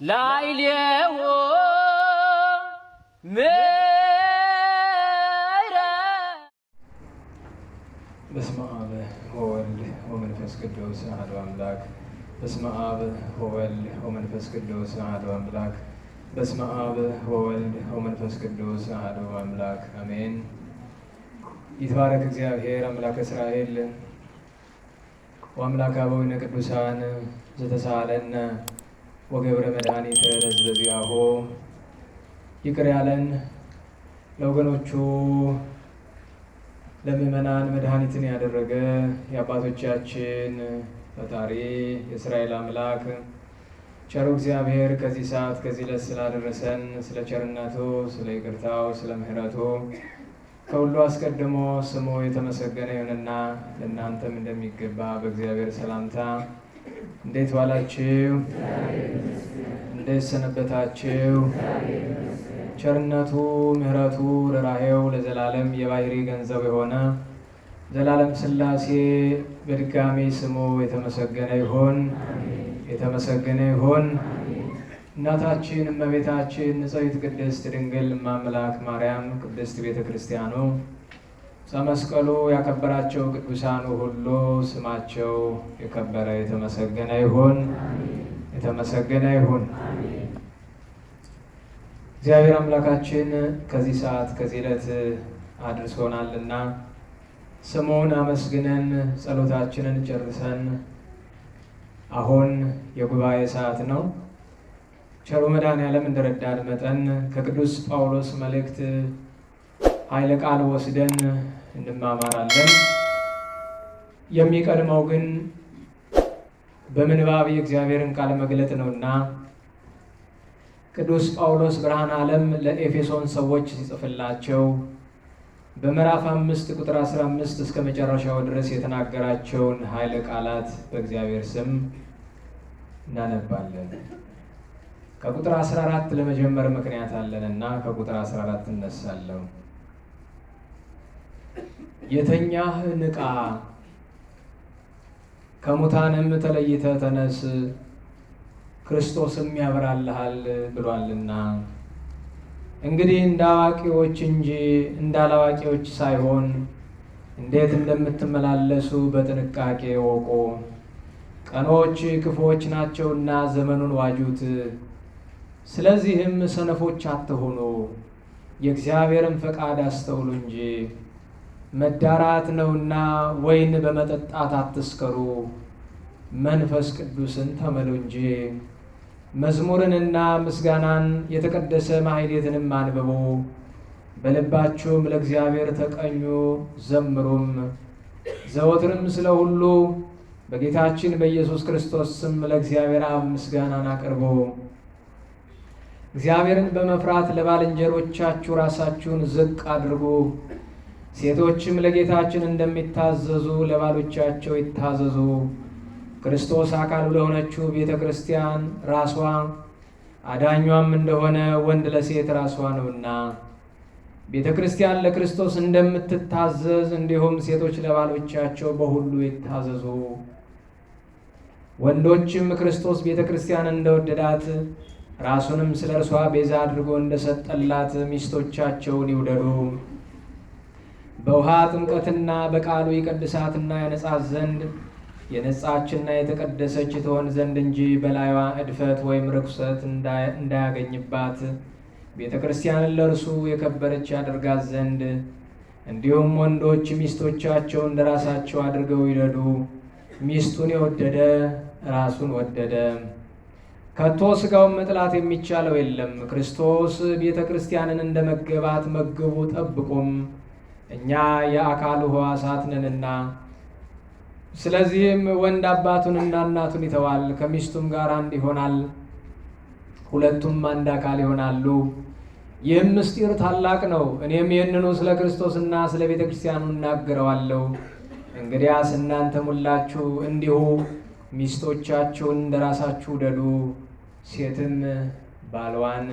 ላይሌው በስመ አብ ወወልድ ወመንፈስ ቅዱስ አሐዱ አምላክ። በስመ አብ ወወልድ ወመንፈስ ቅዱስ አሐዱ አምላክ። በስመ አብ ወወልድ ወመንፈስ ቅዱስ አሐዱ አምላክ አሜን። ይትባረክ እግዚአብሔር አምላከ እስራኤል ወአምላከ አበዊነ ቅዱሳን ዘተሳሃለነ ወገብረ መድኃኒተ ለሕዝበ ዚአሁ። ይቅር ያለን ለወገኖቹ ለምእመናን መድኃኒትን ያደረገ የአባቶቻችን ፈጣሪ የእስራኤል አምላክ ቸሩ እግዚአብሔር ከዚህ ሰዓት ከዚህ ዕለት ስላደረሰን ስለ ቸርነቱ፣ ስለ ይቅርታው፣ ስለ ምሕረቱ ከሁሉ አስቀድሞ ስሙ የተመሰገነ ይሁንና ለእናንተም እንደሚገባ በእግዚአብሔር ሰላምታ እንዴት ዋላችሁ? እንዴት ሰነበታችሁ? ቸርነቱ ምሕረቱ ርኅራኄው ለዘላለም የባሕሪ ገንዘብ የሆነ ዘላለም ሥላሴ በድጋሚ ስሙ የተመሰገነ ይሁን፣ የተመሰገነ ይሁን። እናታችን እመቤታችን ንጽሕት ቅድስት ድንግል እማምላክ ማርያም ቅድስት ቤተ ክርስቲያኑ ሰመስቀሉ ያከበራቸው ቅዱሳኑ ሁሉ ስማቸው የከበረ የተመሰገነ ይሁን፣ የተመሰገነ ይሁን። እግዚአብሔር አምላካችን ከዚህ ሰዓት ከዚህ ዕለት አድርሶናልና ስሙን አመስግነን ጸሎታችንን ጨርሰን አሁን የጉባኤ ሰዓት ነው። ቸሩ መድኃኔዓለም እንደረዳን መጠን ከቅዱስ ጳውሎስ መልእክት ኃይለ ቃል ወስደን እንማማራለን። የሚቀድመው ግን በምንባብ የእግዚአብሔርን ቃል መግለጥ ነውና ቅዱስ ጳውሎስ ብርሃነ ዓለም ለኤፌሶን ሰዎች ሲጽፍላቸው በምዕራፍ 5 ቁጥር 15 እስከ መጨረሻው ድረስ የተናገራቸውን ኃይለ ቃላት በእግዚአብሔር ስም እናነባለን። ከቁጥር 14 ለመጀመር ምክንያት አለንና ከቁጥር 14 እነሳለሁ። የተኛህ ንቃ፣ ከሙታንም ተለይተህ ተነስ፣ ክርስቶስም ያበራልሃል ብሏልና። እንግዲህ እንደ አዋቂዎች እንጂ እንደ አላዋቂዎች ሳይሆን እንዴት እንደምትመላለሱ በጥንቃቄ እወቁ። ቀኖች ክፉዎች ናቸውና ዘመኑን ዋጁት። ስለዚህም ሰነፎች አትሁኑ፣ የእግዚአብሔርን ፈቃድ አስተውሉ እንጂ። መዳራት ነውና ወይን በመጠጣት አትስከሩ፣ መንፈስ ቅዱስን ተመሉ እንጂ። መዝሙርንና ምስጋናን የተቀደሰ ማሕሌትንም አንብቡ፣ በልባችሁም ለእግዚአብሔር ተቀኙ ዘምሩም። ዘወትርም ስለ ሁሉ በጌታችን በኢየሱስ ክርስቶስ ስም ለእግዚአብሔር አብ ምስጋናን አቅርቡ። እግዚአብሔርን በመፍራት ለባልንጀሮቻችሁ ራሳችሁን ዝቅ አድርጉ። ሴቶችም ለጌታችን እንደሚታዘዙ ለባሎቻቸው ይታዘዙ። ክርስቶስ አካሉ ለሆነችው ቤተ ክርስቲያን ራሷ አዳኟም እንደሆነ ወንድ ለሴት ራሷ ነውና፣ ቤተ ክርስቲያን ለክርስቶስ እንደምትታዘዝ እንዲሁም ሴቶች ለባሎቻቸው በሁሉ ይታዘዙ። ወንዶችም ክርስቶስ ቤተ ክርስቲያን እንደወደዳት ራሱንም ስለ እርሷ ቤዛ አድርጎ እንደሰጠላት ሚስቶቻቸውን ይውደዱ። በውሃ ጥምቀትና በቃሉ ይቀድሳትና ያነጻት ዘንድ የነጻችና የተቀደሰች ትሆን ዘንድ እንጂ በላይዋ እድፈት ወይም ርኩሰት እንዳያገኝባት ቤተ ክርስቲያንን ለእርሱ የከበረች ያደርጋት ዘንድ እንዲሁም ወንዶች ሚስቶቻቸው እንደ ራሳቸው አድርገው ይውደዱ። ሚስቱን የወደደ ራሱን ወደደ። ከቶ ሥጋውን መጥላት የሚቻለው የለም። ክርስቶስ ቤተ ክርስቲያንን እንደ መገባት መግቡ፣ ጠብቁም። እኛ የአካሉ ሕዋሳት ነንና። ስለዚህም ወንድ አባቱንና እናቱን ይተዋል፣ ከሚስቱም ጋር አንድ ይሆናል፣ ሁለቱም አንድ አካል ይሆናሉ። ይህም ምስጢር ታላቅ ነው። እኔም ይህንኑ ስለ ክርስቶስና ስለ ቤተ ክርስቲያኑ እናገረዋለሁ። እንግዲያስ እናንተም ሁላችሁ እንዲሁ ሚስቶቻችሁን እንደ ራሳችሁ ውደዱ፣ ሴትም ባልዋን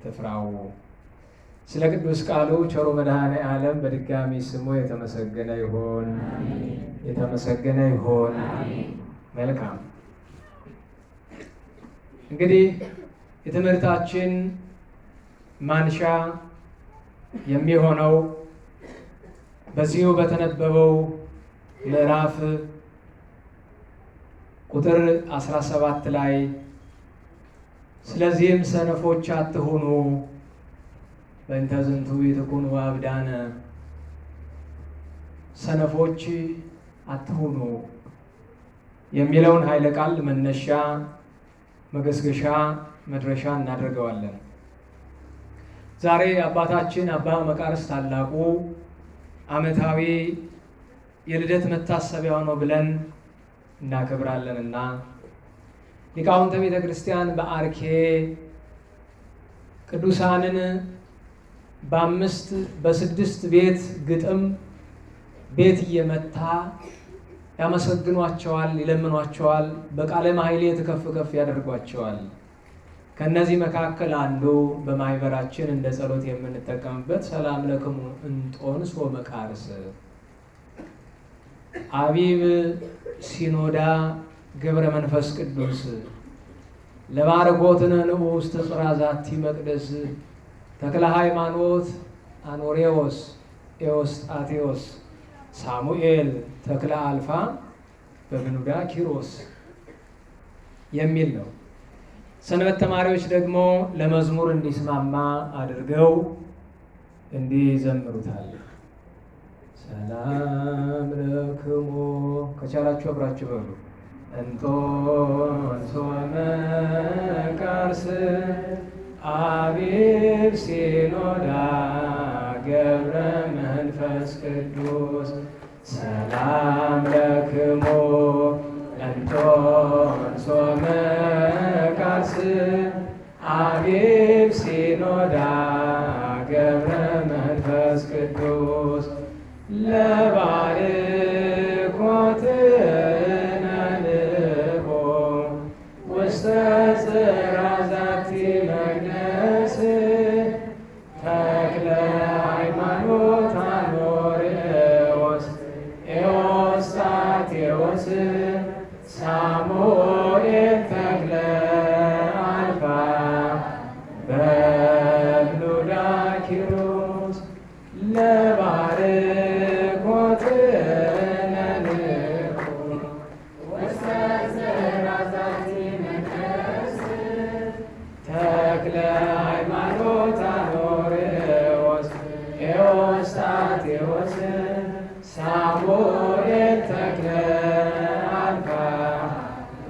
ትፍራው። ስለ ቅዱስ ቃሉ ቸሩ መድኃኔዓለም በድጋሚ ስሙ የተመሰገነ ይሁን፣ የተመሰገነ ይሁን። መልካም እንግዲህ የትምህርታችን ማንሻ የሚሆነው በዚሁ በተነበበው ምዕራፍ ቁጥር 17 ላይ ስለዚህም ሰነፎች አትሁኑ በእንተ ዝንቱ ይትኩኑ አብዳነ፣ ሰነፎች አትሁኑ የሚለውን ኃይለ ቃል መነሻ መገስገሻ መድረሻ እናደርገዋለን። ዛሬ አባታችን አባ መቃርስ ታላቁ ዓመታዊ የልደት መታሰቢያው ነው ብለን እናከብራለንና ሊቃውንተ ቤተ ክርስቲያን በአርኬ ቅዱሳንን በአምስት በስድስት ቤት ግጥም ቤት እየመታ ያመሰግኗቸዋል፣ ይለምኗቸዋል፣ በቃለ ማሕሌት ከፍ ከፍ ያደርጓቸዋል። ከነዚህ መካከል አንዱ በማህበራችን እንደ ጸሎት የምንጠቀምበት ሰላም ለክሙ እንጦንስ ወመቃርስ አቢብ ሲኖዳ ገብረ መንፈስ ቅዱስ ለባርኮትነ ንዑስ ተጽራዛቲ መቅደስ ተክለ ሃይማኖት አኖሬዎስ ኤዎስጣቴዎስ ሳሙኤል ተክለ አልፋ በብኑዳ ኪሮስ የሚል ነው። ሰንበት ተማሪዎች ደግሞ ለመዝሙር እንዲስማማ አድርገው እንዲህ ይዘምሩታል። ሰላም ለክሙ ከቻላችሁ አብራችሁ በሉ። እንጦንስ ወመቃርስ አቢብ ሲኖዳ ገብረ መንፈስ ቅዱስ ሰላም ለክሙ እንጦንስ ወመቃርስ አቢብ ሲኖዳ ገብረ መንፈስ ቅዱስ ለባርኮትነ ንዑ ውስተ ጽራዛቲ መቅደስ ተክለ ሃይማኖት አኖሬዎስ ኤዎስጣቴዎስ ሳሙኤል ተክለ አልፋ በብኑዳ ኪሮስ ለባርኮትነ ንዑ ውስተ ጽራዛቲ መቅደስ ተክለ ሃይማኖት አኖሬዎስ ኤዎስጣቴዎስ ሳሙኤል ተክለ አልፋ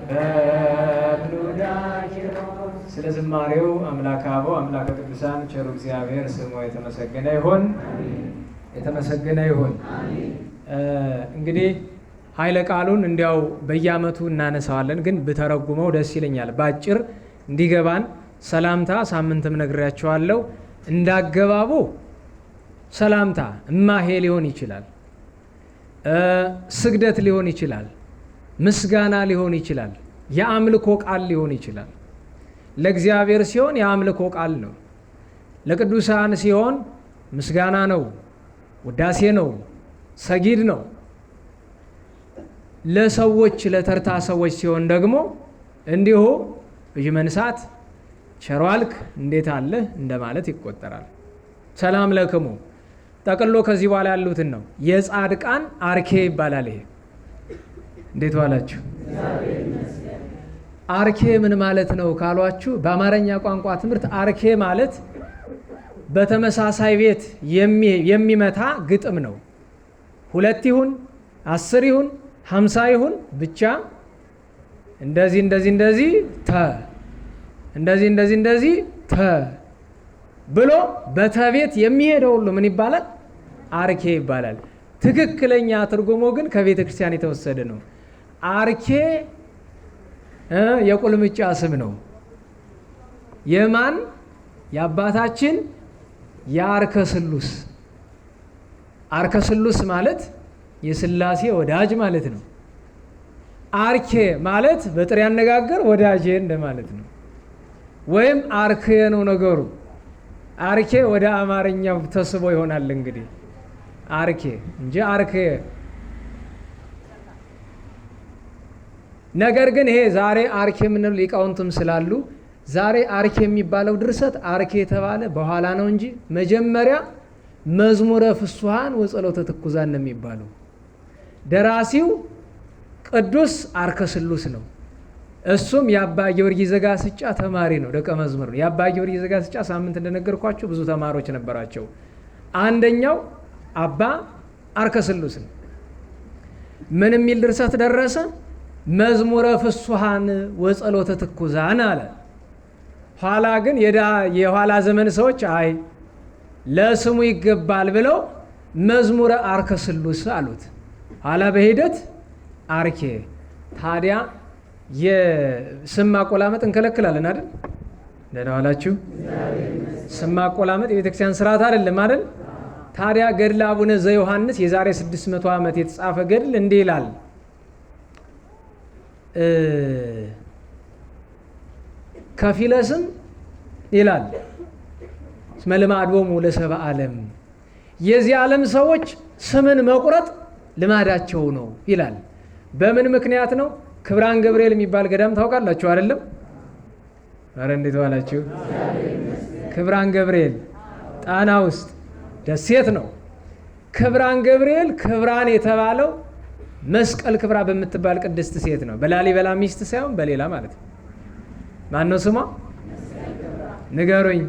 በብኑዳ ኪሮስ። ስለ ዝማሬው አምላከ አበው አምላከ ቅዱሳን ቸሩ እግዚአብሔር ስሙ የተመሰገነ ይሁን፣ የተመሰገነ ይሁን። እንግዲህ ኃይለ ቃሉን እንዲያው በየዓመቱ እናነሳዋለን፣ ግን ብተረጉመው ደስ ይለኛል ባጭር እንዲገባን። ሰላምታ ሳምንትም ነግሬያቸዋለሁ። እንዳገባቡ ሰላምታ እማሄ ሊሆን ይችላል፣ ስግደት ሊሆን ይችላል፣ ምስጋና ሊሆን ይችላል፣ የአምልኮ ቃል ሊሆን ይችላል። ለእግዚአብሔር ሲሆን የአምልኮ ቃል ነው። ለቅዱሳን ሲሆን ምስጋና ነው፣ ውዳሴ ነው፣ ሰጊድ ነው። ለሰዎች ለተርታ ሰዎች ሲሆን ደግሞ እንዲሁ እጅ መንሳት፣ ቸር ዋልክ፣ እንዴት አለህ እንደማለት ይቆጠራል። ሰላም ለክሙ ጠቅሎ ከዚህ በኋላ ያሉትን ነው። የጻድቃን አርኬ ይባላል። ይሄ እንዴት ዋላችሁ? አርኬ ምን ማለት ነው ካሏችሁ፣ በአማርኛ ቋንቋ ትምህርት አርኬ ማለት በተመሳሳይ ቤት የሚመታ ግጥም ነው። 2 ይሁን 10 ይሁን 50 ይሁን ብቻ እንደዚህ እንደዚህ እንደዚህ ተ እንደዚህ እንደዚህ እንደዚህ ተ ብሎ በተቤት የሚሄደው ሁሉ ምን ይባላል? አርኬ ይባላል። ትክክለኛ ትርጉሙ ግን ከቤተ ክርስቲያን የተወሰደ ነው። አርኬ የቁልምጫ ስም ነው። የማን? የአባታችን የአርከ ስሉስ። አርከ ስሉስ ማለት የሥላሴ ወዳጅ ማለት ነው። አርኬ ማለት በጥሬ አነጋገር ወዳጄ እንደማለት ነው። ወይም አርኬ ነው ነገሩ። አርኬ ወደ አማርኛው ተስቦ ይሆናል እንግዲህ አርኬ እንጂ አርኬ። ነገር ግን ይሄ ዛሬ አርኬ የምንለው ሊቃውንትም ስላሉ ዛሬ አርኬ የሚባለው ድርሰት አርኬ የተባለ በኋላ ነው እንጂ መጀመሪያ መዝሙረ ፍሱሃን ወጸሎተ ትኩዛን ነው የሚባለው። ደራሲው ቅዱስ አርከ ስሉስ ነው። እሱም የአባ ጊዮርጊስ ዘጋስጫ ተማሪ ነው፣ ደቀ መዝሙር ነው። የአባ ጊዮርጊስ ዘጋስጫ ሳምንት እንደነገርኳቸው ብዙ ተማሪዎች ነበራቸው። አንደኛው አባ አርከ ስሉስ ነው። ምን የሚል ድርሰት ደረሰ? መዝሙረ ፍሱሃን ወጸሎተ ትኩዛን አለ። ኋላ ግን የኋላ ዘመን ሰዎች አይ ለስሙ ይገባል ብለው መዝሙረ አርከ ስሉስ አሉት። ኋላ በሂደት አርኬ። ታዲያ የስም ማቆላመጥ እንከለክላለን አይደል? ደህና ዋላችሁ። ስም ማቆላመጥ የቤተክርስቲያን ስርዓት አይደለም አይደል? ታዲያ ገድለ አቡነ ዘዮሐንስ የዛሬ 600 ዓመት የተጻፈ ገድል እንዲህ ይላል። ከፊለ ስም ይላል እስመ ልማዶሙ ለሰብአ ዓለም፣ የዚህ ዓለም ሰዎች ስምን መቁረጥ ልማዳቸው ነው ይላል። በምን ምክንያት ነው? ክብራን ገብርኤል የሚባል ገዳም ታውቃላችሁ አይደለም? ኧረ እንዴት ዋላችሁ። ክብራን ገብርኤል ጣና ውስጥ ደሴት ነው። ክብራን ገብርኤል ክብራን የተባለው መስቀል ክብራ በምትባል ቅድስት ሴት ነው። በላሊበላ ሚስት ሳይሆን በሌላ ማለት ነው። ማን ነው ስሟ? ንገሩኝ።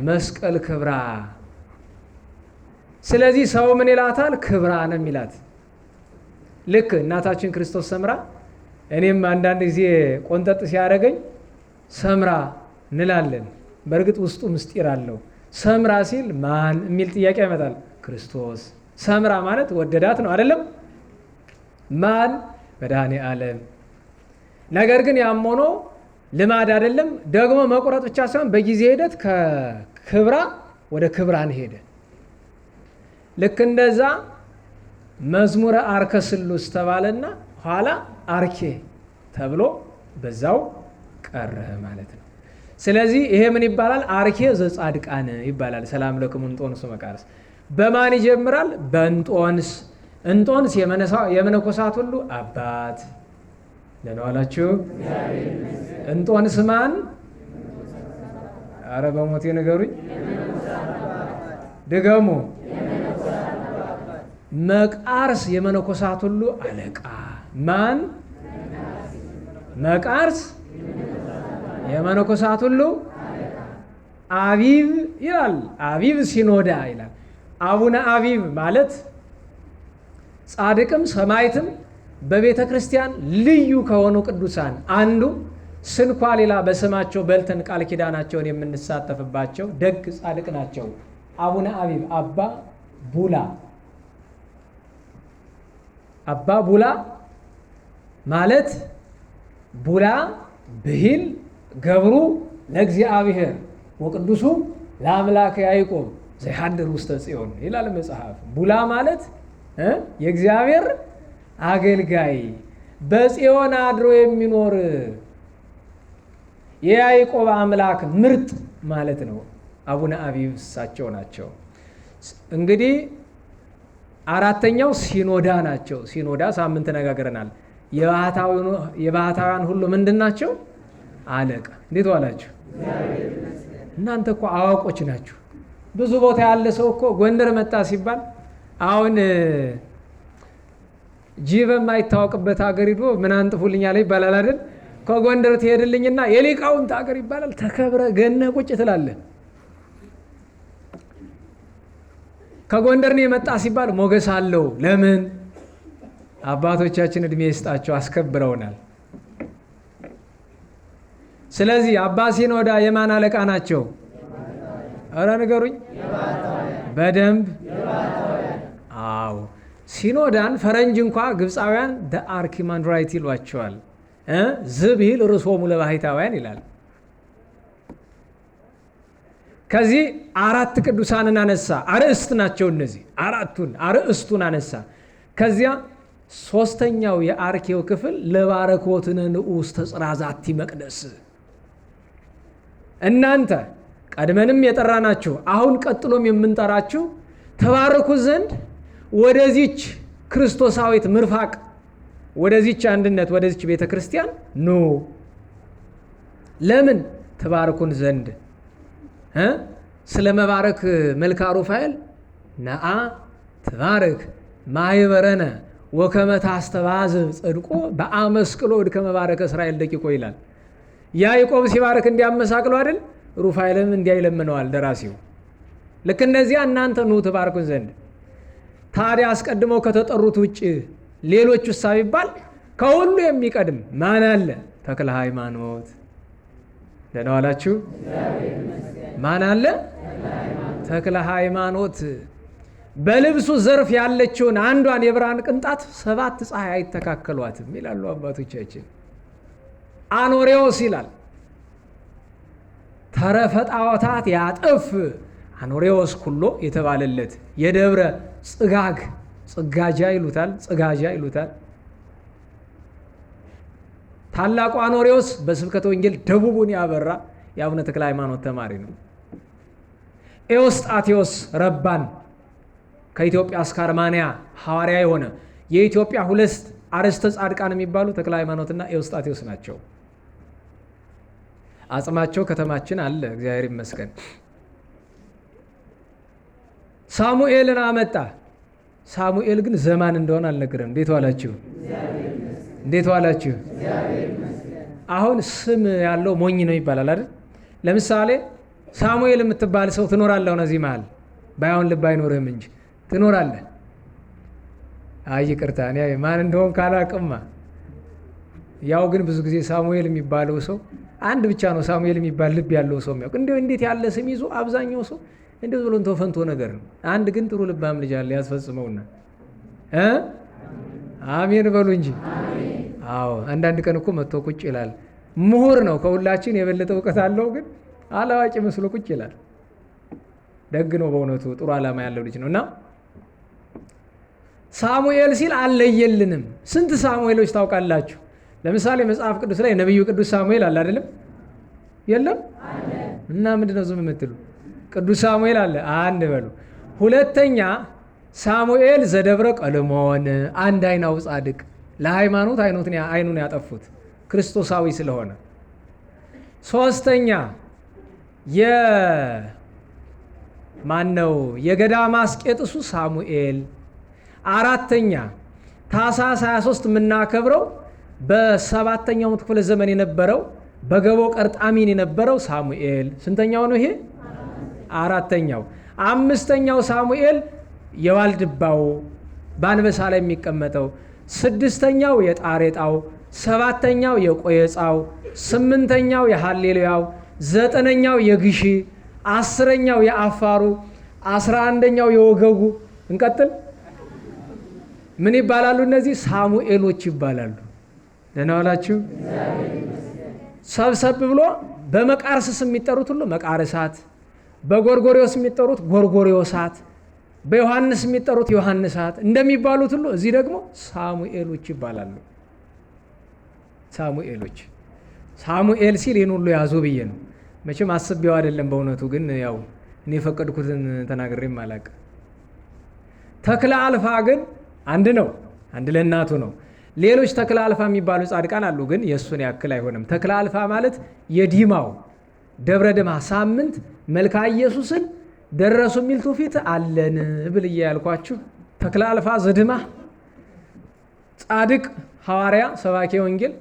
መስቀል ክብራ። ስለዚህ ሰው ምን ይላታል? ክብራ ነው የሚላት። ልክ እናታችን ክርስቶስ ሰምራ፣ እኔም አንዳንድ ጊዜ ቆንጠጥ ሲያደርገኝ ሰምራ እንላለን። በእርግጥ ውስጡ ምስጢር አለው። ሰምራ ሲል ማን የሚል ጥያቄ ያመጣል። ክርስቶስ። ሰምራ ማለት ወደዳት ነው አይደለም? ማን? መድኃኔ ዓለም። ነገር ግን ያም ሆኖ ልማድ አይደለም። ደግሞ መቁረጥ ብቻ ሳይሆን በጊዜ ሂደት ከክብራ ወደ ክብራን ሄደ። ልክ እንደዛ መዝሙረ አርከ ስሉስ ተባለና ኋላ አርኬ ተብሎ በዛው ቀረ ማለት ነው። ስለዚህ ይሄ ምን ይባላል? አርኬ ዘጻድቃን ይባላል። ሰላም ለክሙ እንጦንስ መቃርስ። በማን ይጀምራል? በእንጦንስ። እንጦንስ የመነኮሳት ሁሉ አባት። ደህና ዋላችሁ። እንጦንስ ማን? አረ በሞቴ ንገሩኝ። ድገሙ። መቃርስ የመነኮሳት ሁሉ አለቃ ማን? መቃርስ የመነኮሳት ሁሉ አቢብ ይላል። አቢብ ሲኖዳ ይላል። አቡነ አቢብ ማለት ጻድቅም ሰማዕትም በቤተ ክርስቲያን ልዩ ከሆኑ ቅዱሳን አንዱ ስንኳ ሌላ በስማቸው በልተን ቃል ኪዳናቸውን የምንሳተፍባቸው ደግ ጻድቅ ናቸው። አቡነ አቢብ አባ ቡላ። አባ ቡላ ማለት ቡላ ብሂል ገብሩ ለእግዚአብሔር ወቅዱሱ ለአምላክ ያዕቆብ ዘይሐድር ውስተ ጽዮን ይላል መጽሐፍ። ቡላ ማለት የእግዚአብሔር አገልጋይ በጽዮን አድሮ የሚኖር የያዕቆብ አምላክ ምርጥ ማለት ነው። አቡነ አቢብ እሳቸው ናቸው። እንግዲህ አራተኛው ሲኖዳ ናቸው። ሲኖዳ ሳምንት ተነጋግረናል። የባህታውያን ሁሉ ምንድን ናቸው? አለቃ። እንዴት ዋላችሁ? እናንተ እኮ አዋቆች ናችሁ። ብዙ ቦታ ያለ ሰው እኮ ጎንደር መጣ ሲባል አሁን ጅብ የማይታወቅበት ሀገር ሂዶ ምን አንጥፉልኛል ይባላል አይደል? ከጎንደር ትሄድልኝና የሊቃውንት ሀገር ይባላል። ተከብረ ገነ ቁጭ ትላለህ። ከጎንደር ነው የመጣ ሲባል ሞገስ አለው። ለምን? አባቶቻችን እድሜ ይስጣቸው አስከብረውናል። ስለዚህ አባ ሲኖዳ የማን አለቃ ናቸው? ኧረ ንገሩኝ በደንብ። አዎ ሲኖዳን ፈረንጅ እንኳ ግብፃውያን አርኪማንድራይት ይሏቸዋል። ዝብሂል ርሶሙ ለባሕታውያን ይላል። ከዚህ አራት ቅዱሳንን አነሳ። አርእስት ናቸው እነዚህ አራቱን አርእስቱን አነሳ። ከዚያ ሶስተኛው የአርኬው ክፍል ለባረኮትነ ንዑስ ተጽራዛቲ መቅደስ፣ እናንተ ቀድመንም የጠራናችሁ አሁን ቀጥሎም የምንጠራችሁ ተባረኩ ዘንድ ወደዚች ክርስቶሳዊት ምርፋቅ፣ ወደዚች አንድነት፣ ወደዚች ቤተ ክርስቲያን ኑ። ለምን ትባርኩን ዘንድ ስለ መባረክ መልካ ሩፋኤል ነአ ትባርክ ማይበረነ ወከመ ታስተባዝብ ጽድቆ በአመስቅሎ እድ ከመባረከ እስራኤል ደቂቆ ይላል። ያዕቆብ ሲባርክ እንዲያመሳቅሎ አይደል? ሩፋኤልም እንዲያይለምነዋል ደራሲው። ልክ እንደዚያ እናንተ ኑ ትባርኩን ዘንድ። ታዲያ አስቀድመው ከተጠሩት ውጭ ሌሎች ውሳ ቢባል ከሁሉ የሚቀድም ማን አለ? ተክለ ሃይማኖት። ደህና ዋላችሁ። ማን አለ? ተክለ ሃይማኖት። በልብሱ ዘርፍ ያለችውን አንዷን የብርሃን ቅንጣት 7 ፀሐይ አይተካከሏትም ይላሉ አባቶቻችን። አኖሬዎስ ይላል ተረፈ ጣዖታት ያጠፍ አኖሬዎስ ኩሎ የተባለለት የደብረ ጽጋግ ጽጋጃ ይሉታል፣ ጽጋጃ ይሉታል። ታላቁ አኖሬዎስ በስብከተ ወንጌል ደቡቡን ያበራ የአቡነ ተክለ ሃይማኖት ተማሪ ነው። ኤዎስጣቴዎስ ረባን ከኢትዮጵያ እስከ አርማንያ ሐዋርያ የሆነ የኢትዮጵያ 2 አርዕስተ ጻድቃን የሚባሉ ተክለ ሃይማኖትና ኤዎስጣቴዎስ ናቸው። አጽማቸው ከተማችን አለ፣ እግዚአብሔር ይመስገን። ሳሙኤልን አመጣ። ሳሙኤል ግን ዘማን እንደሆነ አልነገረም። እንዴት ዋላችሁ? እንዴት ዋላችሁ? አሁን ስም ያለው ሞኝ ነው ይባላል አይደል? ለምሳሌ ሳሙኤል የምትባል ሰው ትኖራለህ እዚህ መሃል፣ ባይሆን ልብ አይኖርህም እንጂ ትኖራለህ። አይ ይቅርታ እኔ ማን እንደሆን ካላቅማ። ያው ግን ብዙ ጊዜ ሳሙኤል የሚባለው ሰው አንድ ብቻ ነው። ሳሙኤል የሚባል ልብ ያለው ሰው የሚያውቅ እንዴት ያለ ስም ይዞ አብዛኛው ሰው እንደው ብሎ ተፈንቶ ነገር ነው። አንድ ግን ጥሩ ልባም ልጅ አለ ያስፈጽመውና አሜን በሉ እንጂ። አዎ አንዳንድ ቀን እኮ መጥቶ ቁጭ ይላል። ምሁር ነው፣ ከሁላችን የበለጠ እውቀት አለው፣ ግን አላዋቂ መስሎ ቁጭ ይላል። ደግ ነው በእውነቱ፣ ጥሩ ዓላማ ያለው ልጅ ነው። እና ሳሙኤል ሲል አልለየልንም። ስንት ሳሙኤሎች ታውቃላችሁ? ለምሳሌ መጽሐፍ ቅዱስ ላይ ነቢዩ ቅዱስ ሳሙኤል አለ አይደለም? የለም? እና ምንድነው ዝም የምትሉ? ቅዱስ ሳሙኤል አለ፣ አንድ በሉ። ሁለተኛ ሳሙኤል ዘደብረ ቀለሞን፣ አንድ አይናው ጻድቅ፣ ለሃይማኖት አይኑን ያጠፉት ክርስቶሳዊ ስለሆነ። ሶስተኛ የገዳመ አስቄጥሱ ሳሙኤል። አራተኛ ታኅሳስ 23 የምናከብረው በ7ኛው ክፍለ ዘመን የነበረው በገቦ ቀርጣሚን የነበረው ሳሙኤል። ስንተኛው ነው ይሄ? አራተኛው። አምስተኛው ሳሙኤል የዋልድባው በአንበሳ ላይ የሚቀመጠው። 6ኛው የጣሬጣው፣ 7ኛው የቆየጻው፣ 8ኛው የሃሌሉያው፣ 9ኛው የግሺ፣ 10ኛው የአፋሩ፣ 11ኛው የወገጉ። እንቀጥል። ምን ይባላሉ እነዚህ? ሳሙኤሎች ይባላሉ። ደህና ዋላችሁ። ሰብሰብ ብሎ በመቃርስስ የሚጠሩት ሁሉ መቃርሳት፣ በጎርጎሪዎስ የሚጠሩት ጎርጎሪዎሳት፣ በዮሐንስ የሚጠሩት ዮሐንሳት እንደሚባሉት ሁሉ እዚህ ደግሞ ሳሙኤሎች ይባላሉ። ሳሙኤሎች። ሳሙኤል ሲል ይህን ሁሉ ያዙ ብዬ ነው። መቼም አስቤው አይደለም በእውነቱ፣ ግን ያው እኔ የፈቀድኩትን ተናግሬም አላውቅም። ተክለ አልፋ ግን አንድ ነው፣ አንድ ለእናቱ ነው። ሌሎች ተክለ አልፋ የሚባሉ ጻድቃን አሉ፣ ግን የእሱን ያክል አይሆንም። ተክለ አልፋ ማለት የዲማው ደብረ ድማ ሳምንት መልካ ኢየሱስን ደረሱ የሚል ትውፊት አለን ብልዬ ያልኳችሁ ተክለ አልፋ ዘድማ ጻድቅ ሐዋርያ ሰባኬ ወንጌል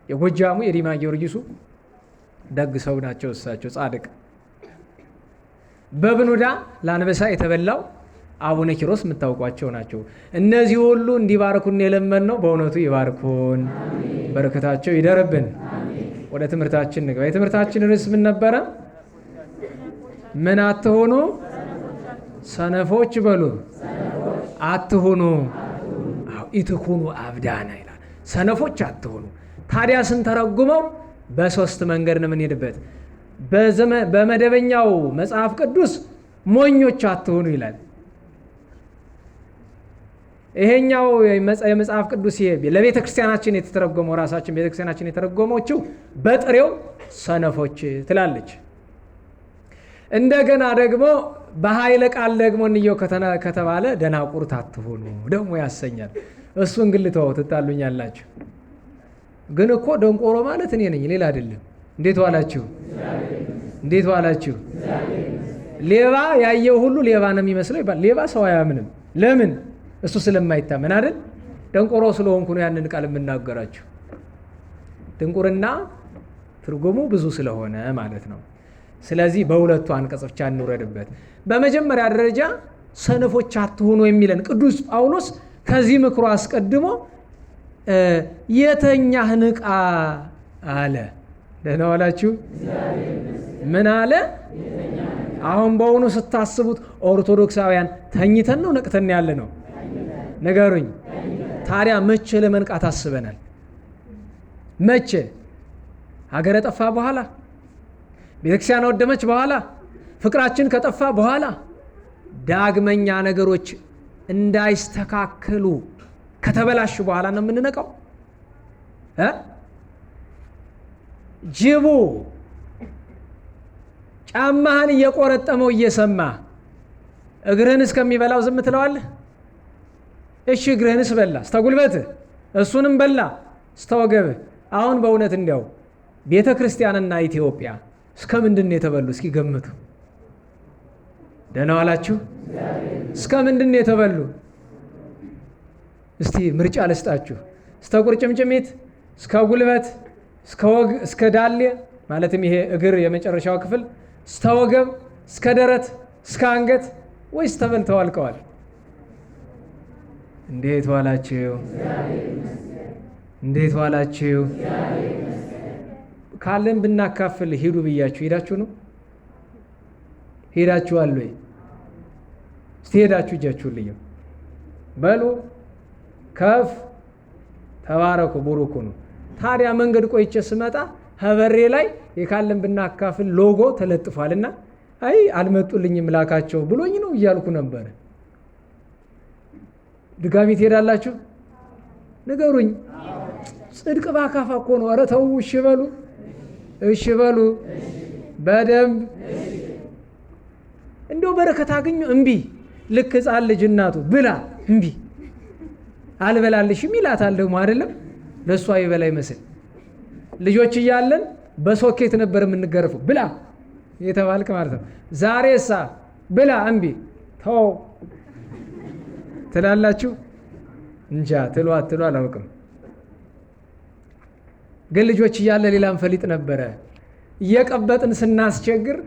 የጎጃሙ የዲማ ጊዮርጊሱ ደግ ሰው ናቸው። እሳቸው ጻድቅ። በብኑዳ ለአንበሳ የተበላው አቡነ ኪሮስ የምታውቋቸው ናቸው። እነዚህ ሁሉ እንዲባርኩን የለመን ነው። በእውነቱ ይባርኩን፣ በረከታቸው ይደርብን። ወደ ትምህርታችን ንግባ። የትምህርታችን ርዕስ ምን ነበረ? ምን አትሆኑ? ሰነፎች በሉ። አትሆኑ፣ ኢትኩኑ አብዳና ይላል። ሰነፎች አትሆኑ። ታዲያ ስንተረጉመው በ3 መንገድ ነው የምንሄድበት። በመደበኛው መጽሐፍ ቅዱስ ሞኞች አትሆኑ ይላል። ይሄኛው የመጽሐፍ ቅዱስ ለቤተ ክርስቲያናችን የተተረጎመው ራሳችን ቤተ ክርስቲያናችን የተረጎመችው በጥሬው ሰነፎች ትላለች። እንደገና ደግሞ በኃይለ ቃል ደግሞ እንየው ከተባለ ደናቁርት አትሆኑ ደግሞ ያሰኛል። እሱን ግን ልተወው፣ ትጣሉኛላችሁ። ግን እኮ ደንቆሮ ማለት እኔ ነኝ፣ ሌላ አይደለም። እንዴት ዋላችሁ? እንዴት ዋላችሁ? ሌባ ያየው ሁሉ ሌባ ነው የሚመስለው ይባል። ሌባ ሰው አያምንም። ለምን? እሱ ስለማይታመን አይደል? ደንቆሮ ስለሆንኩ ነው ያንን ቃል የምናገራችሁ። ድንቁርና ትርጉሙ ብዙ ስለሆነ ማለት ነው። ስለዚህ በሁለቱ አንቀጽ ብቻ እንውረድበት። በመጀመሪያ ደረጃ ሰነፎች አትሁኑ የሚለን ቅዱስ ጳውሎስ ከዚህ ምክሩ አስቀድሞ የተኛህ ንቃ አለ። ደህና ዋላችሁ? ምን አለ? አሁን በእውኑ ስታስቡት ኦርቶዶክሳውያን ተኝተን ነው ነቅተን ያለ ነው? ንገሩኝ። ታዲያ መቼ ለመንቃት አስበናል? መቼ? ሀገረ ጠፋ በኋላ? ቤተክርስቲያን ወደመች በኋላ? ፍቅራችን ከጠፋ በኋላ? ዳግመኛ ነገሮች እንዳይስተካከሉ ከተበላሹ በኋላ ነው የምንነቃው? ጅቡ ጫማህን እየቆረጠመው እየሰማ እግርህን እስከሚበላው ዝም ትለዋለህ? እሺ እግርህንስ በላ እስተ ጉልበትህ፣ እሱንም በላ እስተ ወገብህ። አሁን በእውነት እንዲያው ቤተ ክርስቲያንና ኢትዮጵያ እስከ ምንድን ነው የተበሉ? እስኪ ገምቱ። ደህና ዋላችሁ? እስከ ምንድን ነው የተበሉ? እስቲ ምርጫ ልስጣችሁ። እስተ ቁርጭምጭሚት፣ እስከ ጉልበት፣ እስከ ወግ፣ እስከ ዳሌ ማለትም ይሄ እግር የመጨረሻው ክፍል፣ እስተ ወገብ፣ እስከ ደረት፣ እስከ አንገት፣ ወይስ ተበልተው አልቀዋል? እንዴት ዋላችሁ? እንዴት ዋላችሁ? ካለን ብናካፍል ሂዱ ብያችሁ ሄዳችሁ ነው? ሄዳችኋል ወይ? እስቲ ሄዳችሁ እጃችሁን ልዩ በሉ። ከፍ ተባረኩ፣ ቡሩኩ ነው። ታዲያ መንገድ ቆይቼ ስመጣ ሀበሬ ላይ የካለን ብናካፍል ሎጎ ተለጥፏልና አይ አልመጡልኝም ላካቸው ብሎኝ ነው እያልኩ ነበር። ድጋሚ ትሄዳላችሁ? ንገሩኝ። ጽድቅ ባካፋ እኮ ነው። ኧረ ተው። እሺ በሉ፣ እሺ በሉ በደንብ። እንደው በረከት አገኘ እምቢ። ልክ ሕፃን ልጅ እናቱ ብላ እምቢ አልበላልሽም ይላታል ደግሞ አይደለም? ለእሷ ይበላ ይመስል ልጆች እያለን በሶኬት ነበር የምንገርፈው። ብላ የተባልክ ማለት ነው። ዛሬሳ ብላ እምቢ ተው ትላላችሁ? እንጃ ትሉ አትሉ አላውቅም። ግን ልጆች እያለ ሌላም ፈሊጥ ነበረ። እየቀበጥን ስናስቸግር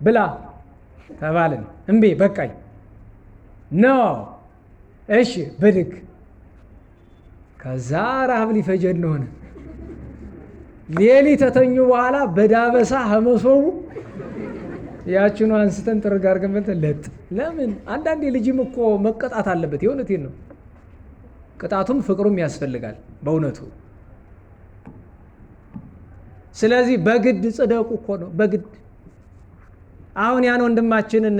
ብላ ተባልን። እምቢ በቃኝ ነው። እሺ ብድግ። ከዛ ረሃብ ሊፈጀን ሆነ። ሌሊት ተተኙ በኋላ በዳበሳ ሀመሶቡ ያችኑ አንስተን ጥርግ አድርገን በልተን ለጥ። ለምን? አንዳንዴ ልጅም እኮ መቀጣት አለበት። የእውነቴን ነው። ቅጣቱም ፍቅሩም ያስፈልጋል በእውነቱ። ስለዚህ በግድ ጽደቁ እኮ ነው፣ በግድ። አሁን ያን ወንድማችንን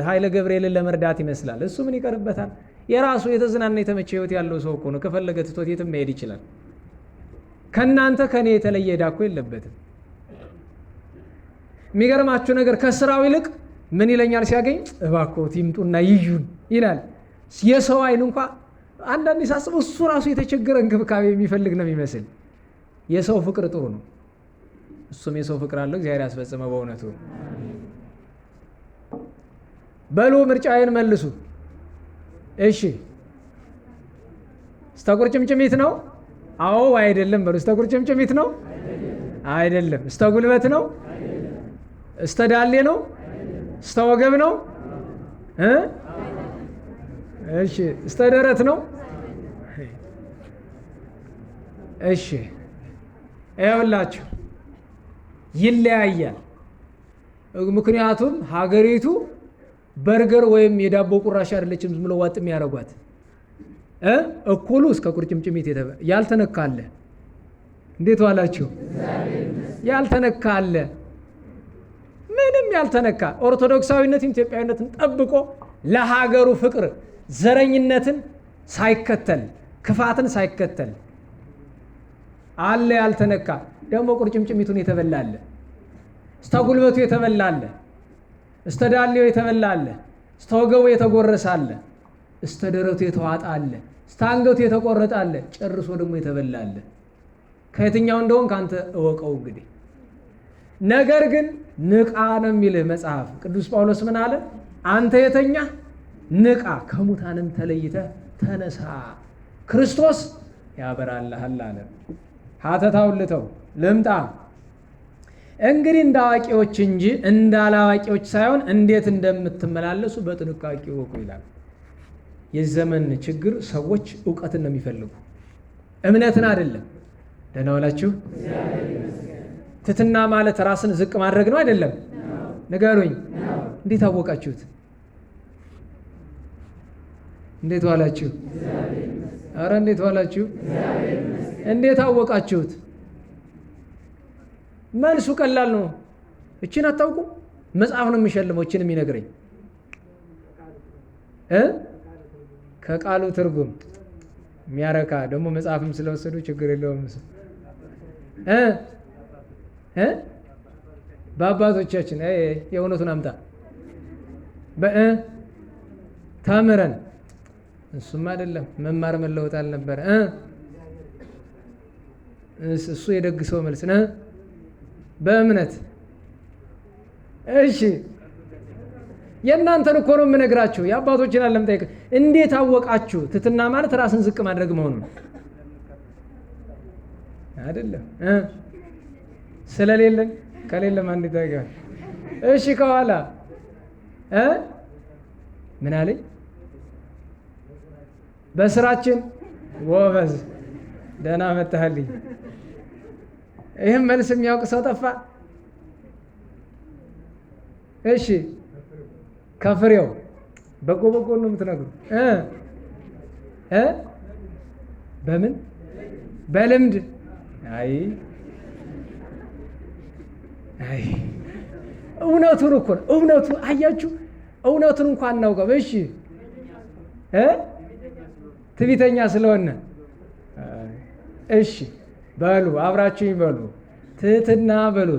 ኃይለ ገብርኤልን ለመርዳት ይመስላል። እሱ ምን ይቀርበታል? የራሱ የተዝናና የተመቸ ህይወት ያለው ሰው እኮ ነው። ከፈለገ ትቶት የትም መሄድ ይችላል። ከእናንተ ከኔ የተለየ ዕዳ እኮ የለበትም። የሚገርማችሁ ነገር ከስራው ይልቅ ምን ይለኛል ሲያገኝ? እባክዎት ይምጡና ይዩን ይላል። የሰው አይን እንኳ አንዳንዴ ሳስበው እሱ ራሱ የተቸገረ እንክብካቤ የሚፈልግ ነው የሚመስል። የሰው ፍቅር ጥሩ ነው። እሱም የሰው ፍቅር አለው። እግዚአብሔር ያስፈጽመው በእውነቱ። በሉ ምርጫዬን መልሱ። እሺ እስተ ቁርጭምጭሚት ነው? አዎ አይደለም በሉ። እስተ ቁርጭምጭሚት ነው? አይደለም። እስተ ጉልበት ነው? እስተ ዳሌ ነው? እስተ ወገብ ነው? እሺ እስተ ደረት ነው? እሺ ይኸውላችሁ ይለያያል። ምክንያቱም ሀገሪቱ በርገር ወይም የዳቦ ቁራሽ አይደለችም ዝም ብለው ዋጥ የሚያደርጓት። እኩሉ እስከ ቁርጭምጭሚት ያልተነካ አለ። እንዴት ዋላችሁ? ያልተነካ አለ። ምንም ያልተነካ ኦርቶዶክሳዊነትን ኢትዮጵያዊነትን ጠብቆ ለሀገሩ ፍቅር ዘረኝነትን ሳይከተል ክፋትን ሳይከተል አለ። ያልተነካ ደግሞ ቁርጭምጭሚቱን የተበላለ፣ እስተ ጉልበቱ የተበላለ፣ እስተ ዳሌው የተበላለ፣ እስተ ወገቡ የተጎረሳለ፣ እስተ ደረቱ የተዋጣለ፣ እስተ አንገቱ የተቆረጣለ፣ ጨርሶ ደግሞ የተበላለ። ከየትኛው እንደሆን ካንተ እወቀው። እንግዲህ ነገር ግን ንቃ ነው የሚልህ መጽሐፍ ቅዱስ። ጳውሎስ ምን አለ? አንተ የተኛ ንቃ፣ ከሙታንም ተለይተህ ተነሳ፣ ክርስቶስ ያበራልሃል አለ። ሀተታውን ልተው ልምጣ። እንግዲህ እንደ አዋቂዎች እንጂ እንዳላዋቂዎች ሳይሆን እንዴት እንደምትመላለሱ በጥንቃቄ ወቁ ይላል። የዘመን ችግር ሰዎች እውቀትን ነው የሚፈልጉ፣ እምነትን አይደለም። ደህና ዋላችሁ። ትሕትና ማለት ራስን ዝቅ ማድረግ ነው አይደለም? ንገሩኝ። እንዴት አወቃችሁት? እንዴት ዋላችሁ? አረ እንዴት ዋላችሁ? እንዴት አወቃችሁት? መልሱ ቀላል ነው። እቺን አታውቁ? መጽሐፍ ነው የሚሸልመው እቺን የሚነግረኝ ከቃሉ ትርጉም የሚያረካ ደግሞ መጽሐፍም ስለወሰዱ ችግር የለውም። በአባቶቻችን የእውነቱን አምጣ ተምረን እሱም አይደለም መማር መለወጥ አልነበረ። እሱ የደግ ሰው መልስ ነው። በእምነት እሺ፣ የእናንተን እኮ ነው የምነግራችሁ። የአባቶችን አለም ጠይቅ። እንዴት አወቃችሁ? ትሕትና ማለት ራስን ዝቅ ማድረግ መሆኑን አይደለም። ስለሌለን ከሌለም አንድ ታጋል። እሺ፣ ከኋላ ምን አለኝ? በስራችን ጎበዝ። ደህና መጣህልኝ። ይህም መልስ የሚያውቅ ሰው ጠፋ? እሺ፣ ከፍሬው በጎ በጎ ነው የምትነግሩ። በምን በልምድ? አይ እውነቱን እኮ ነው። እውነቱ አያችሁ፣ እውነቱን እንኳን እናውቀው። እሺ፣ ትዕቢተኛ ስለሆነ እሺ በሉ፣ አብራችሁ ይበሉ። ትሕትና በሉ።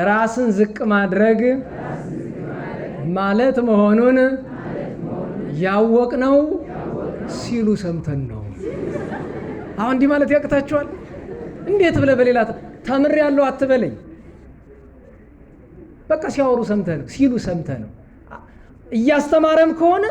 ራስን ዝቅ ማድረግ ማለት መሆኑን ያወቅነው ሲሉ ሰምተን ነው። አሁን እንዲህ ማለት ያቅታችኋል? እንዴት ብለህ በሌላ ተምሬያለሁ አትበለኝ። በቃ ሲያወሩ ሰምተህ ነው፣ ሲሉ ሰምተህ ነው። እያስተማረም ከሆነ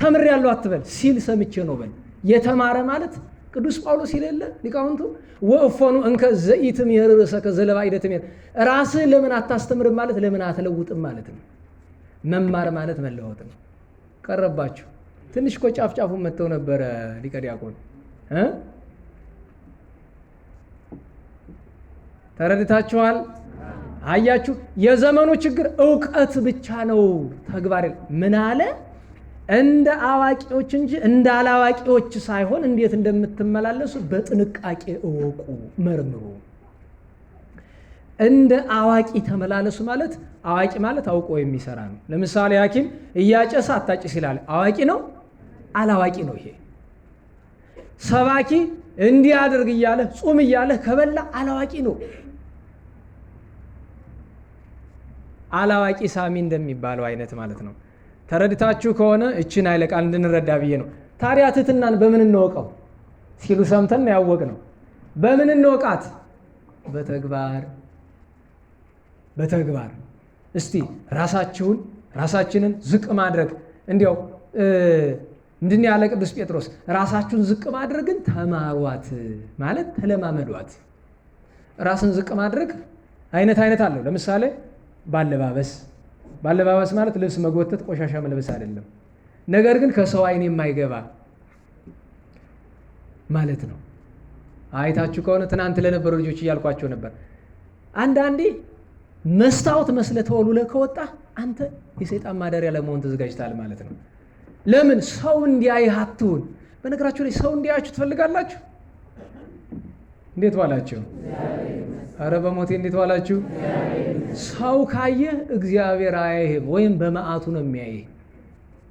ተምሬያለሁ አትበል፣ ሲል ሰምቼ ነው በል። የተማረ ማለት ቅዱስ ጳውሎስ ይለለ ሊቃውንቱ ወእፎኑ እንከ ዘኢትምህር ርእሰከ ዘለባዕደ ትምህር፣ ራስህ ለምን አታስተምርም ማለት ለምን አትለውጥም ማለት ነው። መማር ማለት መለወጥ ነው። ቀረባችሁ። ትንሽ እኮ ጫፍ ጫፉን መጥተው ነበረ ሊቀ ዲያቆን። ተረድታችኋል? አያችሁ፣ የዘመኑ ችግር እውቀት ብቻ ነው፣ ተግባር ምን አለ? እንደ አዋቂዎች እንጂ እንደ አላዋቂዎች ሳይሆን እንዴት እንደምትመላለሱ በጥንቃቄ እወቁ፣ መርምሩ። እንደ አዋቂ ተመላለሱ ማለት አዋቂ ማለት አውቆ የሚሰራ ነው። ለምሳሌ ሐኪም እያጨሰ አታጭስ ይላል። አዋቂ ነው? አላዋቂ ነው። ይሄ ሰባኪ እንዲህ አድርግ እያለ ጹም እያለ ከበላ አላዋቂ ነው። አላዋቂ ሳሚ እንደሚባለው አይነት ማለት ነው። ተረድታችሁ ከሆነ እችን ኃይለ ቃል እንድንረዳ ብዬ ነው። ታዲያ ትሕትናን በምን እንወቀው ሲሉ ሰምተን ያወቅ ነው። በምን እንወቃት? በተግባር እስቲ ራሳችንን ዝቅ ማድረግ እንዲያው ምንድን ያለ ቅዱስ ጴጥሮስ ራሳችሁን ዝቅ ማድረግን ተማሯት ማለት ተለማመዷት። ራስን ዝቅ ማድረግ አይነት አለው። ለምሳሌ ባለባበስ ማለት ልብስ መጎተት፣ ቆሻሻ መልበስ አይደለም። ነገር ግን ከሰው አይን የማይገባ ማለት ነው። አይታችሁ ከሆነ ትናንት ለነበሩ ልጆች እያልኳቸው ነበር። አንዳንዴ መስታወት መስለህ ተወልውለህ ከወጣ አንተ የሰይጣን ማደሪያ ለመሆን ተዘጋጅተሃል ማለት ነው። ለምን? ሰው እንዲያይህ አትሁን። በነገራችሁ ላይ ሰው እንዲያያችሁ ትፈልጋላችሁ? እንዴት ዋላችሁ? አረ በሞቴ እንዴት ዋላችሁ? ሰው ካየህ እግዚአብሔር አያይህም፣ ወይም በመዓቱ ነው የሚያይህ።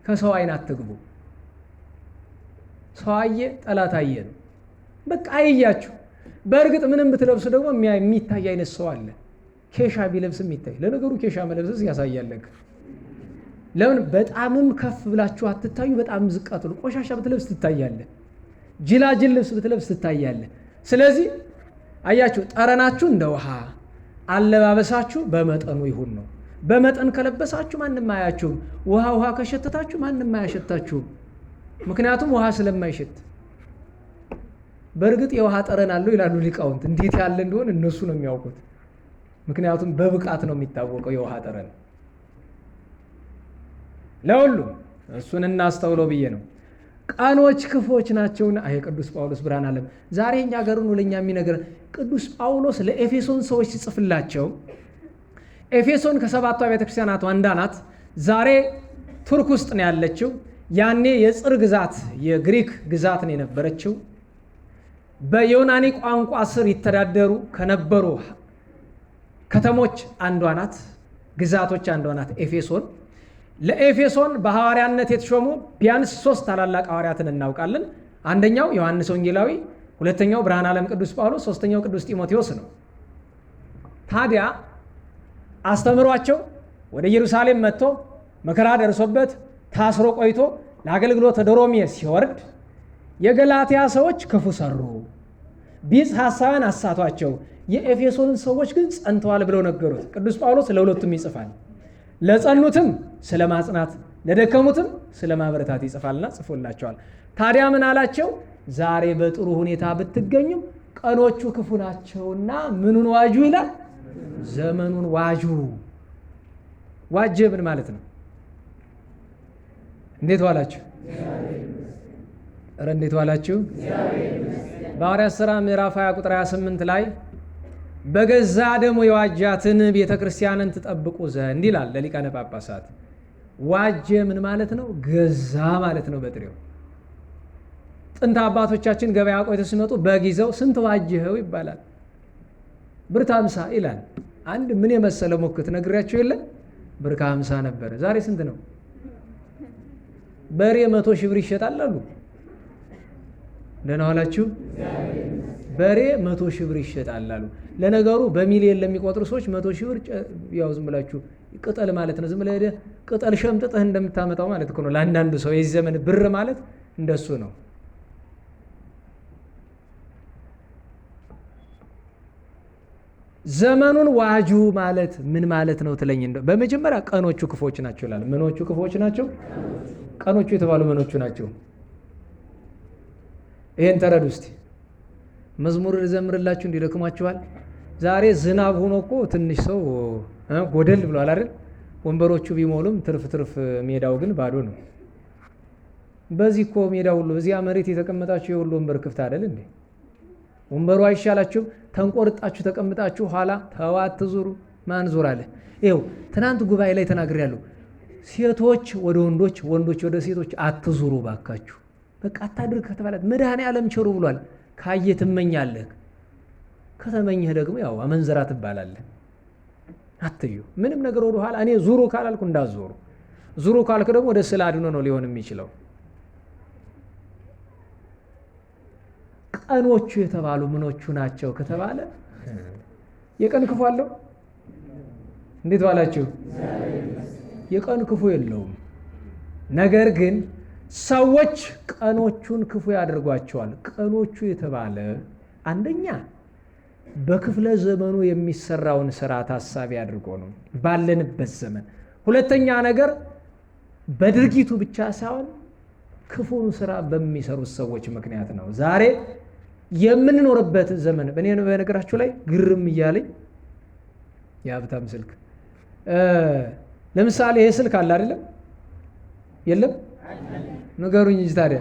ከሰው አይን አትግቡ። ሰው አየ ጠላት አየ ነው። በቃ አይያችሁ። በእርግጥ ምንም ብትለብሱ ደግሞ የሚታይ አይነት ሰው አለ። ኬሻ ቢለብስም ይታይ። ለነገሩ ኬሻ መለብስስ ያሳያለክ። ለምን? በጣምም ከፍ ብላችሁ አትታዩ፣ በጣም ዝቅ አትሉ። ቆሻሻ ብትለብስ ትታያለህ። ጅላጅል ልብስ ብትለብስ ትታያለህ። ስለዚህ አያችሁ፣ ጠረናችሁ እንደ ውሃ፣ አለባበሳችሁ በመጠኑ ይሁን ነው። በመጠን ከለበሳችሁ ማንም አያችሁም። ውሃ ከሸተታችሁ ማንም አያሸታችሁም። ምክንያቱም ውሃ ስለማይሸት። በእርግጥ የውሃ ጠረን አለው ይላሉ ሊቃውንት። እንዴት ያለ እንደሆነ እነሱ ነው የሚያውቁት። ምክንያቱም በብቃት ነው የሚታወቀው የውሃ ጠረን። ለሁሉም እሱን እናስተውለው ብዬ ነው። ቀኖች ክፎች ናቸውና ቅዱስ ጳውሎስ ብርሃነ ዓለም ዛሬ እኛ ሀገሩን ለኛ የሚነግረን ቅዱስ ጳውሎስ ለኤፌሶን ሰዎች ሲጽፍላቸው ኤፌሶን ከሰባቱ ቤተ ክርስቲያናት አንዷ ናት። ዛሬ ቱርክ ውስጥ ነው ያለችው። ያኔ የጽር ግዛት የግሪክ ግዛት ነው የነበረችው። በዮናኒ ቋንቋ ስር ይተዳደሩ ከነበሩ ከተሞች አንዷ ናት፣ ግዛቶች አንዷ ናት ኤፌሶን። ለኤፌሶን በሐዋርያነት የተሾሙ ቢያንስ 3 ታላላቅ ሐዋርያትን እናውቃለን። አንደኛው ዮሐንስ ወንጌላዊ፣ ሁለተኛው ብርሃነ ዓለም ቅዱስ ጳውሎስ፣ ሶስተኛው ቅዱስ ጢሞቴዎስ ነው። ታዲያ አስተምሯቸው ወደ ኢየሩሳሌም መጥቶ መከራ ደርሶበት ታስሮ ቆይቶ ለአገልግሎት ወደ ሮሜ ሲወርድ የገላትያ ሰዎች ክፉ ሰሩ፣ ቢጽ ሐሳብን አሳቷቸው፣ የኤፌሶንን ሰዎች ግን ጸንተዋል ብለው ነገሩት። ቅዱስ ጳውሎስ ለሁለቱም ይጽፋል። ለጸኑትም ስለ ማጽናት፣ ለደከሙትም ስለ ማበረታት ይጽፋልና ጽፎላቸዋል። ታዲያ ምን አላቸው? ዛሬ በጥሩ ሁኔታ ብትገኙም ቀኖቹ ክፉ ናቸውና ምኑን ዋጁ ይላል? ዘመኑን ዋጁ። ዋጀ ምን ማለት ነው? እንዴት ዋላችሁ? እንዴት ዋላችሁ? በሐዋርያት ሥራ ምዕራፍ 20 ቁጥር 28 ላይ በገዛ ደሙ የዋጃትን ቤተ ክርስቲያንን ትጠብቁ ዘንድ ይላል ለሊቃነ ጳጳሳት። ዋጀ ምን ማለት ነው? ገዛ ማለት ነው በጥሬው። ጥንት አባቶቻችን ገበያ ቆይተው ሲመጡ በጊዜው ስንት ዋጀኸው ይባላል። ብር 50 ይላል። አንድ ምን የመሰለ ሞክት ነግሬያቸው የለ ብር 50 ነበረ። ዛሬ ስንት ነው? በሬ 100 ሺህ ብር ይሸጣል አሉ። ደህና ዋላችሁ? በሬ 100 ሺህ ብር ይሸጣል አሉ። ለነገሩ በሚሊዮን ለሚቆጥሩ ሰዎች 100 ሺህ ብር ያው ዝም ብላችሁ ቅጠል ማለት ነው። ዝም ብለህ ቅጠል ሸምጥጠህ እንደምታመጣው ማለት እኮ ነው። ለአንዳንዱ ሰው የዚህ ዘመን ብር ማለት እንደሱ ነው። ዘመኑን ዋጁ ማለት ምን ማለት ነው ትለኝ እንደው በመጀመሪያ ቀኖቹ ክፎች ናቸው ይላል። ምኖቹ ክፎች ናቸው? ቀኖቹ የተባሉ ምኖቹ ናቸው? ይሄን ተረዱ እስቲ። መዝሙር ልዘምርላችሁ እንዲደክማችኋል። ዛሬ ዝናብ ሆኖ እኮ ትንሽ ሰው ጎደል ብሏል አይደል? ወንበሮቹ ቢሞሉም ትርፍ ሜዳው ግን ባዶ ነው። በዚህ እኮ ሜዳ ሁሉ እዚያ መሬት የተቀመጣችሁ የሁሉ ወንበር ክፍት አይደል እንዴ? ወንበሩ አይሻላችሁ? ተንቆርጣችሁ ተቀምጣችሁ ኋላ ተዋት ዙሩ። ማን ዙር አለ? ይኸው ትናንት ጉባኤ ላይ ተናግሬያለሁ። ሴቶች ወደ ወንዶች፣ ወንዶች ወደ ሴቶች አትዙሩ ባካችሁ። በቃ አታድርግ ከተባላት መድኃኔዓለም ቸሩ ብሏል። ካየ ትመኛለህ፣ ከተመኘህ ደግሞ ያው አመንዘራ ትባላለህ። አትዩ ምንም ነገር ወደ ኋላ። እኔ ዙሩ ካላልኩ እንዳትዞሩ፣ ዙሩ ካልክ ደግሞ ወደ ስዕል አድኖ ነው ሊሆን የሚችለው። ቀኖቹ የተባሉ ምኖቹ ናቸው ከተባለ የቀን ክፉ አለው? እንዴት ዋላችሁ? የቀን ክፉ የለውም። ነገር ግን ሰዎች ቀኖቹን ክፉ ያደርጓቸዋል። ቀኖቹ የተባለ አንደኛ በክፍለ ዘመኑ የሚሰራውን ስራ ታሳቢ አድርጎ ነው ባለንበት ዘመን። ሁለተኛ ነገር በድርጊቱ ብቻ ሳይሆን ክፉን ስራ በሚሰሩት ሰዎች ምክንያት ነው። ዛሬ የምንኖርበት ዘመን በነገራችሁ ላይ ግርም እያለኝ የሀብታም ስልክ ለምሳሌ ይሄ ስልክ አለ አይደለም? የለም ንገሩኝ እንጂ ታዲያ።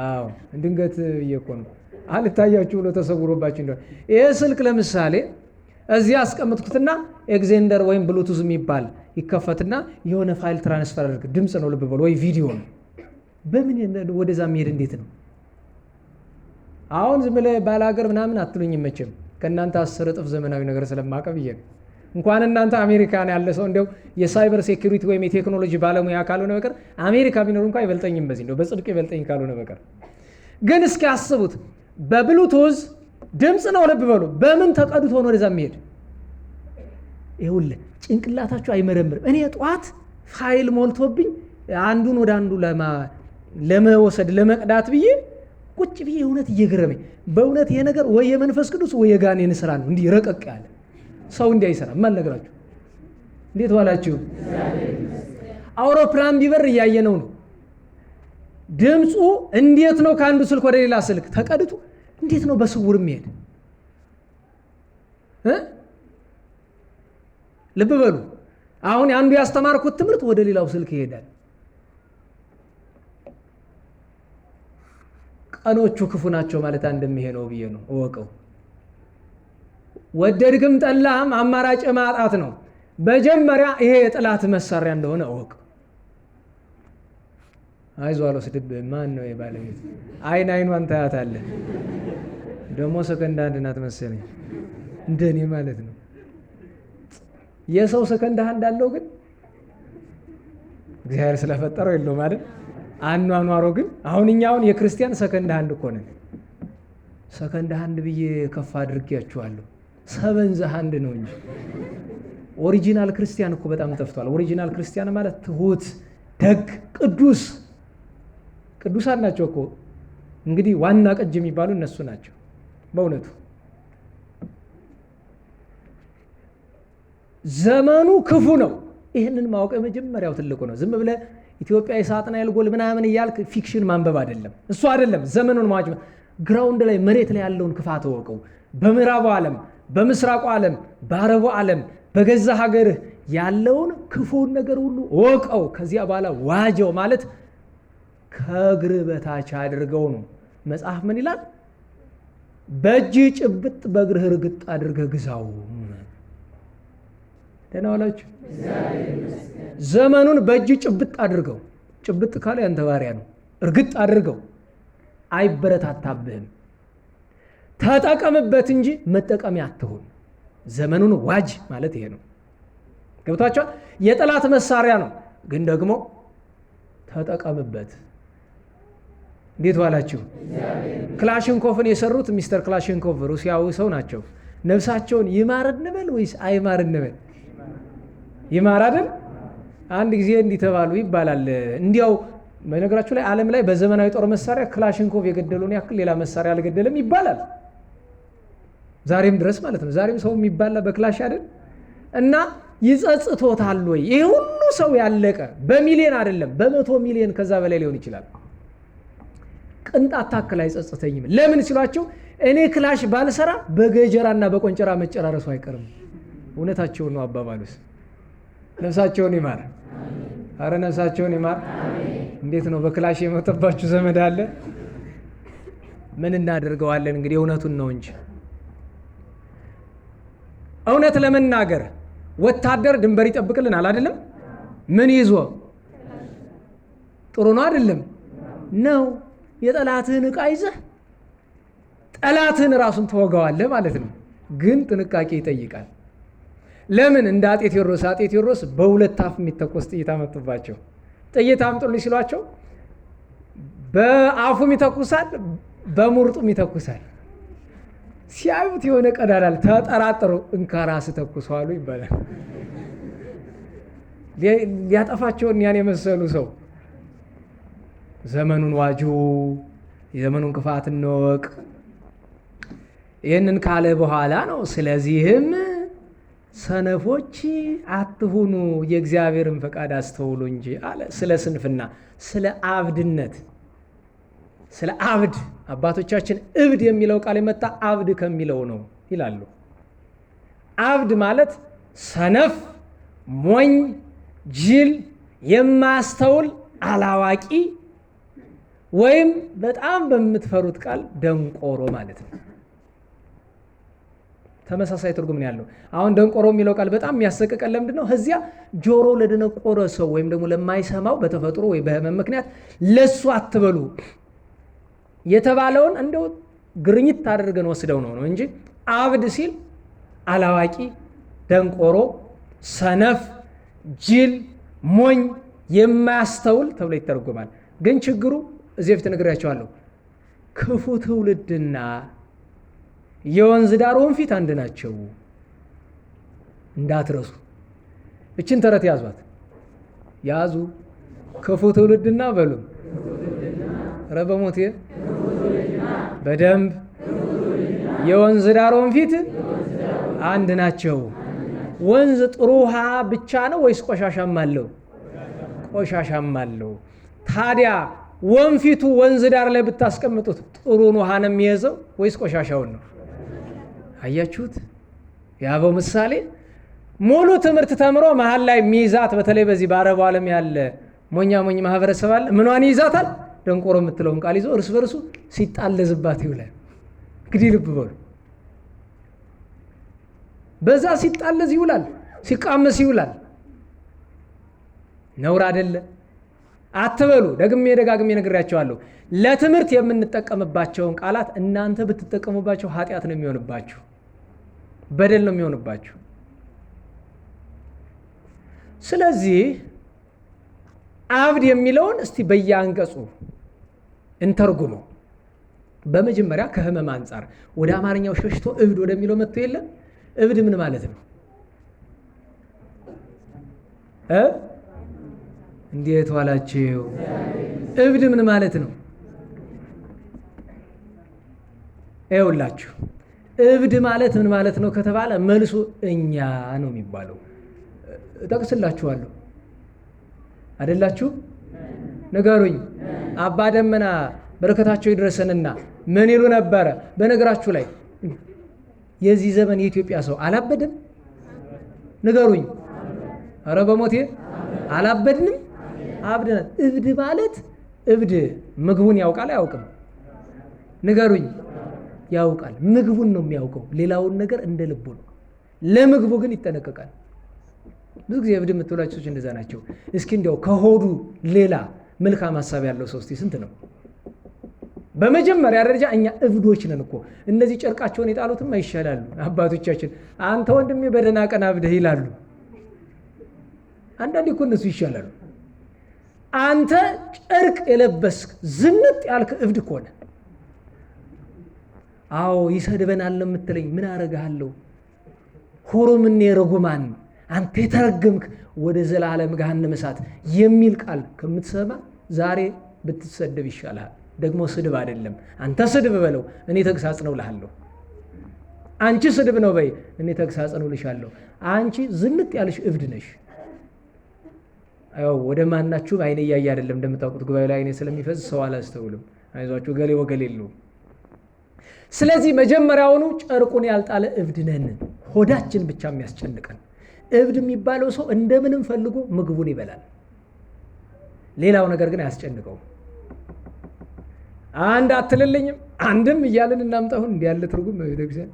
አዎ ድንገት እየኮ ነው አልታያችሁ ብሎ ተሰውሮባችሁ እንደሆነ ይሄ ስልክ ለምሳሌ እዚህ አስቀምጥኩትና ኤግዜንደር ወይም ብሉቱዝ የሚባል ይከፈትና የሆነ ፋይል ትራንስፈር አድርግ። ድምፅ ነው ልብ በሉ፣ ወይ ቪዲዮ ነው። በምን ወደዛ የሚሄድ እንዴት ነው? አሁን ዝም ብለህ ባላገር ምናምን አትሉኝም መቼም ከእናንተ 10 እጥፍ ዘመናዊ ነገር ስለማቀብ ብዬ ነው። እንኳን እናንተ አሜሪካን ያለ ሰው እንደው የሳይበር ሴኩሪቲ ወይም የቴክኖሎጂ ባለሙያ ካልሆነ በቀር አሜሪካ ቢኖር እንኳን አይበልጠኝም፣ በዚህ እንደው በጽድቅ ይበልጠኝ ካልሆነ በቀር። ግን እስኪ አስቡት፣ በብሉቱዝ ድምፅ ነው ልብ በሉ። በምን ተቀድቶ ነው ወደዛ የሚሄድ? ይኸውልህ ጭንቅላታችሁ አይመረምርም። እኔ ጠዋት ፋይል ሞልቶብኝ አንዱን ወደ አንዱ ለመወሰድ ለመቅዳት ብዬ ቁጭ ቁጭ ብዬ እውነት እየገረመኝ በእውነት ይሄ ነገር ወይ የመንፈስ ቅዱስ ወይ የጋኔን ስራ ነው። እንዲህ ረቀቅ ያለ ሰው እንዲህ አይሰራም። ማን ነገራችሁ? እንዴት ዋላችሁ? አውሮፕላን ቢበር እያየነው ነው። ድምፁ እንዴት ነው ከአንዱ ስልክ ወደ ሌላ ስልክ ተቀድቶ እንዴት ነው በስውር የሚሄድ? ልብ በሉ። አሁን አንዱ ያስተማርኩት ትምህርት ወደ ሌላው ስልክ ይሄዳል። ቀኖቹ ክፉ ናቸው ማለት እንደሚሄነው ብዬ ነው እወቀው። ወደድክም ጠላህም አማራጭ ማጣት ነው። መጀመሪያ ይሄ የጠላት መሳሪያ እንደሆነ እወቅ። አይዞህ አልወስድብህም። ማን ነው የባለቤት? አይኗን ታያታለህ። ደግሞ ሰከንድ አንድ ናት መሰለኝ እንደኔ ማለት ነው። የሰው ሰከንድ አንድ አለው ግን እግዚአብሔር ስለፈጠረው የለው ማለት አኗኗሮ ግን አሁን እኛውን የክርስቲያን ሰከንድ አንድ እኮ ነን። ሰከንድ አንድ ብዬ ከፍ አድርጌያችኋለሁ። ሰበንዘ አንድ ነው እንጂ ኦሪጂናል ክርስቲያን እኮ በጣም ጠፍቷል። ኦሪጂናል ክርስቲያን ማለት ትሁት፣ ደግ፣ ቅዱሳን ናቸው እኮ። እንግዲህ ዋና ቀጅ የሚባሉ እነሱ ናቸው በእውነቱ። ዘመኑ ክፉ ነው። ይህንን ማወቅ የመጀመሪያው ትልቁ ነው። ዝም ብለህ ኢትዮጵያ የሳጥናኤል ጎል ምናምን እያልክ ፊክሽን ማንበብ አይደለም፣ እሱ አይደለም። ዘመኑን ማዋጅ ግራውንድ ላይ መሬት ላይ ያለውን ክፋት እወቀው። በምዕራቡ ዓለም፣ በምስራቁ ዓለም፣ በአረቡ ዓለም፣ በገዛ ሀገርህ ያለውን ክፉን ነገር ሁሉ እወቀው። ከዚያ በኋላ ዋጀው ማለት ከእግር በታች አድርገው ነው። መጽሐፍ ምን ይላል? በእጅ ጭብጥ በእግርህ ርግጥ አድርገህ ግዛው። ደህና ዋላችሁ። ዘመኑን በእጅ ጭብጥ አድርገው። ጭብጥ ካለ ያንተ ባሪያ ነው። እርግጥ አድርገው። አይበረታታብህም። ተጠቀምበት እንጂ መጠቀሚያ አትሁን። ዘመኑን ዋጅ ማለት ይሄ ነው። ገብቷችኋል? የጠላት መሳሪያ ነው፣ ግን ደግሞ ተጠቀምበት። እንዴት ዋላችሁ? ክላሽንኮቭን የሰሩት ሚስተር ክላሽንኮቭ ሩሲያዊ ሰው ናቸው። ነፍሳቸውን ይማር እንበል ወይስ አይማር እንበል? ይማር አይደል? አንድ ጊዜ እንዲህ ተባሉ ይባላል። እንዲያው በነገራችሁ ላይ ዓለም ላይ በዘመናዊ ጦር መሳሪያ ክላሽንኮቭ የገደሉን ያክል ሌላ መሳሪያ አልገደለም ይባላል። ዛሬም ድረስ ማለት ነው። ዛሬም ሰው የሚባላ በክላሽ አይደል? እና ይጸጽቶታል ወይ? ይሄ ሁሉ ሰው ያለቀ በሚሊዮን አይደለም በ100 ሚሊዮን ከዛ በላይ ሊሆን ይችላል። ቅንጣት ታክል አይጸጽተኝም። ለምን ሲሏቸው እኔ ክላሽ ባልሰራ በገጀራና በቆንጨራ መጨራረሱ አይቀርም። እውነታቸውን ነው አባባሉስ። ነፍሳቸውን ይማር። አረ ነፍሳቸውን ይማር። እንዴት ነው በክላሽ የሞተባችሁ ዘመድ አለ? ምን እናደርገዋለን እንግዲህ እውነቱን ነው እንጂ። እውነት ለመናገር ወታደር ድንበር ይጠብቅልናል አይደለም? ምን ይዞ? ጥሩ ነው አይደለም? ነው። የጠላትህን ዕቃ ይዘህ ጠላትህን ራሱን ተወጋዋለህ ማለት ነው። ግን ጥንቃቄ ይጠይቃል። ለምን? እንደ አጤ ቴዎድሮስ በሁለት አፍ የሚተኮስ ጥይት አመጡባቸው። ጥይት አምጡልኝ ሲሏቸው በአፉም ይተኩሳል፣ በሙርጡም ይተኩሳል። ሲያዩት የሆነ ቀዳዳል ተጠራጠሩ። እንካ ራስህ ተኩሰዋሉ ይባላል። ሊያጠፋቸውን ያን የመሰሉ ሰው ዘመኑን ዋጁ፣ የዘመኑን ክፋት እንወቅ። ይህንን ካለ በኋላ ነው ስለዚህም ሰነፎች አትሁኑ፣ የእግዚአብሔርን ፈቃድ አስተውሉ እንጂ አለ። ስለ ስንፍና፣ ስለ አብድነት፣ ስለ አብድ አባቶቻችን እብድ የሚለው ቃል የመጣ አብድ ከሚለው ነው ይላሉ። አብድ ማለት ሰነፍ፣ ሞኝ፣ ጅል፣ የማያስተውል አላዋቂ፣ ወይም በጣም በምትፈሩት ቃል ደንቆሮ ማለት ነው። ተመሳሳይ ትርጉም ነው ያለው። አሁን ደንቆሮ የሚለው ቃል በጣም የሚያሰቅቀን ለምንድን ነው? እዚያ ጆሮ ለደነቆረ ሰው ወይም ደግሞ ለማይሰማው በተፈጥሮ ወይ በህመም ምክንያት ለሱ አትበሉ የተባለውን እንደው ግርኝት አድርገን ወስደው ነው እንጂ አብድ ሲል አላዋቂ፣ ደንቆሮ፣ ሰነፍ፣ ጅል፣ ሞኝ፣ የማያስተውል ተብሎ ይተረጎማል። ግን ችግሩ እዚህ በፊት ነግሬያቸዋለሁ። ክፉ ትውልድና የወንዝ ዳር ወንፊት አንድ ናቸው። እንዳትረሱ። እችን ተረት ያዟት፣ ያዙ። ክፉ ትውልድና በሉ ረበሞቴ በደንብ የወንዝ ዳር ወንፊት አንድ ናቸው። ወንዝ ጥሩ ውሃ ብቻ ነው ወይስ ቆሻሻም አለው? ቆሻሻም አለው። ታዲያ ወንፊቱ ወንዝ ዳር ላይ ብታስቀምጡት ጥሩን ውሃ ነው የሚይዘው ወይስ ቆሻሻውን ነው? አያችሁት? የአበው ምሳሌ ሙሉ ትምህርት ተምሮ መሀል ላይ ሚይዛት፣ በተለይ በዚህ በአረቡ ዓለም ያለ ሞኛ ሞኝ ማህበረሰብ አለ። ምኗን ይይዛታል? ደንቆሮ የምትለውን ቃል ይዞ እርስ በርሱ ሲጣለዝባት ይውላል። እንግዲህ ልብ በሉ፣ በዛ ሲጣለዝ ይውላል፣ ሲቃመስ ይውላል። ነውር አይደለ? አትበሉ። ደጋግሜ ነግሬያቸዋለሁ። ለትምህርት የምንጠቀምባቸውን ቃላት እናንተ ብትጠቀሙባቸው ኃጢአት ነው የሚሆንባችሁ፣ በደል ነው የሚሆንባችሁ። ስለዚህ አብድ የሚለውን እስቲ በየአንቀጹ እንተርጉመው። በመጀመሪያ ከህመም አንጻር ወደ አማርኛው ሸሽቶ እብድ ወደሚለው መጥቶ የለም። እብድ ምን ማለት ነው? እንዴት ዋላችሁ? እብድ ምን ማለት ነው? ይኸውላችሁ እብድ ማለት ምን ማለት ነው ከተባለ መልሱ እኛ ነው የሚባለው። እጠቅስላችኋለሁ። አይደላችሁ? ንገሩኝ። አባ ደመና በረከታቸው ይድረሰንና ምን ይሉ ነበረ? በነገራችሁ ላይ የዚህ ዘመን የኢትዮጵያ ሰው አላበድም? ንገሩኝ። ኧረ በሞቴ አላበድንም? አብደናል። እብድ ማለት እብድ ምግቡን ያውቃል አያውቅም? ንገሩኝ። ያውቃል። ምግቡን ነው የሚያውቀው። ሌላውን ነገር እንደ ልቡ ነው። ለምግቡ ግን ይጠነቀቃል። ብዙ ጊዜ እብድ የምትውላቸው ሰዎች እንደዛ ናቸው። እስኪ እንዲያው ከሆዱ ሌላ መልካም ሀሳብ ያለው ሰው እስቲ ስንት ነው? በመጀመሪያ ደረጃ እኛ እብዶች ነን እኮ። እነዚህ ጨርቃቸውን የጣሉትም አይሻላሉ አባቶቻችን። አንተ ወንድሜ በደህና ቀን አብደህ ይላሉ። አንዳንዴ እኮ እነሱ ይሻላሉ። አንተ ጨርቅ የለበስክ ዝንጥ ያልክ እብድ ከሆነ አዎ ይሰድበናል ለምትለኝ ምን አረጋለሁ? ሆሮምኔ ረጉማን አንተ የተረገምክ ወደ ዘላለም ገሃነመ እሳት የሚል ቃል ከምትሰማ ዛሬ ብትሰደብ ይሻላል። ደግሞ ስድብ አይደለም። አንተ ስድብ በለው፣ እኔ ተግሳጽ ነው እልሃለሁ። አንቺ ስድብ ነው በይ፣ እኔ ተግሳጽ ነው እልሻለሁ። አንቺ ዝንጥ ያልሽ እብድ ነሽ። አዎ ወደ ማናችሁም አይኔ እያየ አይደለም። እንደምታውቁት ጉባኤ ላይ አይኔ ስለሚፈዝ ሰው አላስተውልም። አይዟችሁ ገሌ ወገሌ የለውም። ስለዚህ መጀመሪያውኑ ጨርቁን ያልጣለ እብድ ነን። ሆዳችን ብቻ የሚያስጨንቀን እብድ የሚባለው ሰው እንደምንም ፈልጎ ምግቡን ይበላል። ሌላው ነገር ግን አያስጨንቀውም። አንድ አትልልኝም? አንድም እያልን እናምጣሁን እንዲህ ያለ ትርጉም ቤተክርስቲያን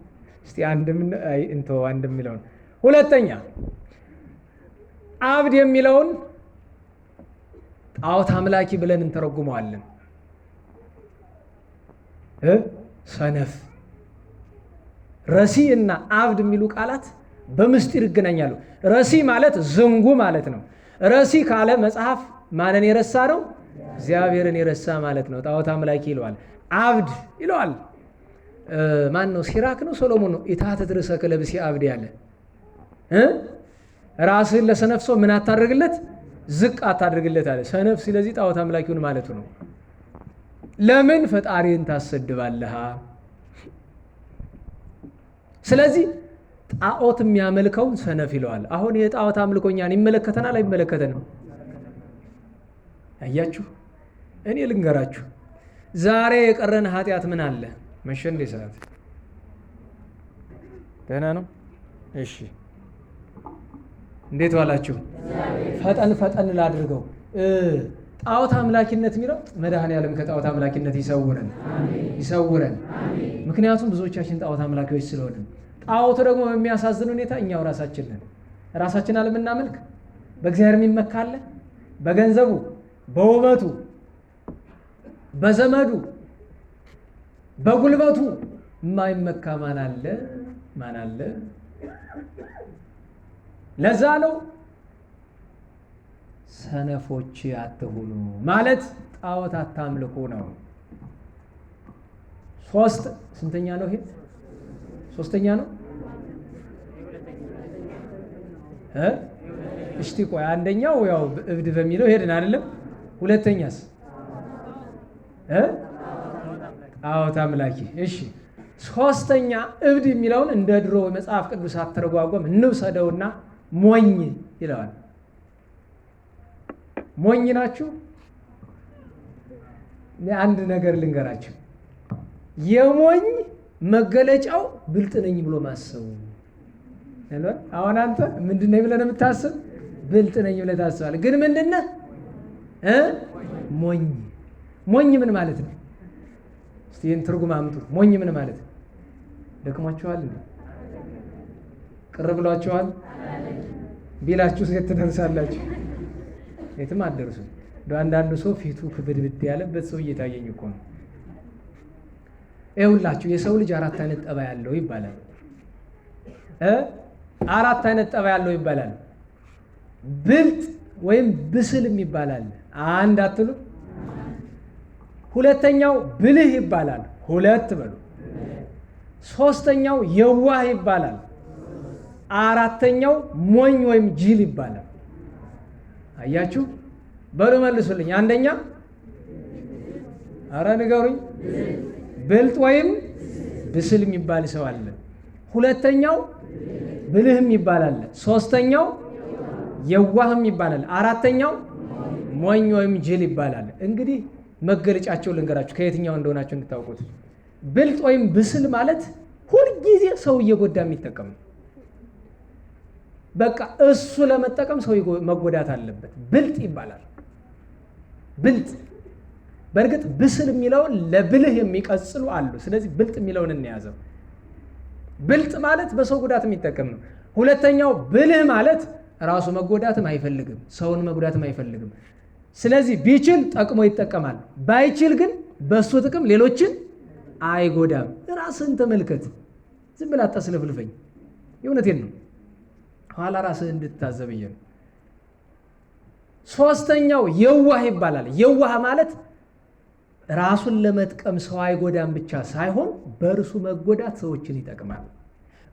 እስቲ አንድም እንተው አንድም የሚለውን። ሁለተኛ አብድ የሚለውን ጣዖት አምላኪ ብለን እንተረጉመዋለን። ሰነፍ፣ ረሲ እና አብድ የሚሉ ቃላት በምስጢር ይገናኛሉ። ረሲ ማለት ዝንጉ ማለት ነው። ረሲ ካለ መጽሐፍ ማንን የረሳ ነው? እግዚአብሔርን የረሳ ማለት ነው። ጣዖት አምላኪ ይለዋል። አብድ ይለዋል ማን ነው? ሲራክ ነው? ሰሎሞን ነው? ኢታተት ርእሰከ ለብሲ አብድ ያለ ራስህን ለሰነፍ ሰው ምን አታደርግለት? ዝቅ አታደርግለት አለ ሰነፍ። ስለዚህ ጣዖት አምላኪውን ማለቱ ነው። ለምን ፈጣሪን ታሰድባለህ? ስለዚህ ጣዖት የሚያመልከውን ሰነፍ ይለዋል። አሁን የጣዖት አምልኮኛን ይመለከተናል አይመለከተንም? አያችሁ፣ እኔ ልንገራችሁ ዛሬ የቀረን ኃጢአት ምን አለ? መሸ እንዴ ሰዓት? ደህና ነው? እሺ፣ እንዴት ዋላችሁ? ፈጠን ላድርገው። ጣዖት አምላኪነት የሚለው መድኃኔዓለም ከጣዖት አምላኪነት ይሰውረን ይሰውረን። ምክንያቱም ብዙዎቻችን ጣዖት አምላኪዎች ስለሆንን፣ ጣዖቱ ደግሞ በሚያሳዝን ሁኔታ እኛው ራሳችን ነን። ራሳችን አለምናመልክ በእግዚአብሔር የሚመካለ በገንዘቡ፣ በውበቱ፣ በዘመዱ፣ በጉልበቱ የማይመካ ማን አለ? ማን አለ? ለዛ ነው ሰነፎች አትሁኑ ማለት ጣዖት አታምልኩ ነው። ስንተኛ ነው ይሄ? ሶስተኛ ነው። እስቲ ቆይ አንደኛው ያው እብድ በሚለው ሄድን አይደለም? ሁለተኛስ ጣዖት አምላኪ። እሺ ሶስተኛ እብድ የሚለውን እንደ ድሮ መጽሐፍ ቅዱስ አተረጓጎም እንውሰደውና ሞኝ ይለዋል። ሞኝ ናችሁ? አንድ ነገር ልንገራችሁ። የሞኝ መገለጫው ብልጥ ነኝ ብሎ ማሰቡ። አሁን አንተ ምንድን ነኝ ብለህ ነው የምታስብ? ብልጥ ነኝ ብለህ ታስባለህ። ግን ምንድን ነህ? ሞኝ። ሞኝ ምን ማለት ነው? እስቲ ይህን ትርጉም አምጡ። ሞኝ ምን ማለት ነው? ደክሟችኋል? ቅር ብሏችኋል? ቢላችሁ የት ትደርሳላችሁ? የትም አትደርሱም። አንዳንዱ ሰው ፊቱ ክብድብድ ያለበት ሰው እየታየኝ እኮ ነው። ይኸውላችሁ የሰው ልጅ 4 አይነት ጠባይ ያለው ይባላል። 4 አይነት ጠባይ ያለው ይባላል። ብልጥ ወይም ብስል ይባላል። አንድ አትሉ? ሁለተኛው ብልህ ይባላል። 2 በሉ። ሶስተኛው የዋህ ይባላል። 4ተኛው ሞኝ ወይም ጅል ይባላል። አያችሁ? በሉ መልሱልኝ። አንደኛ፣ አረ ንገሩኝ። ብልጥ ወይም ብስል የሚባል ሰው አለ። ሁለተኛው ብልህም ይባላል። ሶስተኛው የዋህም ይባላል። 4ተኛው ሞኝ ወይም ጅል ይባላል። እንግዲህ መገለጫቸው ልንገራችሁ ከየትኛው እንደሆናችሁ እንድታውቁት። ብልጥ ወይም ብስል ማለት ሁልጊዜ ሰው እየጎዳ የሚጠቀም ነው። በቃ እሱ ለመጠቀም ሰው መጎዳት አለበት። ብልጥ ይባላል። ብልጥ። በእርግጥ ብስል የሚለውን ለብልህ የሚቀጽሉ አሉ። ስለዚህ ብልጥ የሚለውን እንያዘው። ብልጥ ማለት በሰው ጉዳት የሚጠቀም ነው። ሁለተኛው ብልህ ማለት ራሱ መጎዳትም አይፈልግም፣ ሰውን መጉዳትም አይፈልግም። ስለዚህ ቢችል ጠቅሞ ይጠቀማል፣ ባይችል ግን በሱ ጥቅም ሌሎችን አይጎዳም። ራስህን ተመልከት። ዝም ብላ አታስለፍልፈኝ። የእውነቴን ነው። ኋላ ራስህ እንድታዘብየ ነው። ሶስተኛው የዋህ ይባላል። የዋህ ማለት ራሱን ለመጥቀም ሰው አይጎዳም ብቻ ሳይሆን በእርሱ መጎዳት ሰዎችን ይጠቅማል።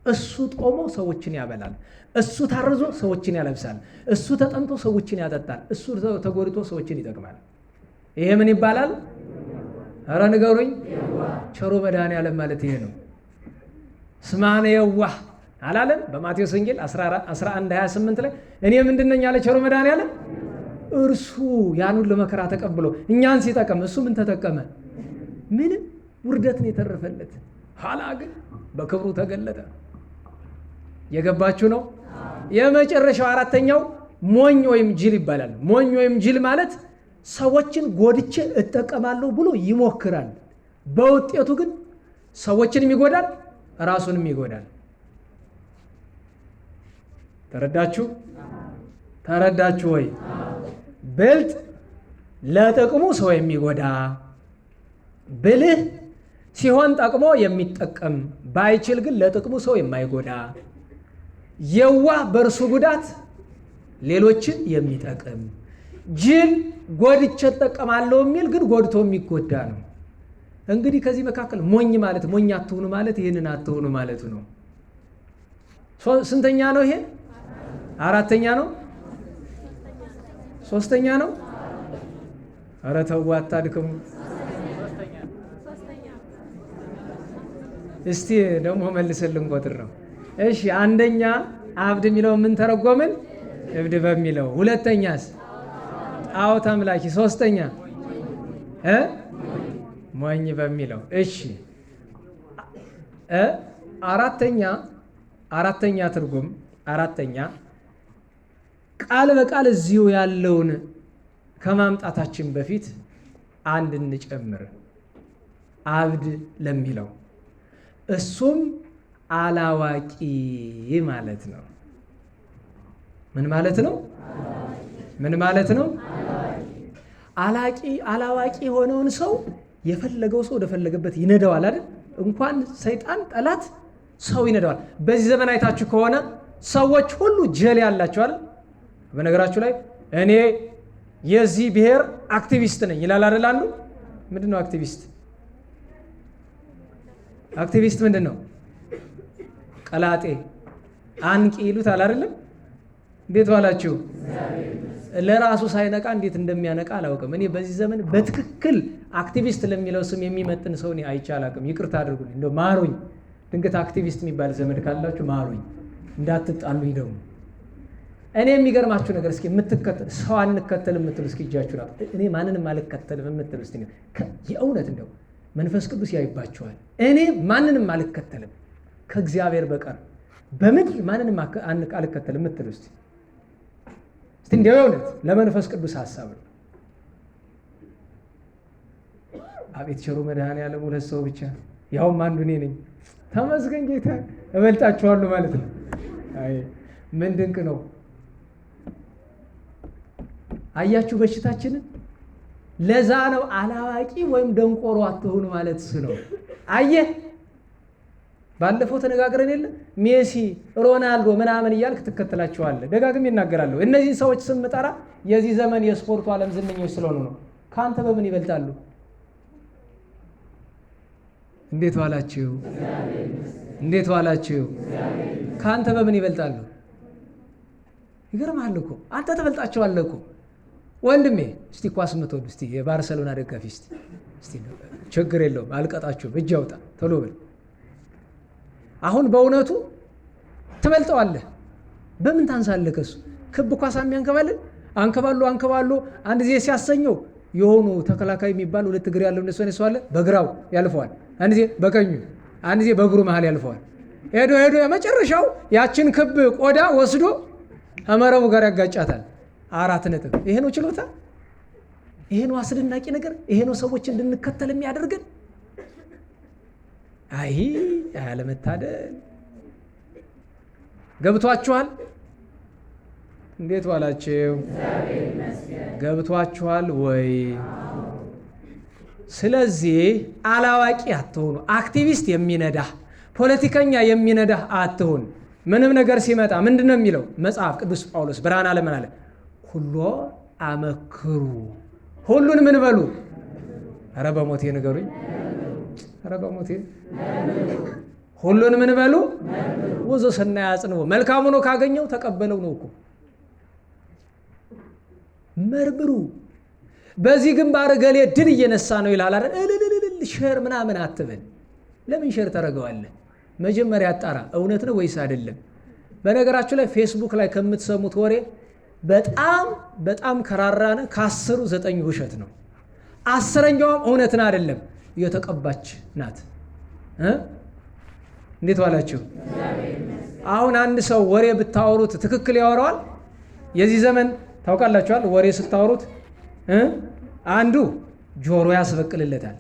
እሱ ጦሞ ሰዎችን ያበላል። እሱ ታርዞ ሰዎችን ያለብሳል። እሱ ተጠምቶ ሰዎችን ያጠጣል። እሱ ተጎድቶ ሰዎችን ይጠቅማል። ይሄ ምን ይባላል? ኧረ ንገሩኝ። ቸሩ መድኃኔዓለም ማለት ይሄ ነው። ስማነ የዋህ አላለም? በማቴዎስ ወንጌል 11:28 ላይ እኔ ምንድን ነኝ አለ ቸሩ መድኃኔዓለም። እርሱ ያን ሁሉ መከራ ተቀብሎ እኛን ሲጠቀም እሱ ምን ተጠቀመ? ምንም ውርደትን የተረፈለት። ኋላ ግን በክብሩ ተገለጠ። የገባችሁ ነው? የመጨረሻው 4ተኛው ሞኝ ወይም ጅል ይባላል። ሞኝ ወይም ጅል ማለት ሰዎችን ጎድቼ እጠቀማለሁ ብሎ ይሞክራል። በውጤቱ ግን ሰዎችንም ይጎዳል፣ ራሱንም ይጎዳል። ተረዳችሁ? ተረዳችሁ ወይ? ብልጥ ለጥቅሙ ሰው የሚጎዳ፣ ብልህ ሲሆን ጠቅሞ የሚጠቀም፣ ባይችል ግን ለጥቅሙ ሰው የማይጎዳ፣ የዋህ በእርሱ ጉዳት ሌሎችን የሚጠቅም፣ ጅል ጎድቼ እጠቀማለሁ የሚል ግን ጎድቶ የሚጎዳ ነው። እንግዲህ ከዚህ መካከል ሞኝ ማለት ሞኝ አትሁኑ ማለት ይህንን አትሁኑ ማለቱ ነው። ስንተኛ ነው ይሄ? 4ተኛ ነው? 3ተኛ ነው? ኧረ ተው አታድክሙ። እስቲ ደግሞ መልስልን ቁጥር ነው። እሺ አንደኛ አብድ የሚለው ምን ተረጎምን? እብድ በሚለው። ሁለተኛስ? ጣዖት አምላኪ። ሶስተኛ ሞኝ በሚለው። እሺ አራተኛ ትርጉም አራተኛ ቃል በቃል እዚሁ ያለውን ከማምጣታችን በፊት አንድ እንጨምር። አብድ ለሚለው እሱም አላዋቂ ማለት ነው። ምን ማለት ነው? ምን ማለት ነው? አላዋቂ የሆነውን ሰው የፈለገው ሰው ወደፈለገበት ይነዳዋል አይደል? እንኳን ሰይጣን ጠላት ሰው ይነዳዋል። በዚህ ዘመን አይታችሁ ከሆነ ሰዎች ሁሉ ጀሌ ያላቸው አይደል? በነገራችሁ ላይ እኔ የዚህ ብሔር አክቲቪስት ነኝ ይላል አይደል? አንዱ ምንድን ነው አክቲቪስት? አክቲቪስት ምንድን ነው? ቀላጤ አንቂ ይሉታል አይደለም? እንዴት ዋላችሁ? ለራሱ ሳይነቃ እንዴት እንደሚያነቃ አላውቅም። እኔ በዚህ ዘመን በትክክል አክቲቪስት ለሚለው ስም የሚመጥን ሰው እኔ አይቼ አላውቅም። ይቅርታ አድርጉልኝ፣ እንደው ማሩኝ። ድንገት አክቲቪስት የሚባል ዘመድ ካላችሁ ማሩኝ፣ እንዳትጣሉኝ ደግሞ። እኔ የሚገርማችሁ ነገር እስኪ የምትከተል ሰው አንከተልም የምትሉ እስኪ እጃችሁ ናት። እኔ ማንንም አልከተልም የምትሉ እስኪ የእውነት እንደው መንፈስ ቅዱስ ያይባችኋል። እኔ ማንንም አልከተልም ከእግዚአብሔር በቀር በምድር ማንንም አልከተልም የምትሉ እስኪ እንዲያው የእውነት ለመንፈስ ቅዱስ ሀሳብ ነው። አቤት ቸሩ መድኃኔዓለም፣ ሁለት ሰው ብቻ ያውም አንዱ እኔ ነኝ። ተመስገን ጌታ፣ እበልጣችኋለሁ ማለት ነው። አይ ምን ድንቅ ነው! አያችሁ በሽታችንን። ለዛ ነው አላዋቂ ወይም ደንቆሮ አትሆኑ ማለት ነው። አየህ ባለፈው ተነጋግረን የለ ሜሲ፣ ሮናልዶ ምናምን እያልክ ትከተላቸዋለህ። ደጋግሜ እናገራለሁ። እነዚህን ሰዎች ስም ጠራ የዚህ ዘመን የስፖርቱ ዓለም ዝነኞች ስለሆኑ ነው። ከአንተ በምን ይበልጣሉ? እንዴት ዋላችሁ? እንዴት ዋላችሁ? ከአንተ በምን ይበልጣሉ? ይገርምሃል እኮ አንተ ትበልጣቸዋለህ እኮ ወንድሜ። እስቲ ኳስ የምትወዱ እስቲ የባርሰሎና ደጋፊ እስቲ ችግር የለውም አልቀጣችሁም፣ እጅ አውጣ ቶሎ ብል። አሁን በእውነቱ ትበልጠዋለህ። በምን ታንሳለህ ከሱ? ክብ ኳስ የሚያንከባልን አንከባሎ አንድ ጊዜ ሲያሰኘው የሆኑ ተከላካይ የሚባል ሁለት እግር ያለው እንደሱ ነው አለ። በግራው ያልፈዋል፣ አንድ ጊዜ በቀኙ፣ አንድ ጊዜ በእግሩ መሃል ያልፈዋል። ሄዶ የመጨረሻው ያችን ክብ ቆዳ ወስዶ ከመረቡ ጋር ያጋጫታል። 4 ነጥብ። ይሄ ነው ችሎታ? ይሄ ነው አስደናቂ ነገር? ይሄ ነው ሰዎች እንድንከተል የሚያደርገን? አይ ያለመታደል። ገብቷችኋል? እንዴት ዋላችሁ? ገብቷችኋል ወይ? ስለዚህ አላዋቂ አትሆኑ። አክቲቪስት የሚነዳህ ፖለቲከኛ የሚነዳህ አትሆን። ምንም ነገር ሲመጣ ምንድን ነው የሚለው መጽሐፍ ቅዱስ? ጳውሎስ ብርሃነ ዓለምን አለ ሁሉ አመክሩ፣ ሁሉን ምን በሉ? ኧረ በሞቴ ንገሩኝ፣ ኧረ በሞቴ ሁሉን ምን በሉ? ውዞ ሰናይ አጽንዖ። መልካም ሆኖ ካገኘው ተቀበለው ነው እኮ። መርምሩ። በዚህ ግንባር ገሌ ድል እየነሳ ነው ይላል አይደል? እልልልል ሸር ምናምን አትበል። ለምን ሸር ታደርገዋለህ? መጀመሪያ አጣራ፣ እውነት ነው ወይስ አይደለም። በነገራችሁ ላይ ፌስቡክ ላይ ከምትሰሙት ወሬ በጣም ከራራነ ከ10 9 ውሸት ነው። 10ኛውም እውነትን አይደለም የተቀባች ናት። እንዴት ዋላችሁ? አሁን አንድ ሰው ወሬ ብታወሩት ትክክል ያወራዋል? የዚህ ዘመን ታውቃላችኋል። ወሬ ስታወሩት አንዱ ጆሮ ያስበቅልለታል፣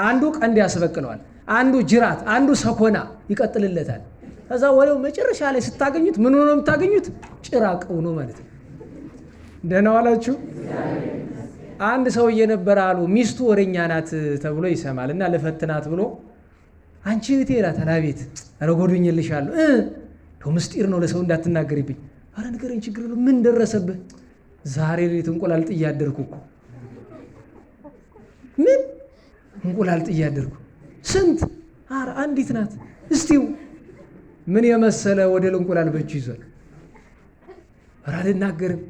አንዱ ቀንድ ያስበቅለዋል፣ አንዱ ጅራት፣ አንዱ ሰኮና ይቀጥልለታል። ከዛ ወሬው መጨረሻ ላይ ስታገኙት ምን ሆኖ የምታገኙት? ጭራቅ ሆኖ ማለት ነው። ደህና ዋላችሁ? አንድ ሰውዬ ነበር አሉ ሚስቱ ወሬኛ ናት ተብሎ ይሰማል እና ለፈትናት ብሎ አንቺ እህቴ እላታል። አቤት። ኧረ ጎዱኝልሻለሁ። ምስጢር ነው ለሰው እንዳትናገሪብኝ። ኧረ ንገረኝ፣ ችግር የለውም። ምን ደረሰብህ? ዛሬ ሌሊት እንቁላል ጥዬ አደርኩ እኮ። ምን እንቁላል ጥዬ አደርኩ? ስንት? ኧረ አንዲት ናት። እስቲው ምን የመሰለ ወደል እንቁላል በእጁ ይዟል። ኧረ አልናገርም።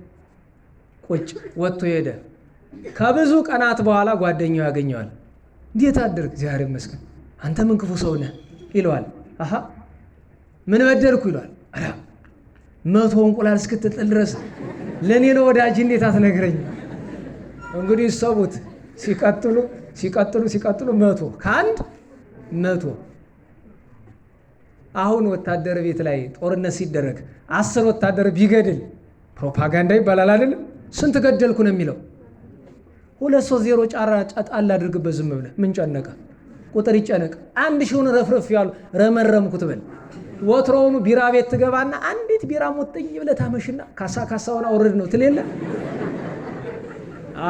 ቁጭ ወጥቶ ሄደ። ከብዙ ቀናት በኋላ ጓደኛው ያገኘዋል። እንዴት አደርክ? እግዚአብሔር ይመስገን። አንተ ምን ክፉ ሰው ነህ ይለዋል። አሃ ምን በደልኩ ይለዋል። ኧረ 100 እንቁላል እስክትጥል ድረስ ለእኔ ለወዳጅ እንዴት አትነግረኝ? እንግዲህ ሰቡት። ሲቀጥሉ 100 ከአንድ 100። አሁን ወታደር ቤት ላይ ጦርነት ሲደረግ 10 ወታደር ቢገድል ፕሮፓጋንዳ ይባላል አይደለም? ስንት ገደልኩ ነው የሚለው። 2-3-0 ጫራ ጫጣል አድርግበት ዝም ብለህ ምን ጨነቀ? ቁጥር ይጨነቅ። 1000ውን ረፍረፍ ያሉ ረመረምኩት በል። ወትሮውኑ ቢራ ቤት ትገባና አንዲት ቢራ ሞጠኝ ብለህ ታመሽና ካሳውን አውርድ ነው ትል የለ?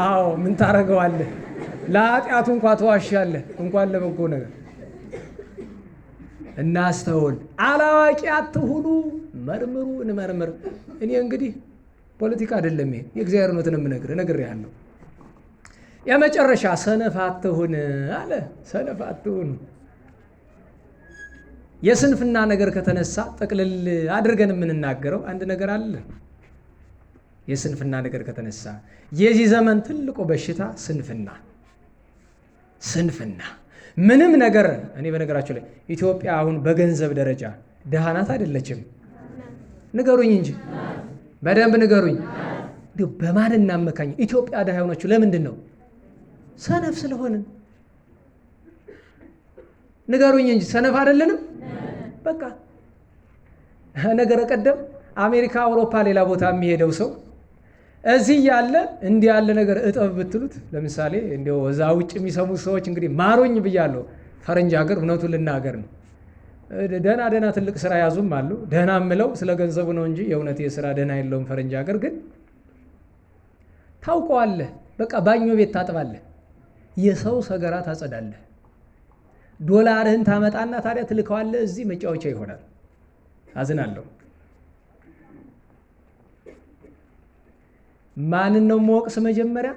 አዎ ምን ታረገዋለህ? ለኃጢአቱ እንኳን ተዋሻለህ፣ እንኳን ለበጎ ነገር። እናስተውል። አላዋቂ አትሁኑ፣ መርምሩ፣ እንመርምር። እኔ እንግዲህ ፖለቲካ አይደለም ይሄ የእግዚአብሔር እውነትን የምነግርህ ነግሬሃለሁ። የመጨረሻ ሰነፍ አትሁን አለ። ሰነፍ አትሁን። የስንፍና ነገር ከተነሳ ጠቅልል አድርገን የምንናገረው አንድ ነገር አለ። የስንፍና ነገር ከተነሳ የዚህ ዘመን ትልቁ በሽታ ስንፍና ምንም ነገር። እኔ በነገራችሁ ላይ ኢትዮጵያ አሁን በገንዘብ ደረጃ ድሃ ናት አይደለችም? ንገሩኝ እንጂ በደንብ ንገሩኝ። እንዲሁ በማን እናመካኝ? ኢትዮጵያ ድሃ የሆነችው ለምንድን ነው? ሰነፍ ስለሆንን። ንገሩኝ እንጂ ሰነፍ አይደለንም? በቃ ነገረ ቀደም አሜሪካ፣ አውሮፓ፣ ሌላ ቦታ የሚሄደው ሰው እዚህ ያለ እንዲህ ያለ ነገር እጠብ ብትሉት፣ ለምሳሌ እንዲያው እዛ ውጭ የሚሰሙት ሰዎች እንግዲህ ማሩኝ ብያለሁ። ፈረንጅ ሀገር እውነቱን ልናገር ነው ደህና ትልቅ ስራ ያዙም አሉ። ደህና ምለው ስለ ገንዘቡ ነው እንጂ የእውነት የስራ ደህና የለውም። ፈረንጅ ሀገር ግን ታውቀዋለህ። በቃ ባኞ ቤት ታጥባለህ፣ የሰው ሰገራ ታጸዳለህ፣ ዶላርህን ታመጣና ታዲያ ትልከዋለህ፣ እዚህ መጫወቻ ይሆናል። አዝናለሁ። ማንን ነው መወቅስ? መጀመሪያ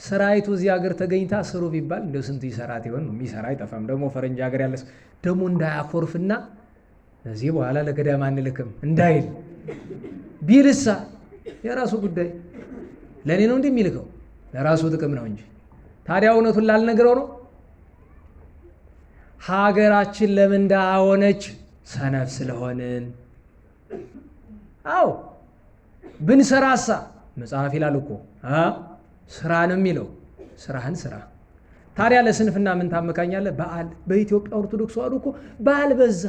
ስራይቱ እዚህ ሀገር ተገኝታ ስሩ ቢባል እንደው ስንቱ ይሰራት ይሆን? የሚሰራ አይጠፋም። ደግሞ ፈረንጅ ሀገር ያለ ደግሞ እንዳያኮርፍና እዚህ በኋላ ለገዳም አንልክም እንዳይል ቢልሳ የራሱ ጉዳይ። ለእኔ ነው እንዲህ የሚልከው ለራሱ ጥቅም ነው እንጂ ታዲያ እውነቱን ላልነግረው ነው። ሀገራችን ለምን ድሃ ሆነች? ሰነፍ ስለሆንን። አዎ ብንሰራሳ መጽሐፍ ይላል እኮ ስራ ነው የሚለው። ስራህን ስራ። ታዲያ ለስንፍና ምን ታመካኛለህ? በዓል በኢትዮጵያ ኦርቶዶክስ ተዋሕዶ እኮ በዓል በዛ።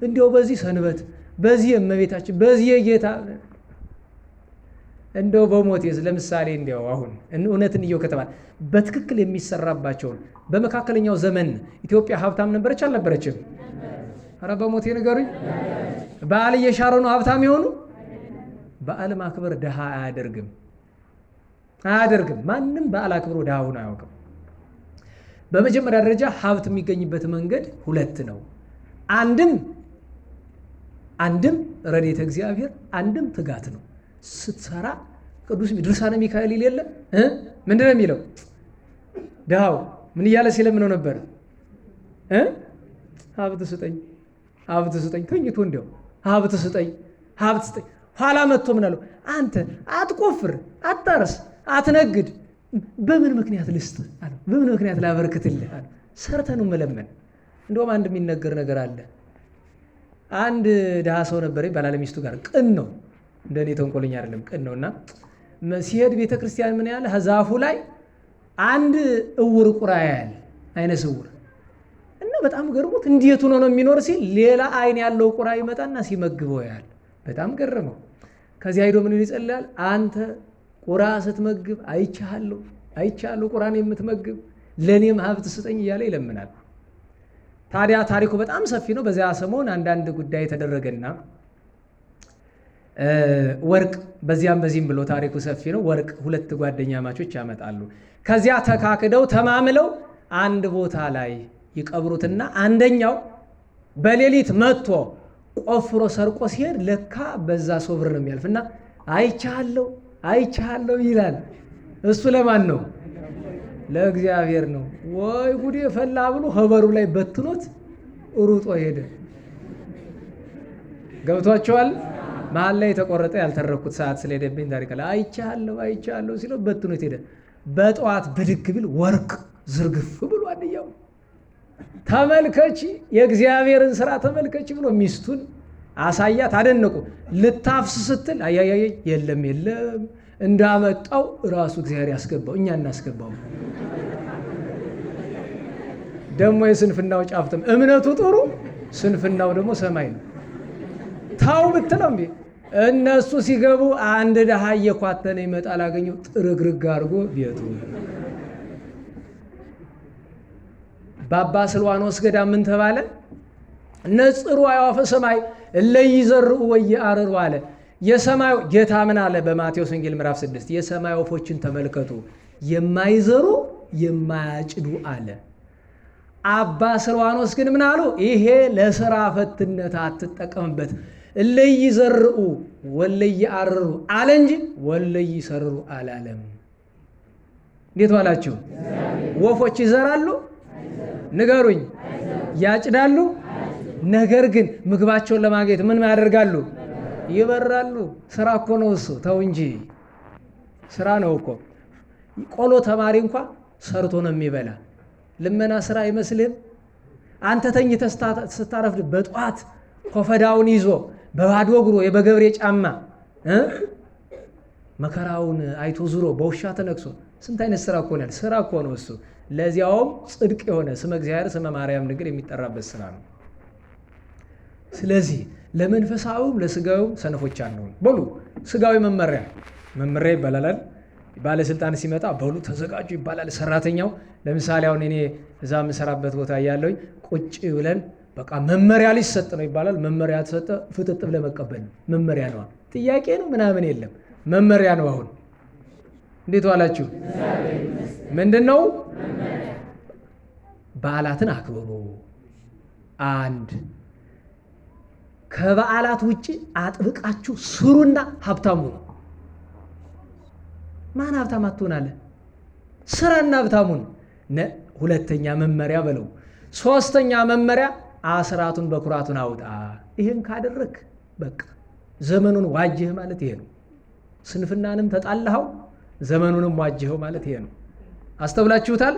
እንዲያው በዚህ ሰንበት፣ በዚህ እመቤታችን፣ በዚህ የጌታ እንደው በሞቴስ ለምሳሌ እንዲያው አሁን እውነትን እየው ከተባለ በትክክል የሚሰራባቸውን በመካከለኛው ዘመን ኢትዮጵያ ሀብታም ነበረች አልነበረችም? ኧረ በሞቴ ንገሩኝ። በዓል እየሻሩ ነው ሀብታም የሆኑ? በዓል ማክበር ድሃ አያደርግም። ማንም በዓል አክብሮ ድሃ ሆኖ አያውቅም። በመጀመሪያ ደረጃ ሀብት የሚገኝበት መንገድ ሁለት ነው። አንድም ረድኤተ እግዚአብሔር፣ አንድም ትጋት ነው። ስትሰራ ቅዱስ ድርሳነ ሚካኤል ይል የለ ምንድን ነው የሚለው? ድሃው ምን እያለ ሲለምነው ነበር? ሀብት ስጠኝ፣ ሀብት ስጠኝ። ተኝቶ እንዲያው ሀብት ስጠኝ፣ ሀብት ስጠኝ። ኋላ መጥቶ ምን አለው? አንተ አትቆፍር፣ አታርስ፣ አትነግድ፣ በምን ምክንያት ልስጥ አለ? በምን ምክንያት ላበርክትልህ አለ? ሰርተህ ነው መለመን። እንደውም አንድ የሚነገር ነገር አለ። አንድ ድሃ ሰው ነበር ይባላል። ሚስቱ ጋር ቅን ነው፣ እንደኔ ተንኮለኛ አይደለም፣ ቅን ነውና ሲሄድ ቤተክርስቲያን ምን ያለ ዛፉ ላይ አንድ እውር ቁራ ያያል፣ አይነ ስውር እና በጣም ገርሞት እንዴት ሆኖ ነው የሚኖር ሲል ሌላ አይን ያለው ቁራ ይመጣና ሲመግበው ያያል። በጣም ገረመው። ከዚያ ሄዶ ምን ይጸልያል? አንተ ቁራ ስትመግብ አይቻለሁ ቁራን የምትመግብ ለእኔም ሀብት ስጠኝ እያለ ይለምናል። ታዲያ ታሪኩ በጣም ሰፊ ነው። በዚያ ሰሞን አንዳንድ ጉዳይ ተደረገና ወርቅ በዚያም በዚህም ብሎ ታሪኩ ሰፊ ነው። ወርቅ ሁለት ጓደኛ ማቾች ያመጣሉ። ከዚያ ተካክደው ተማምለው አንድ ቦታ ላይ ይቀብሩትና አንደኛው በሌሊት መጥቶ ቆፍሮ ሰርቆ ሲሄድ ለካ በዛ ሰው ብር ነው የሚያልፍና አይቻለሁ ይላል። እሱ ለማን ነው? ለእግዚአብሔር ነው። ወይ ጉዴ ፈላ ብሎ ኸበሩ ላይ በትኖት ሩጦ ሄደ። ገብቷቸዋል። መሀል ላይ የተቆረጠ ያልተረኩት ሰዓት ስለሄደብኝ ታሪክ ላይ አይቻለሁ ሲለው በትኖት ሄደ። በጠዋት ብድግ ቢል ወርቅ ዝርግፍ ብሎ አንድያው ተመልከች፣ የእግዚአብሔርን ስራ ተመልከች ብሎ ሚስቱን አሳያት። አደነቁ። ልታፍስ ስትል አያያየ የለም እንዳመጣው ራሱ እግዚአብሔር ያስገባው፣ እኛ እናስገባው። ደግሞ የስንፍናው ጫፍትም እምነቱ ጥሩ፣ ስንፍናው ደግሞ ሰማይ ነው። ታው ብትለው እምቢ። እነሱ ሲገቡ አንድ ድሃ እየኳተነ ይመጣል። አገኘው ጥርግርግ አድርጎ ቤቱ። በአባ ስልዋኖስ ገዳም ምን ተባለ? ነጽሩ አዕዋፈ ሰማይ እለ ይዘርኡ ወይአርሩ አለ። የሰማዩ ጌታ ምን አለ? በማቴዎስ ወንጌል ምዕራፍ 6 የሰማይ ወፎችን ተመልከቱ፣ የማይዘሩ የማያጭዱ አለ። አባ ስልዋኖስ ግን ምን አሉ? ይሄ ለስራ ፈትነት አትጠቀምበት፣ እለ ይዘርኡ ወለ ይአርሩ አለ እንጂ ወለ ይሰርሩ አላለም። እንዴት ዋላችሁ? ወፎች ይዘራሉ? ንገሩኝ። ያጭዳሉ? ነገር ግን ምግባቸውን ለማግኘት ምን ያደርጋሉ? ይበራሉ። ስራ እኮ ነው እሱ። ተው እንጂ ስራ ነው እኮ። ቆሎ ተማሪ እንኳ ሰርቶ ነው የሚበላ። ልመና ስራ አይመስልህም? አንተ ተኝተህ ስታረፍድ በጧት ኮፈዳውን ይዞ በባዶ እግሩ የበገብሬ ጫማ መከራውን አይቶ ዙሮ በውሻ ተነክሶ ስንት አይነት ስራ እኮ ነው። ስራ እኮ ነው እሱ። ለዚያውም ጽድቅ የሆነ ስመ እግዚአብሔር ስመ ማርያም ድንግል የሚጠራበት ስራ ነው። ስለዚህ ለመንፈሳዊውም ለስጋዊውም ሰነፎች አንሆን። በሉ ስጋዊ መመሪያ ይባላል። ባለስልጣን ሲመጣ በሉ ተዘጋጁ ይባላል። ሰራተኛው ለምሳሌ አሁን እኔ እዛ የምሰራበት ቦታ እያለሁኝ ቁጭ ብለን በቃ መመሪያ ሊሰጥ ነው ይባላል። መመሪያ ተሰጠ፣ ፍጥጥ ብለህ መቀበል ነው። መመሪያ ነው፣ ጥያቄ ነው ምናምን የለም፣ መመሪያ ነው። አሁን እንዴት ዋላችሁ? ምንድን ነው? በዓላትን አክብሩ። አንድ ከበዓላት ውጭ አጥብቃችሁ ስሩና ሀብታሙ ነው። ማን ሀብታም አትሆናለህ? ስራና ሀብታሙን። ሁለተኛ መመሪያ በለው። ሶስተኛ መመሪያ አስራቱን በኩራቱን አውጣ። ይህን ካደረክ በቃ ዘመኑን ዋጅህ ማለት ይሄ ነው። ስንፍናንም ተጣላኸው ዘመኑንም ዋጅኸው ማለት ይሄ ነው። አስተውላችሁታል?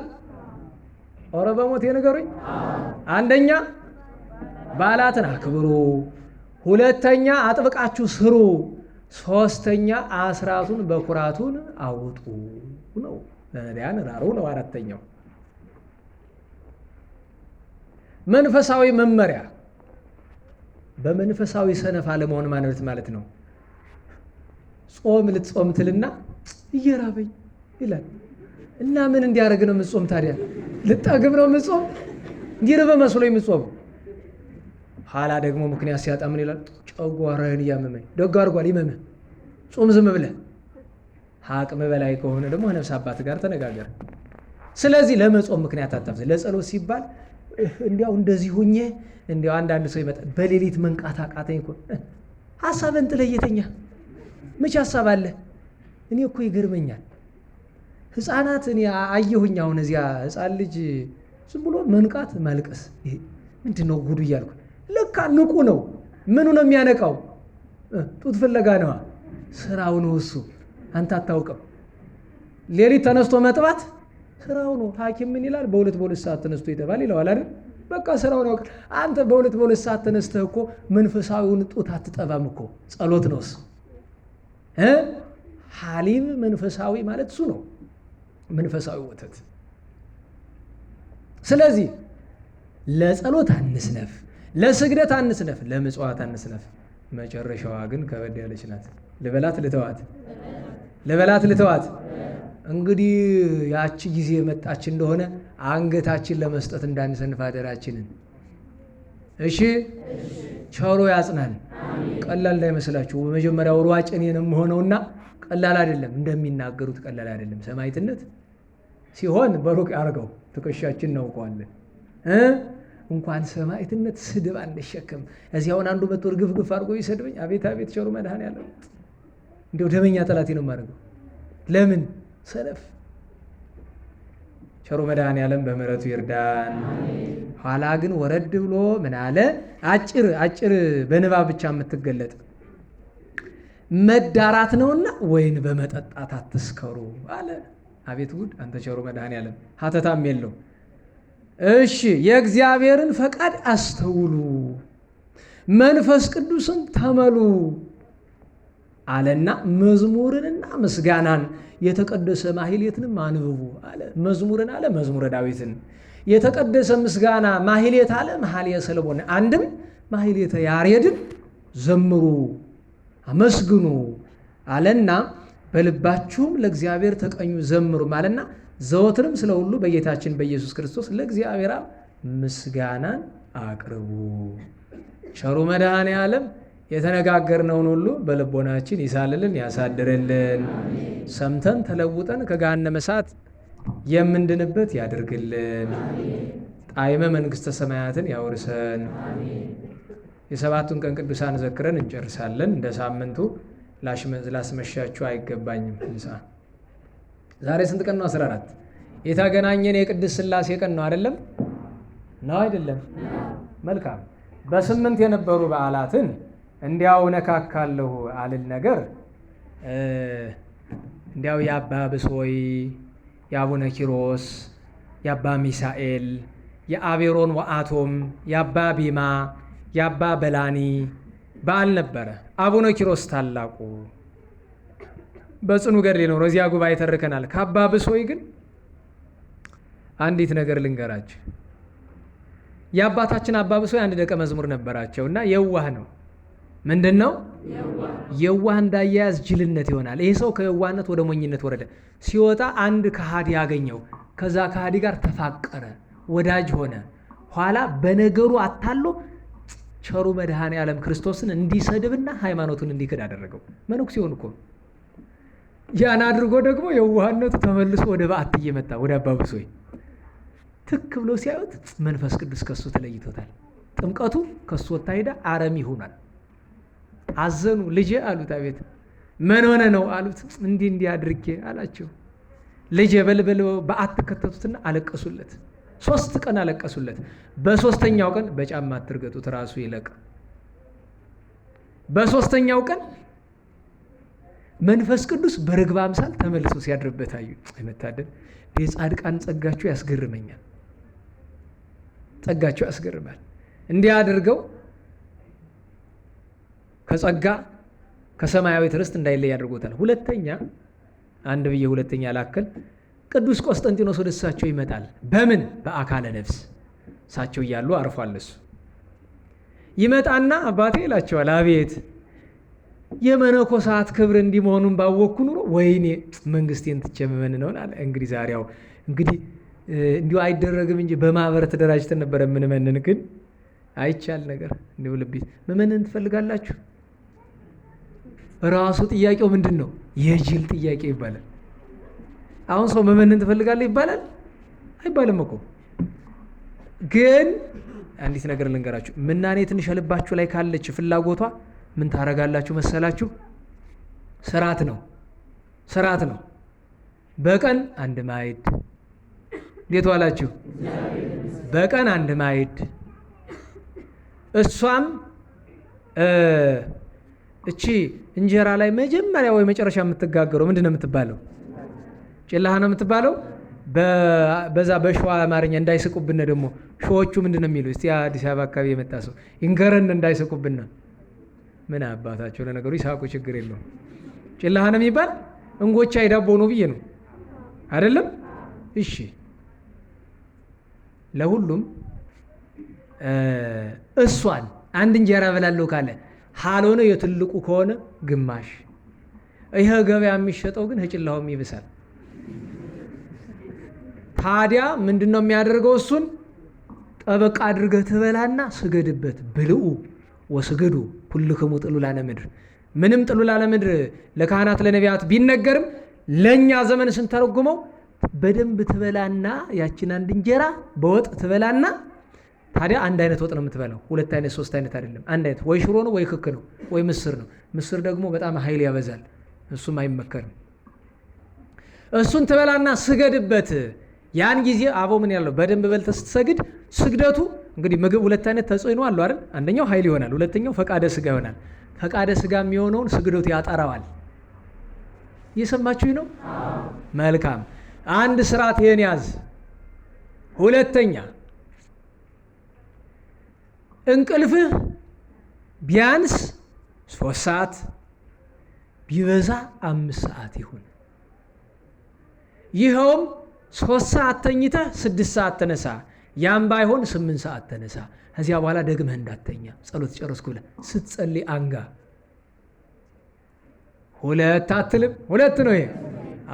ኦረ በሞት የነገሩኝ። አንደኛ በዓላትን አክብሩ፣ ሁለተኛ አጥብቃችሁ ስሩ፣ ሶስተኛ አስራቱን በኩራቱን አውጡ ነው። ለነዳያን ራሩ ነው። አራተኛው መንፈሳዊ መመሪያ። በመንፈሳዊ ሰነፍ አለመሆን ማለት ነው። ጾም ልትጾም ትልና እየራበኝ ይላል እና ምን እንዲያደርግ ነው የምትጾም ታዲያ? ልጠግብ ነው የምትጾም? እንዲርበህ መስሎ የምትጾም። ኋላ ደግሞ ምክንያት ሲያጣ ምን ይላል? ጨጓራዬን እያመመኝ። ደግ አድርጓል፣ ይመምህ። ጾም ዝም ብለህ። አቅም በላይ ከሆነ ደግሞ ነፍስ አባት ጋር ተነጋገር። ስለዚህ ለመጾም ምክንያት አታብዛ። ለጸሎት ሲባል እንዲያው እንደዚህ ሁኜ እንዲያው አንዳንድ ሰው ይመጣል። በሌሊት መንቃት አቃተኝ እኮ። ሀሳብን ጥለህ እየተኛ መቼ ሀሳብ አለ? እኔ እኮ ይገርመኛል። ህፃናት እኔ አየሁኝ። አሁን እዚያ ህፃን ልጅ ዝም ብሎ መንቃት ማልቀስ፣ ይሄ ምንድን ነው ጉዱ እያልኩ። ለካ ንቁ ነው። ምኑ ነው የሚያነቃው? ጡት ፍለጋ ነዋ። ስራው ነው እሱ። አንተ አታውቅም። ሌሊት ተነስቶ መጥባት ስራው ነው። ሐኪም ምን ይላል? በሁለት ሰዓት ተነስቶ ይተባል ይለዋል አይደል? በቃ ስራውን ያውቃል። አንተ በሁለት ሰዓት ተነስተህ እኮ መንፈሳዊውን ጡት አትጠባም እኮ። ጸሎት ነው እሱ። ሐሊብ መንፈሳዊ ማለት እሱ ነው፣ መንፈሳዊ ወተት። ስለዚህ ለጸሎት አንስነፍ፣ ለስግደት አንስነፍ፣ ለምጽዋት አንስነፍ። መጨረሻዋ ግን ከበድ ያለች ናት። ልበላት ልተዋት። እንግዲህ ያቺ ጊዜ የመጣች እንደሆነ አንገታችን ለመስጠት እንዳንሰንፍ አደራችንን። እሺ፣ ቸሮ ያጽናን። ቀላል እንዳይመስላችሁ። በመጀመሪያው ሯጭ እኔ ነው የምሆነውና ቀላል አይደለም፣ እንደሚናገሩት ቀላል አይደለም። ሰማዕትነት ሲሆን በሩቅ ያርገው፣ ትከሻችን እናውቀዋለን። እንኳን ሰማዕትነት ስድብ አንሸከም። እዚያውን አንዱ መጥቶ ግፍ አድርጎ ይሰድበኝ፣ አቤት አቤት፣ ቸሩ መድኃኔዓለም እንደው ደመኛ ጠላቴ ነው የማደርገው። ለምን? ሰነፍ። ቸሩ መድኃኔዓለም በምሕረቱ ይርዳን። ኋላ ግን ወረድ ብሎ ምን አለ? አጭር በንባብ ብቻ የምትገለጥ መዳራት ነውና ወይን በመጠጣት አትስከሩ አለ። አቤት ጉድ! አንተ ቸሩ መድኃኔዓለም ሀተታም የለው። እሺ፣ የእግዚአብሔርን ፈቃድ አስተውሉ፣ መንፈስ ቅዱስን ተመሉ አለና መዝሙርንና ምስጋናን የተቀደሰ ማሕሌትንም አንብቡ አለ። መዝሙርን አለ መዝሙረ ዳዊትን፣ የተቀደሰ ምስጋና ማሕሌት አለ መኃልየ ሰሎሞን። አንድም ማሕሌተ ያሬድን ዘምሩ አመስግኑ አለና በልባችሁም ለእግዚአብሔር ተቀኙ ዘምሩ አለና ዘወትርም ስለ ሁሉ በጌታችን በኢየሱስ ክርስቶስ ለእግዚአብሔር ምስጋናን አቅርቡ። ቸሩ መድኃኔዓለም የተነጋገርነውን ሁሉ በልቦናችን ይሳልልን ያሳድርልን። ሰምተን ተለውጠን ከገሃነመ እሳት የምንድንበት ያድርግልን። ጣዕመ መንግሥተ ሰማያትን ያውርሰን። የሰባቱን ቀን ቅዱሳን ዘክረን እንጨርሳለን። እንደ ሳምንቱ ላስመሻችሁ አይገባኝም። ዛሬ ስንት ቀን ነው? 14 የተገናኘን የቅድስት ሥላሴ ቀን ነው አይደለም? ነው አይደለም? መልካም። በ8 የነበሩ በዓላትን እንዲያው ነካካለሁ አልል ነገር እንዲያው የአባ ብሶይ፣ የአቡነ ኪሮስ፣ የአባ ሚሳኤል፣ የአቤሮን ወአቶም፣ የአባ ቢማ፣ የአባ በላኒ በዓል ነበረ። አቡነ ኪሮስ ታላቁ በጽኑ ገድል ነው። እዚያ ጉባኤ ተርከናል። ከአባ ብሶይ ግን አንዲት ነገር ልንገራችሁ። የአባታችን አባ ብሶይ አንድ ደቀ መዝሙር ነበራቸው እና የዋህ ነው። ምንድን ነው የዋህ? እንዳያያዝ ጅልነት ይሆናል። ይሄ ሰው ከየዋህነት ወደ ሞኝነት ወረደ። ሲወጣ አንድ ከሃዲ ያገኘው። ከዛ ከሃዲ ጋር ተፋቀረ፣ ወዳጅ ሆነ። ኋላ በነገሩ አታሎ ቸሩ መድኃኔ ዓለም ክርስቶስን እንዲሰድብና ሃይማኖቱን እንዲክድ አደረገው። መነኩሴ ሲሆን እኮ ያን አድርጎ ደግሞ የዋህነቱ ተመልሶ ወደ በዓት እየመጣ ወደ አባ ብሶይ ትክ ብሎ ሲያዩት መንፈስ ቅዱስ ከሱ ተለይቶታል። ጥምቀቱ ከሱ ወጣ ሄዳ አረም ይሆናል። አዘኑ። ልጄ አሉት። አቤት። ምን ሆነ ነው አሉት። እንዲህ አድርጌ አላቸው። ልጄ በልበል በዓት ከተቱትና አለቀሱለት። 3 ቀን አለቀሱለት። በ3ኛው ቀን በጫማ አትርገጡት ራሱ ይለቅ። በ3ኛው ቀን መንፈስ ቅዱስ በርግብ አምሳል ተመልሶ ሲያድርበት አዩ። አይመታደል የጻድቃን ጸጋቸው ያስገርመኛል። ጸጋቸው ያስገርማል። እንዲህ አድርገው ከጸጋ ከሰማያዊት ርስት እንዳይለይ አድርጎታል። ሁለተኛ አንድ ብዬ ሁለተኛ ላክል ቅዱስ ቆስጠንጢኖስ ወደ እሳቸው ይመጣል። በምን? በአካለ ነፍስ። እሳቸው እያሉ አርፏል። እሱ ይመጣና አባቴ ይላቸዋል። አቤት የመነኮሳት ክብር እንዲህ መሆኑን ባወቅኩ ኑሮ ወይኔ መንግስቴን ትቼ ምመንነውን አለ። እንግዲህ ዛሬያው እንግዲህ እንዲሁ አይደረግም እንጂ በማህበር ተደራጅተን ነበረ የምንመንን፣ ግን አይቻል ነገር እንዲሁ ልቤ መመንን ትፈልጋላችሁ? ራሱ ጥያቄው ምንድን ነው? የጅል ጥያቄ ይባላል። አሁን ሰው መመንን ትፈልጋለህ ይባላል? አይባልም እኮ። ግን አንዲት ነገር ልንገራችሁ። ምናኔ ትንሽ ልባችሁ ላይ ካለች ፍላጎቷ ምን ታረጋላችሁ መሰላችሁ? ስርዓት ነው። በቀን 1 ማዕድ። እንዴት ዋላችሁ? በቀን 1 ማዕድ። እሷም እቺ እንጀራ ላይ መጀመሪያ ወይ መጨረሻ የምትጋገረው ምንድን ነው የምትባለው? ጭላሃ ነው የምትባለው። በዛ በሸዋ አማርኛ እንዳይስቁብን ደግሞ ሸዎቹ ምንድን ነው የሚሉ? እስቲ አዲስ አበባ አካባቢ የመጣ ሰው ይንገረን እንዳይስቁብን። ምን አባታቸው ለነገሩ ይሳቁ፣ ችግር የለውም። ጭላሃ ነው የሚባል እንጎቻ የዳቦ ነው ብዬ ነው አይደለም? እሺ ለሁሉም እሷን አንድ እንጀራ በላለሁ ካለ ካልሆነ የትልቁ ከሆነ ግማሽ። ይሄ ገበያ የሚሸጠው ግን ጭላውም ይብሳል። ታዲያ ምንድነው የሚያደርገው? እሱን ጠበቃ አድርገህ ትበላና ስገድበት። ብልኡ ወስገዱ ኩልክሙ ጥሉላነ ምድር። ምንም ጥሉላነ ምድር ለካህናት ለነቢያት ቢነገርም ለኛ ዘመን ስንተረጉመው በደንብ ትበላና ያችን አንድ እንጀራ በወጥ ትበላና ታዲያ አንድ አይነት ወጥ ነው የምትበላው። 2 አይነት 3 አይነት አይደለም፣ አንድ አይነት። ወይ ሽሮ ነው ወይ ክክ ነው ወይ ምስር ነው። ምስር ደግሞ በጣም ኃይል ያበዛል፣ እሱም አይመከርም። እሱን ትበላና ስገድበት። ያን ጊዜ አቦ ምን ያለው በደንብ በልተህ ስትሰግድ ስግደቱ እንግዲህ ምግብ 2 አይነት ተጽዕኖ አለው አይደል? አንደኛው ኃይል ይሆናል፣ ሁለተኛው ፈቃደ ስጋ ይሆናል። ፈቃደ ስጋ የሚሆነውን ስግደቱ ያጠራዋል። እየሰማችሁኝ ነው? መልካም። አንድ ስርዓት ይሄን ያዝ። ሁለተኛ እንቅልፍህ ቢያንስ 3 ሰዓት ቢበዛ 5 ሰዓት ይሁን። ይኸውም 3 ሰዓት ተኝተህ 6 ሰዓት ተነሳ። ያም ባይሆን 8 ሰዓት ተነሳ። ከዚያ በኋላ ደግመህ እንዳተኛ ጸሎት ጨረስኩ ብለህ ስትጸልይ አንጋ። 2 አትልም? 2 ነው ይሄ።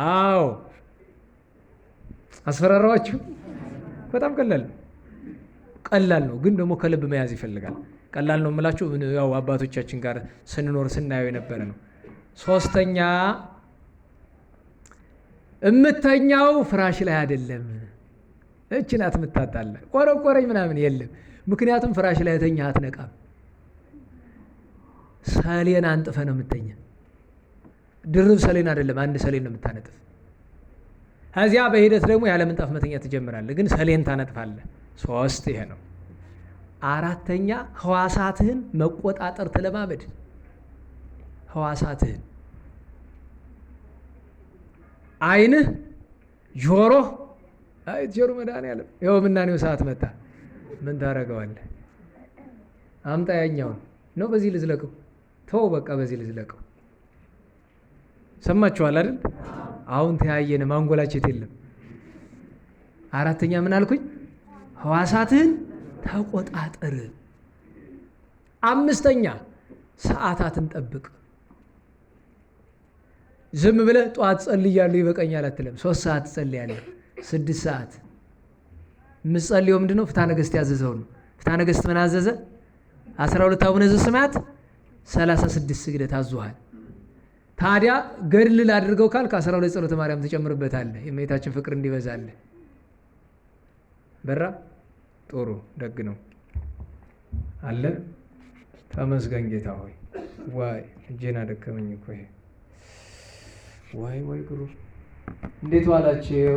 አዎ አስፈራራችሁ። በጣም ቀላል ነው፣ ግን ደግሞ ከልብ መያዝ ይፈልጋል። ቀላል ነው የምላችሁ ያው አባቶቻችን ጋር ስንኖር ስናየው የነበረ ነው። 3ኛ እምተኛው ፍራሽ ላይ አይደለም። እቺ ናት የምታጣላ። ቆረቆረኝ ምናምን የለም። ምክንያቱም ፍራሽ ላይ ተኛ አትነቃም። ሰሌን አንጥፈ ነው የምተኛ። ድርብ ሰሌን አይደለም፣ አንድ ሰሌን ነው የምታነጥፍ። ከዚያ በሂደት ደግሞ ያለ ምንጣፍ መተኛ ትጀምራለህ፣ ግን ሰሌን ታነጥፋለህ። 3 ይሄ ነው። 4ኛ ሕዋሳትህን መቆጣጠር ተለማመድ። ሕዋሳትህን ዓይንህ፣ ጆሮህ ጆሮ መድኃኒዓለም ይኸው ምናኔው ሰዓት መጣ። ምን ታደርገዋለህ? አምጣ ያኛውን ነው። በዚህ ልዝለቀው። ተው በቃ በዚህ ልዝለቀው። ሰማችኋል አይደል? አሁን ተያየን። ማንጎላቸት የለም። 4ኛ ምን አልኩኝ? ሕዋሳትህን ተቆጣጠር። 5ኛ ሰዓታትን ጠብቅ። ዝም ብለህ ጠዋት ጸልያለሁ ይበቃኛል አትለም። 3 ሰዓት ጸልያለሁ፣ 6 ሰዓት የምትጸልየው ምንድን ነው? ፍትሐ ነገሥት ያዘዘው ነው። ፍትሐ ነገሥት ምን አዘዘ? 12 አቡነ ዘበሰማያት 36 ስግደት አዙሃል። ታዲያ ገድል ላድርገው ካልክ 12 ጸሎተ ማርያም ትጨምርበታለህ፣ የእመቤታችን ፍቅር እንዲበዛልህ። በራ ጥሩ ደግ ነው አለ። ተመስገን ጌታ ሆይ። ዋይ እጄን አደከመኝ እኮ ይሄ። ዋይ ዋይ ግሩ። እንዴት ዋላችሁ?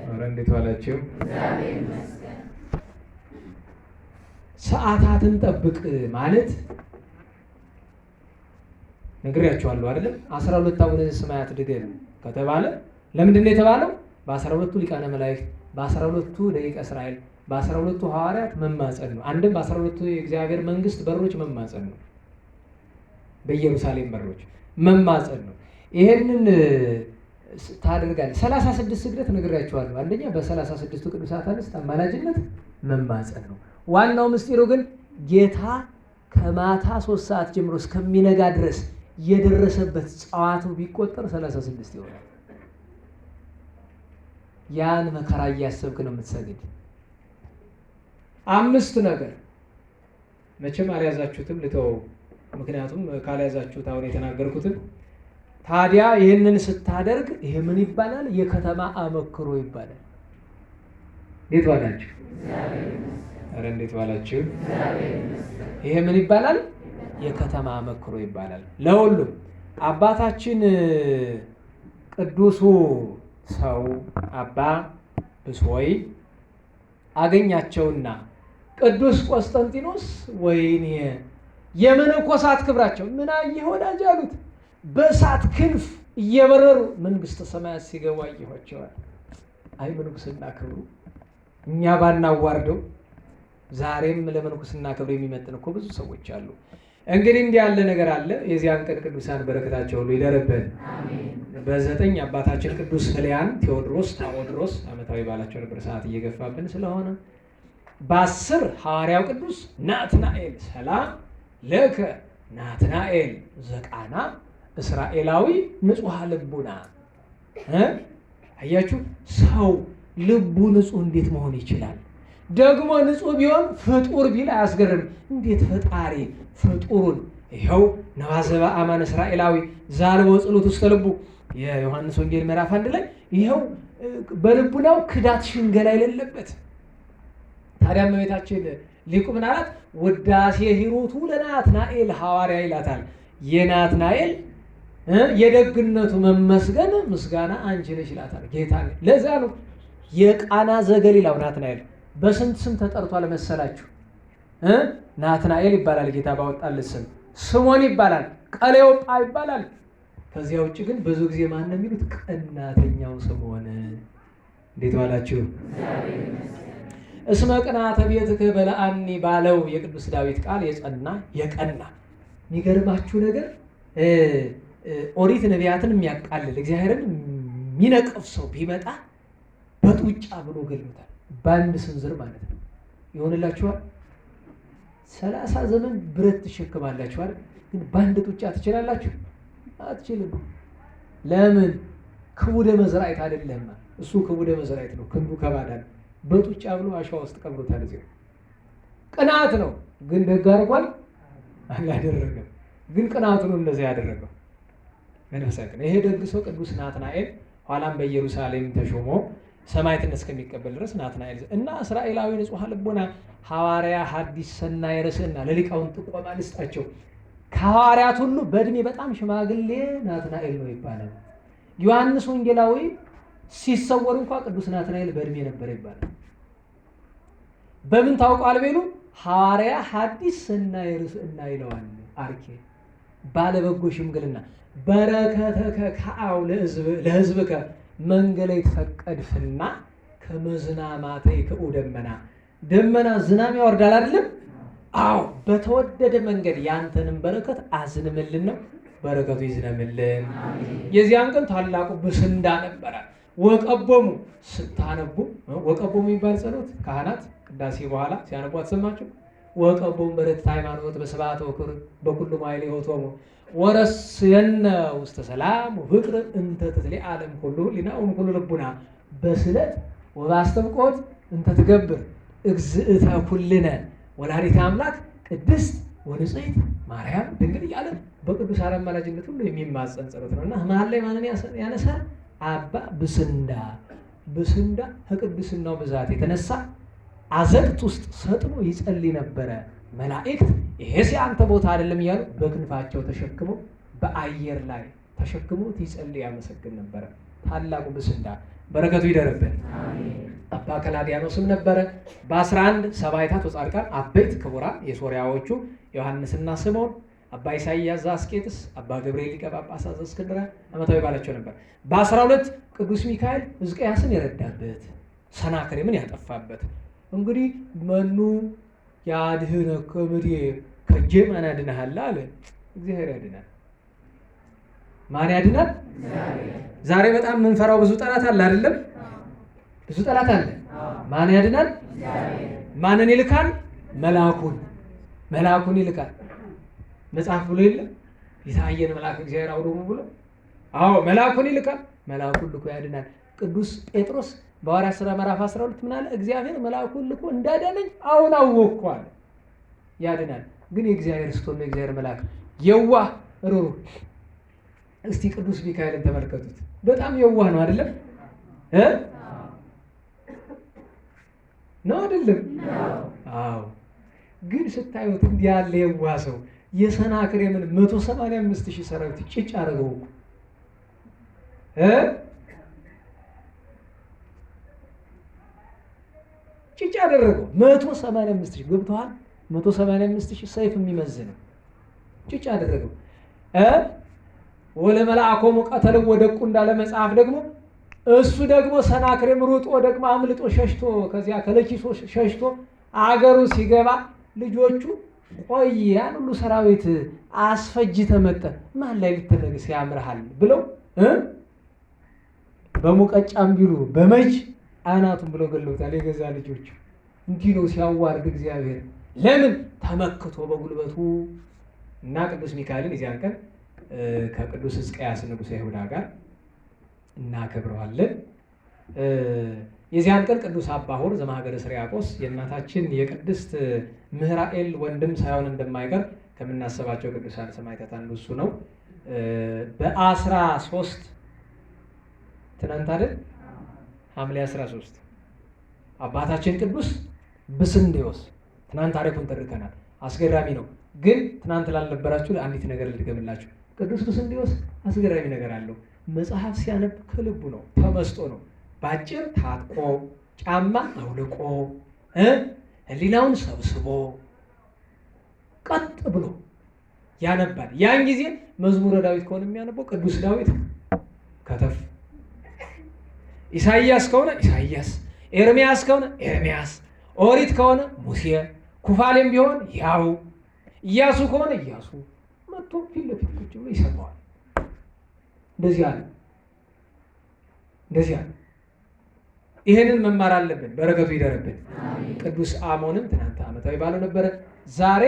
ኧረ እንዴት ዋላችሁ? ሰዓታትን ጠብቅ ማለት ነግሬያችኋለሁ አይደለም? 12 አቡነ ዘበሰማያት ድገም ከተባለ ለምንድን ነው የተባለው? በ12ቱ ሊቃነ መላእክት፣ በ12ቱ ደቂቀ እስራኤል፣ በ12ቱ ሐዋርያት መማፀን ነው። አንድም በ12ቱ የእግዚአብሔር መንግስት በሮች መማፀን ነው። በኢየሩሳሌም በሮች መማፀን ነው። ይሄንን ታደርጋለህ። 36 ስግደት ነግሬያችኋለሁ። አንደኛ በ36ቱ ቅዱሳት አንስት አማላጅነት መማፀን ነው። ዋናው ምስጢሩ ግን ጌታ ከማታ 3 ሰዓት ጀምሮ እስከሚነጋ ድረስ የደረሰበት ጸዋቱ ቢቆጠር 36 ይሆናል። ያን መከራ እያሰብክ ነው የምትሰግድ። 5 ነገር መቼም አልያዛችሁትም፣ ልተው። ምክንያቱም ካልያዛችሁት አሁን የተናገርኩትን። ታዲያ ይህንን ስታደርግ ይሄ ምን ይባላል? የከተማ አመክሮ ይባላል። እንዴት ዋላችሁ? ኧረ እንዴት ዋላችሁ? ይሄ ምን ይባላል? የከተማ አመክሮ ይባላል። ለሁሉም አባታችን ቅዱሱ ሰው አባ ብሶይ አገኛቸውና ቅዱስ ቆስጠንጢኖስ ወይኔ የመነኮሳት ክብራቸው ምን አየህ ወዳጅ አሉት። በእሳት ክንፍ እየበረሩ መንግስተ ሰማያት ሲገቡ አየኋቸዋል። አይ ምንኩስና ክብሩ እኛ ባናዋርደው ዛሬም ለምንኩስና ክብር የሚመጥን እኮ ብዙ ሰዎች አሉ። እንግዲህ እንዲህ ያለ ነገር አለ። የዚያን ቀን ቅዱሳን በረከታቸው ሁሉ ይደርብን። በ9 አባታችን ቅዱስ ህልያን ቴዎድሮስ ታዎድሮስ ዓመታዊ በዓላቸው ነበር። ሰዓት እየገፋብን ስለሆነ በ10 ሐዋርያው ቅዱስ ናትናኤል ሰላም ለከ ናትናኤል ዘቃና እስራኤላዊ ንጹሐ ልቡና። አያችሁ፣ ሰው ልቡ ንጹህ እንዴት መሆን ይችላል? ደግሞ ንጹህ ቢሆን ፍጡር ቢል አያስገርም። እንዴት ፈጣሪ ፍጡሩን ይኸው ነዋዘበ አማን እስራኤላዊ ዛልቦ ጸሎት ውስጥ ልቡ የዮሐንስ ወንጌል ምዕራፍ 1 ላይ ይኸው በልቡናው ክዳት ሽንገላ የሌለበት። ታዲያ እመቤታችን ሊቁ ምን አላት? ውዳሴ ሂሩቱ ለናትናኤል ሐዋርያ ይላታል። የናትናኤል የደግነቱ መመስገን ምስጋና አንቺ ነሽ ይላታል ጌታ። ለዛ ነው የቃና ዘገሊላው ናትናኤል በስንት ስም ተጠርቷል መሰላችሁ? ናትናኤል ይባላል ጌታ ባወጣለት ስም። ስሞን ይባላል፣ ቀሌዮጳ ይባላል። ከዚያ ውጭ ግን ብዙ ጊዜ ማን ነው የሚሉት? ቀናተኛው ስምዖን። እንዴት ዋላችሁ? እስመ ቅንዓተ ቤትከ በልዐኒ ባለው የቅዱስ ዳዊት ቃል የጸና የቀና። የሚገርማችሁ ነገር ኦሪት ነቢያትን የሚያቃልል እግዚአብሔርን የሚነቅፍ ሰው ቢመጣ በጡጫ ብሎ ገድሎታል። በአንድ ስንዝር ማለት ነው። ይሆንላችኋል። 30 ዘመን ብረት ትሸክማላችኋል፣ ግን በአንድ ጡጫ ትችላላችሁ? አትችልም። ለምን? ክቡደ መዝራዕት አይደለም። እሱ ክቡደ መዝራዕት ነው፣ ክንዱ ከባዳ ነው። በጡጫ ብሎ አሸዋ ውስጥ ቀብሮታል። እዚህ ቅናት ነው፣ ግን ደግ አድርጓል አላደረገም። ግን ቅናቱ ነው እንደዚህ ያደረገው። መንፈሳዊ ቅናት። ይሄ ደግ ሰው ቅዱስ ናትናኤል ኋላም በኢየሩሳሌም ተሾሞ ሰማዕትነት እስከሚቀበል ድረስ ናትናኤል እና እስራኤላዊ ንጹሐ ልቡና ሐዋርያ ሐዲስ ሰናይ ርእስና ለሊቃውንት ጥቆማ ልስጣቸው። ከሐዋርያት ሁሉ በእድሜ በጣም ሽማግሌ ናትናኤል ነው ይባላል። ዮሐንስ ወንጌላዊ ሲሰወር እንኳ ቅዱስ ናትናኤል በእድሜ ነበር ይባላል። በምን ታውቋል ቤሉ? ሐዋርያ ሐዲስ ሰናይ ርእስና ይለዋል አርኬ ባለበጎ ሽምግልና በረከተከ ከአው ለሕዝብከ መንገለ ይትፈቀድፍና ከመዝናማተ ይክኡ ደመና ደመና ዝናም ያወርዳል አይደለም? አዎ በተወደደ መንገድ ያንተንም በረከት አዝንምልን ነው። በረከቱ ይዝነምልን። የዚያን ቀን ታላቁ ብስንዳ ነበረ። ወቀቦሙ ስታነቡ ወቀቦሙ የሚባል ጸሎት ካህናት ቅዳሴ በኋላ ሲያነቡ አትሰማችሁ? ወቀቦሙ በረትዕተ ሃይማኖት በስብሐተ ወክብር በኩሉ ማይሌ ሆቶሙ ወረስየነ ውስተ ሰላም ወፍቅር እንተ ትትለዓለም ኩሉ ሊናኡም ኩሉ ልቡና በስለት ወባስተብቆት እንተ ትገብር እግዝእተ ኩልነ ወላዲተ አምላክ ቅድስት ወንጽሕት ማርያም ድንግል እያለ በቅዱሳን አማላጅነት ሁሉ የሚማጸን ጸሎት ነው እና መሀል ላይ ማንን ያነሳል? አባ ብስንዳ። ብስንዳ ከቅድስናው ብዛት የተነሳ አዘቅት ውስጥ ሰጥሞ ይጸልይ ነበረ። መላእክት ይሄስ የአንተ ቦታ አይደለም እያሉ በክንፋቸው ተሸክመው በአየር ላይ ተሸክሞት ይጸልይ ያመሰግን ነበረ። ታላቁ ብስንዳ በረከቱ ይደርብን። አባ ከላዲያኖስም ነበረ። በ11 ሰማዕታት ወጻድቃን አበይት ክቡራን የሶርያዎቹ ዮሐንስና ስምዖን፣ አባ ኢሳይያስ ዘአስቄጥስ፣ አባ ገብርኤል ሊቀ ጳጳሳት ዘእስክንድርያ ዓመታዊ ባላቸው ነበር። በ12 ቅዱስ ሚካኤል ሕዝቅያስን የረዳበት ሰናክሬምን ያጠፋበት። እንግዲህ መኑ ያድኅነከ እምኔ ከእጄ ማን ያድንሃል አለ። እግዚአብሔር ያድናል። ማን ያድናል? ዛሬ በጣም የምንፈራው ብዙ ጠላት አለ አይደለም? ብዙ ጠላት አለ። ማን ያድናል? ማንን ይልካል? መልአኩን። መልአኩን ይልካል። መጽሐፍ ብሎ የለም የታየን መልአክ እግዚአብሔር አውዶሙ ብሎ? አዎ መልአኩን ይልካል። መልአኩን ልኮ ያድናል። ቅዱስ ጴጥሮስ በሐዋርያት ሥራ ምዕራፍ 12 ምን አለ? እግዚአብሔር መልአኩን ልኮ እንዳዳነኝ አሁን አወቅኩ አለ። ያድናል። ግን የእግዚአብሔር ስጦታ ነው። የእግዚአብሔር መልአክ የዋህ ሩሩ። እስቲ ቅዱስ ሚካኤልን ተመልከቱት። በጣም የዋህ ነው አይደለም? ነው አይደለም? አዎ። ግን ስታዩት እንዲህ ያለ የዋህ ሰው የሰናክሬምን 185,000 ሰራዊት ጭጭ አደረገው እኮ ጭጭ አደረገው። 185,000 ገብተዋል። 185,000 ሰይፍ የሚመዝነው ጭጭ አደረገው። ወለ መልአኮሙ ቀተለው ወደቁ እንዳለ መጽሐፍ ደግሞ እሱ ደግሞ ሰናክሬም ሩጦ ደግሞ አምልጦ ሸሽቶ ከዚያ ከለኪሶ ሸሽቶ አገሩ ሲገባ ልጆቹ ቆይ ያን ሁሉ ሰራዊት አስፈጅተህ መጥተህ ማን ላይ ልትነግስ ያምርሃል ብለው በሙቀጫም ቢሉ በመጅ አናቱን ብለው ገለውታል። የገዛ ልጆቹ እንዲህ ነው ሲያዋርድ እግዚአብሔር። ለምን? ተመክቶ በጉልበቱ እና ቅዱስ ሚካኤልን የዚያን ቀን ከቅዱስ ሕዝቅያስ ንጉሠ ይሁዳ ጋር እናከብረዋለን። የዚያን ቀን ቅዱስ አባ ሆር ዘማኅበረ ስርያቆስ የእናታችን የቅድስት ምህራኤል ወንድም ሳይሆን እንደማይቀር ከምናስባቸው ቅዱሳን ሰማዕታት አንዱ እሱ ነው። በ13 ትናንት አይደል? ሐምሌ 13 አባታችን ቅዱስ ብስንዴዎስ ትናንት ታሪኩን ተርከናል። አስገራሚ ነው። ግን ትናንት ላልነበራችሁ አንዲት ነገር ልድገምላችሁ። ቅዱስ ብስንዴዎስ አስገራሚ ነገር አለው። መጽሐፍ ሲያነብ ከልቡ ነው፣ ተመስጦ ነው። ባጭር ታጥቆ ጫማ አውልቆ ሕሊናውን ሰብስቦ ቀጥ ብሎ ያነባል። ያን ጊዜ መዝሙረ ዳዊት ከሆነ የሚያነበው ቅዱስ ዳዊት ከተፍ፣ ኢሳይያስ ከሆነ ኢሳይያስ፣ ኤርምያስ ከሆነ ኤርምያስ፣ ኦሪት ከሆነ ሙሴ፣ ኩፋሌም ቢሆን ያው፣ ኢያሱ ከሆነ ኢያሱ መጥቶ ፊት ለፊት ቁጭ ብሎ ይሰማዋል። እንደዚህ አለ፣ እንደዚህ አለ። ይሄንን መማር አለብን። በረከቱ ይደረብን። ቅዱስ አሞንም ትናንት ዓመታዊ ባለው ነበረ። ዛሬ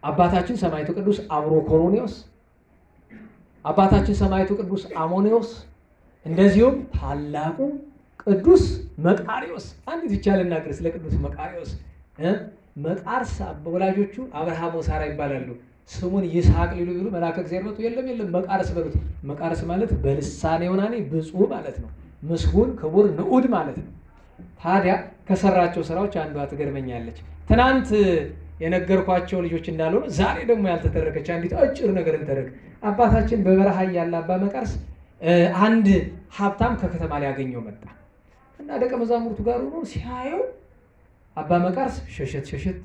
አባታችን ሰማዕቱ ቅዱስ አብሮኮሮኔዎስ፣ አባታችን ሰማዕቱ ቅዱስ አሞኔዎስ፣ እንደዚሁም ታላቁ ቅዱስ መቃሪዎስ። አንዲት ብቻ ልናገር ስለ ቅዱስ መቃሪዎስ። መቃርስ በወላጆቹ አብርሃም ወሳራ ይባላሉ። ስሙን ይስሐቅ ሊሉ ቢሉ መልአከ እግዚአብሔር መጥቶ የለም መቃርስ በሉት። መቃርስ ማለት በልሳነ ዮናኒ ብፁዕ ማለት ነው። ምስጉን፣ ክቡር፣ ንዑድ ማለት ነው። ታዲያ ከሰራቸው ስራዎች አንዷ ትገርመኛለች። ትናንት የነገርኳቸው ልጆች እንዳልሆነ ዛሬ ደግሞ ያልተደረገች አንዲት አጭር ነገር እንተረግ። አባታችን በበረሃ ያለ አባ መቃርስ አንድ ሀብታም ከከተማ ሊያገኘው መጣ እና ደቀ መዛሙርቱ ጋር ሆኖ ሲያየው አባ መቃርስ ሸሸት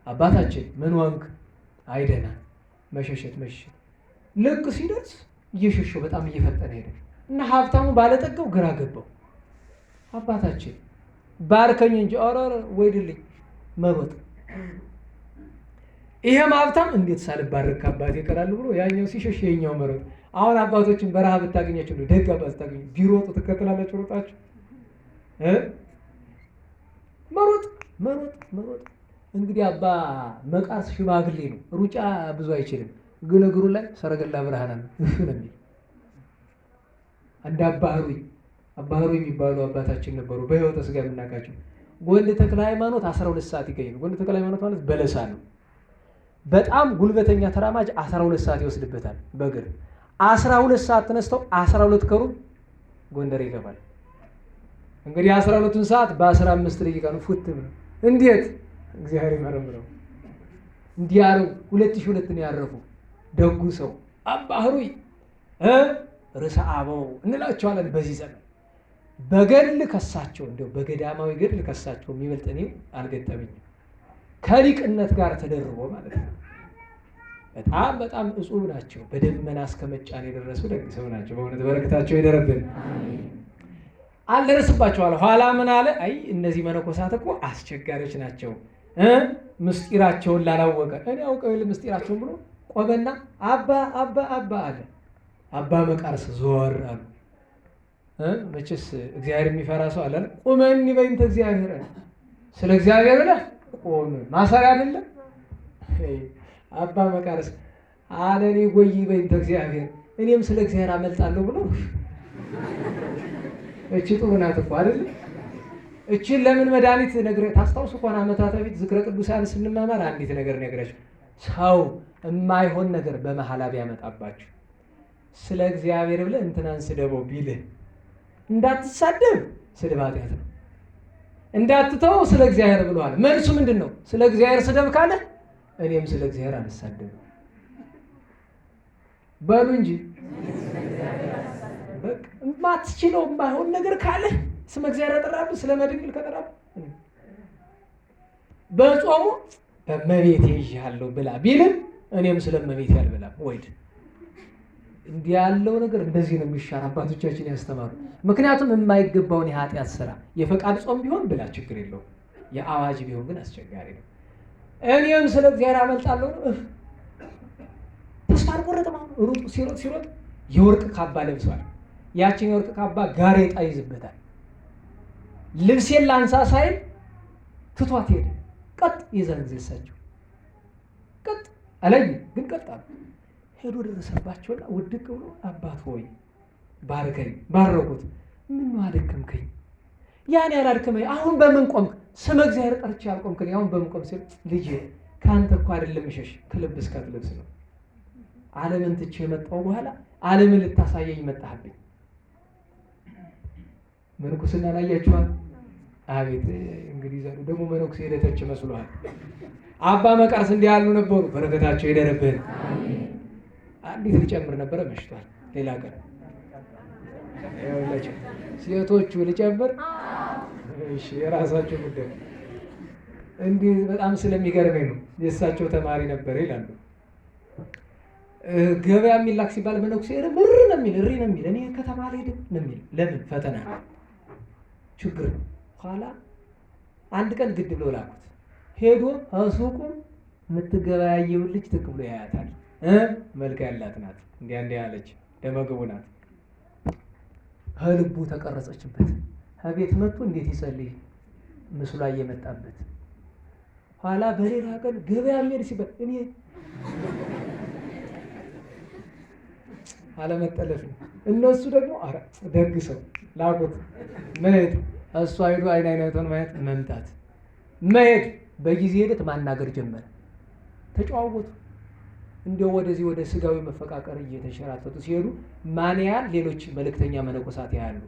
አባታችን ምን ወንክ አይደና መሸሸት ልክ ሲደርስ እየሸሸው በጣም እየፈጠነ ሄደ እና ሀብታሙ ባለጠጋው ግራ ገባው። አባታችን ባርከኝ እንጂ ኧረ ወይድልኝ መሮጥ። ይሄም ሀብታም እንዴት ሳልባረክ አባቴ ይቀራል ብሎ ያኛው ሲሸሽ የኛው መሮጥ። አሁን አባቶችን በረሃ ብታገኛቸው ነው ደግ አባት ታገኙ ቢሮጡ ትከተላላችሁ ሮጣችሁ መሮጥ። እንግዲህ አባ መቃርስ ሽማግሌ ነው፣ ሩጫ ብዙ አይችልም፣ ግን እግሩ ላይ ሰረገላ ብርሃን ነው የሚል አንድ አባ ህሩይ የሚባሉ አባታችን ነበሩ፣ በሕይወተ ሥጋ የምናውቃቸው። ጎንድ ተክለ ሃይማኖት 12 ሰዓት ይገኛል። ጎንድ ተክለ ሃይማኖት ማለት በለሳ ነው። በጣም ጉልበተኛ ተራማጅ 12 ሰዓት ይወስድበታል በእግር 12 ሰዓት ተነስተው 12 ከሩብ ጎንደር ይገባል። እንግዲህ 12ቱን ሰዓት በ15 ደቂቃ ነው ፉት ብለው። እንዴት እግዚአብሔር ይመረምረው። እንዲያረው 2002 ነው ያረፉ ደጉ ሰው አባ ህሩይ ርዕሰ አበው እንላቸዋለን። በዚህ ዘመን በገድል ከሳቸው እንደው በገዳማዊ ገድል ከሳቸው የሚበልጥ እኔ አልገጠመኝም። ከሊቅነት ጋር ተደርቦ ማለት ነው። በጣም እጹብ ናቸው። በደመና እስከ መጫን የደረሱ ደግ ሰው ናቸው። በእውነት በረከታቸው ይደረብን። አልደረስባቸዋል። ኋላ ምን አለ? አይ እነዚህ መነኮሳት እኮ አስቸጋሪዎች ናቸው፣ ምስጢራቸውን ላላወቀ እኔ አውቀው የለ ምስጢራቸውን ብሎ ቆመና አባ አለ። አባ መቃርስ ዞር አሉ። መቼስ እግዚአብሔር የሚፈራ ሰው አለ። ቁመኒ በእንተ እግዚአብሔር፣ ስለ እግዚአብሔር ብለህ ቆም። ማሰሪያ አይደለም። አባ መቃርስ አለ እኔ ጎይ በእንተ እግዚአብሔር፣ እኔም ስለ እግዚአብሔር አመልጣለሁ ብሎ እቺ ጥሩ ናት እኮ አይደል? እቺን ለምን መድኃኒት ነግረህ ታስታውሱ ከሆነ ዓመታት በፊት ዝክረ ቅዱሳን ስንማማር አንዲት ነገር ነግረሽ ሰው የማይሆን ነገር በመሐላ ቢያመጣባችሁ ስለ እግዚአብሔር ብለህ እንትናን ስደበው ቢልህ እንዳትሳደብ ስድብ ኃጢአት ነው። እንዳትተው ስለ እግዚአብሔር ብለዋል። መልሱ ምንድን ነው? ስለ እግዚአብሔር ስደብ ካለ እኔም ስለ እግዚአብሔር አልሳደብም በሉ እንጂ በቃ ማትችለው የማይሆን ነገር ካለ ስለ እግዚአብሔር ተጠራብ፣ ስለ መድንግል ከተጠራብ በጾሙ በመቤቴ ይዣለሁ ብላ ቢልም እኔም ስለ መቤቴ አልበላም ወይድ እንዲህ ያለው ነገር እንደዚህ ነው የሚሻር አባቶቻችን ያስተማሩ። ምክንያቱም የማይገባውን የኃጢአት ስራ የፈቃድ ጾም ቢሆን ብላ ችግር የለውም፣ የአዋጅ ቢሆን ግን አስቸጋሪ ነው። እኔም ስለ እግዚአብሔር አመልጣለሁ ተስፋ አልቆረጥም። ሩጡ ሲሮጥ የወርቅ ካባ ለብሷል። ያችን የወርቅ ካባ ጋሬጣ ይዝበታል። ልብሴን ላንሳ ሳይል ትቷት ሄደ። ቀጥ የዛን ጊዜ እሳቸው ቀጥ አለኝ፣ ግን ቀጥ አሉ። ሄዶ ደረሰባቸውና ውድቅ ብሎ አባት ሆይ ባርከኝ። ባረኩት። ምን አደከምከኝ? ያን ያላልከመኝ አሁን በምን ቆምክ? ስመ እግዚአብሔር ጠርቼ ያልቆምከኝ አሁን በምን ቆም ሲል ልጅ ከአንተ እኮ አይደለም እሸሽ ከልብስ ከትልብስ ነው። ዓለምን ትቼ የመጣሁ በኋላ ዓለምን ልታሳየኝ መጣህብኝ። መንኩስና ላያችኋል። አቤት እንግዲህ ዘሩ ደግሞ መነኩሴ ሄደተች መስሏል። አባ መቃርስ እንዲህ ያሉ ነበሩ። በረከታቸው ይደረብን። አንዲት ልጨምር ነበረ መሽቷል። ሌላ ቀን ሴቶቹ ልጨምር። እሺ የራሳቸው ጉዳይ። እንዲህ በጣም ስለሚገርመኝ ነው። የእሳቸው ተማሪ ነበር ይላሉ። ገበያ የሚላክ ሲባል መነኩሴ ምር ነው የሚል እሪ ነው የሚል። እኔ ከተማ አልሄድም ነው የሚል። ለምን? ፈተና ችግር ነው። ኋላ አንድ ቀን ግድ ብሎ ላኩት። ሄዶ ሱቁ የምትገበያየው ልጅ ትክ ብሎ ያያታል። መልክ ያላት ናት፣ እንዲያ ያለች ደመግቡ ናት። ከልቡ ተቀረጸችበት። ከቤት መጥቶ እንዴት ይጸልይ ምስሏ እየመጣበት። ኋላ በሌላ ቀን ገበያ የሚሄድ ሲባል እኔ አለመጠለፍ ነው። እነሱ ደግሞ ደግ ሰው ላኩት መሄድ። እሷ ሄዶ አይነቱን ማየት መምጣት መሄድ። በጊዜ ሂደት ማናገር ጀመረ። ተጨዋወቱ። እንዲያው ወደዚህ ወደ ስጋዊ መፈቃቀር እየተሸራተቱ ሲሄዱ ማን ያህል ሌሎች መልእክተኛ መነኮሳት ያሉ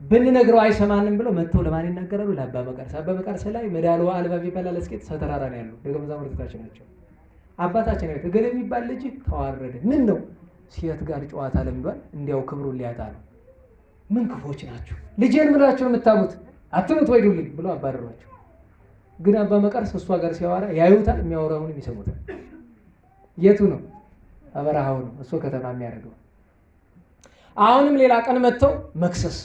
ብንነግረው አይሰማንም ብለው መጥተው ለማን ይናገራሉ? ለአባ መቃርስ። አባ መቃርስ ላይ መዳልዋ አልባ የሚባል አለስቄት ሰተራራ ነው ያሉ ደቀ መዛሙርታችን ናቸው። አባታችን አይተው እገሌ የሚባል ልጅ ተዋረደ። ምን ነው? ሴት ጋር ጨዋታ ለምዷል። እንዲያው ክብሩን ሊያጣ ነው። ምን ክፎች ናቸው! ልጄን ምላቸው የምታሙት አትሙት ወይዱልኝ ብሎ አባረሯቸው። ግን አባ መቃርስ እሷ ጋር ሲያወራ ያዩታል፣ የሚያወራውንም ይሰሙታል። የቱ ነው? በረሃው ነው እሱ ከተማ የሚያደርገው። አሁንም ሌላ ቀን መጥተው መክሰስ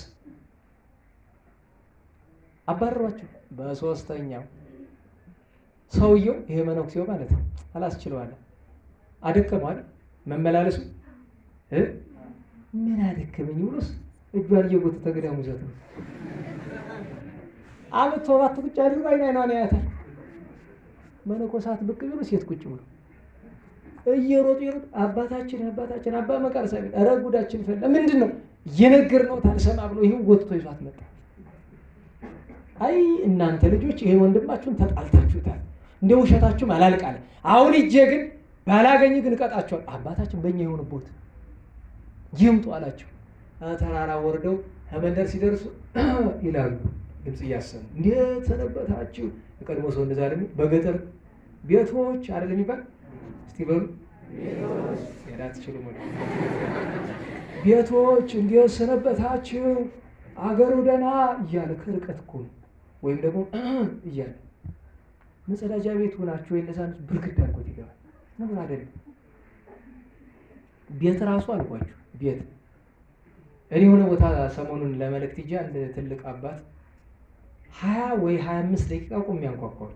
አባረሯቸው። በሶስተኛው ሰውየው ይሄ መነኩሴው ማለት ነው አላስችለዋለ፣ አደከመዋል መመላለሱ። ምን አደከመኝ ብሎስ እጇን እየጎተተ ገዳሙ ይዘት ነው አመት ተባት ቁጭ አድርጎ አይኗን ያያታል። መነኮሳት ብቅ ቢሉ ሴት ቁጭ ብሎ እየሮጡ ይሮጥ አባታችን አባ መቃርስ አቤት፣ ኧረ ጉዳችን ፈላ። ምንድን ነው እየነገርነው ታልሰማ ብሎ ይሄው ጎትቶ ይዟት መጣ። አይ እናንተ ልጆች ይሄ ወንድማችሁን ተጣልታችሁታል፣ እንደ ውሸታችሁም አላልቃለ። አሁን እጄ ግን ባላገኝ ግን እቀጣቸዋል። አባታችን በእኛ የሆንቦት ይምጡ አላቸው። ተራራ ወርደው ከመንደር ሲደርሱ ይላሉ ድምፅ እያሰሙ እንዴት ሰነበታችሁ? የቀድሞ ሰው እንደዛ ደግሞ በገጠር ቤቶች አይደለም የሚባል እስቲ በሉ ሄዳ ትችሉም ቤቶች እንዴት ሰነበታችሁ? አገሩ ደህና እያለ ከርቀት እኮ ነው። ወይም ደግሞ እያለ መጸዳጃ ቤት ሆናችሁ ወይ ለሳንስ ብርክት አድርጎት ይገባል። ነበር አይደለም ቤት ራሱ አልኳችሁ ቤት። እኔ የሆነ ቦታ ሰሞኑን ለመልእክት ሂጄ አንድ ትልቅ አባት 20 ወይ 25 ደቂቃ ቆሜ ያንኳኳል።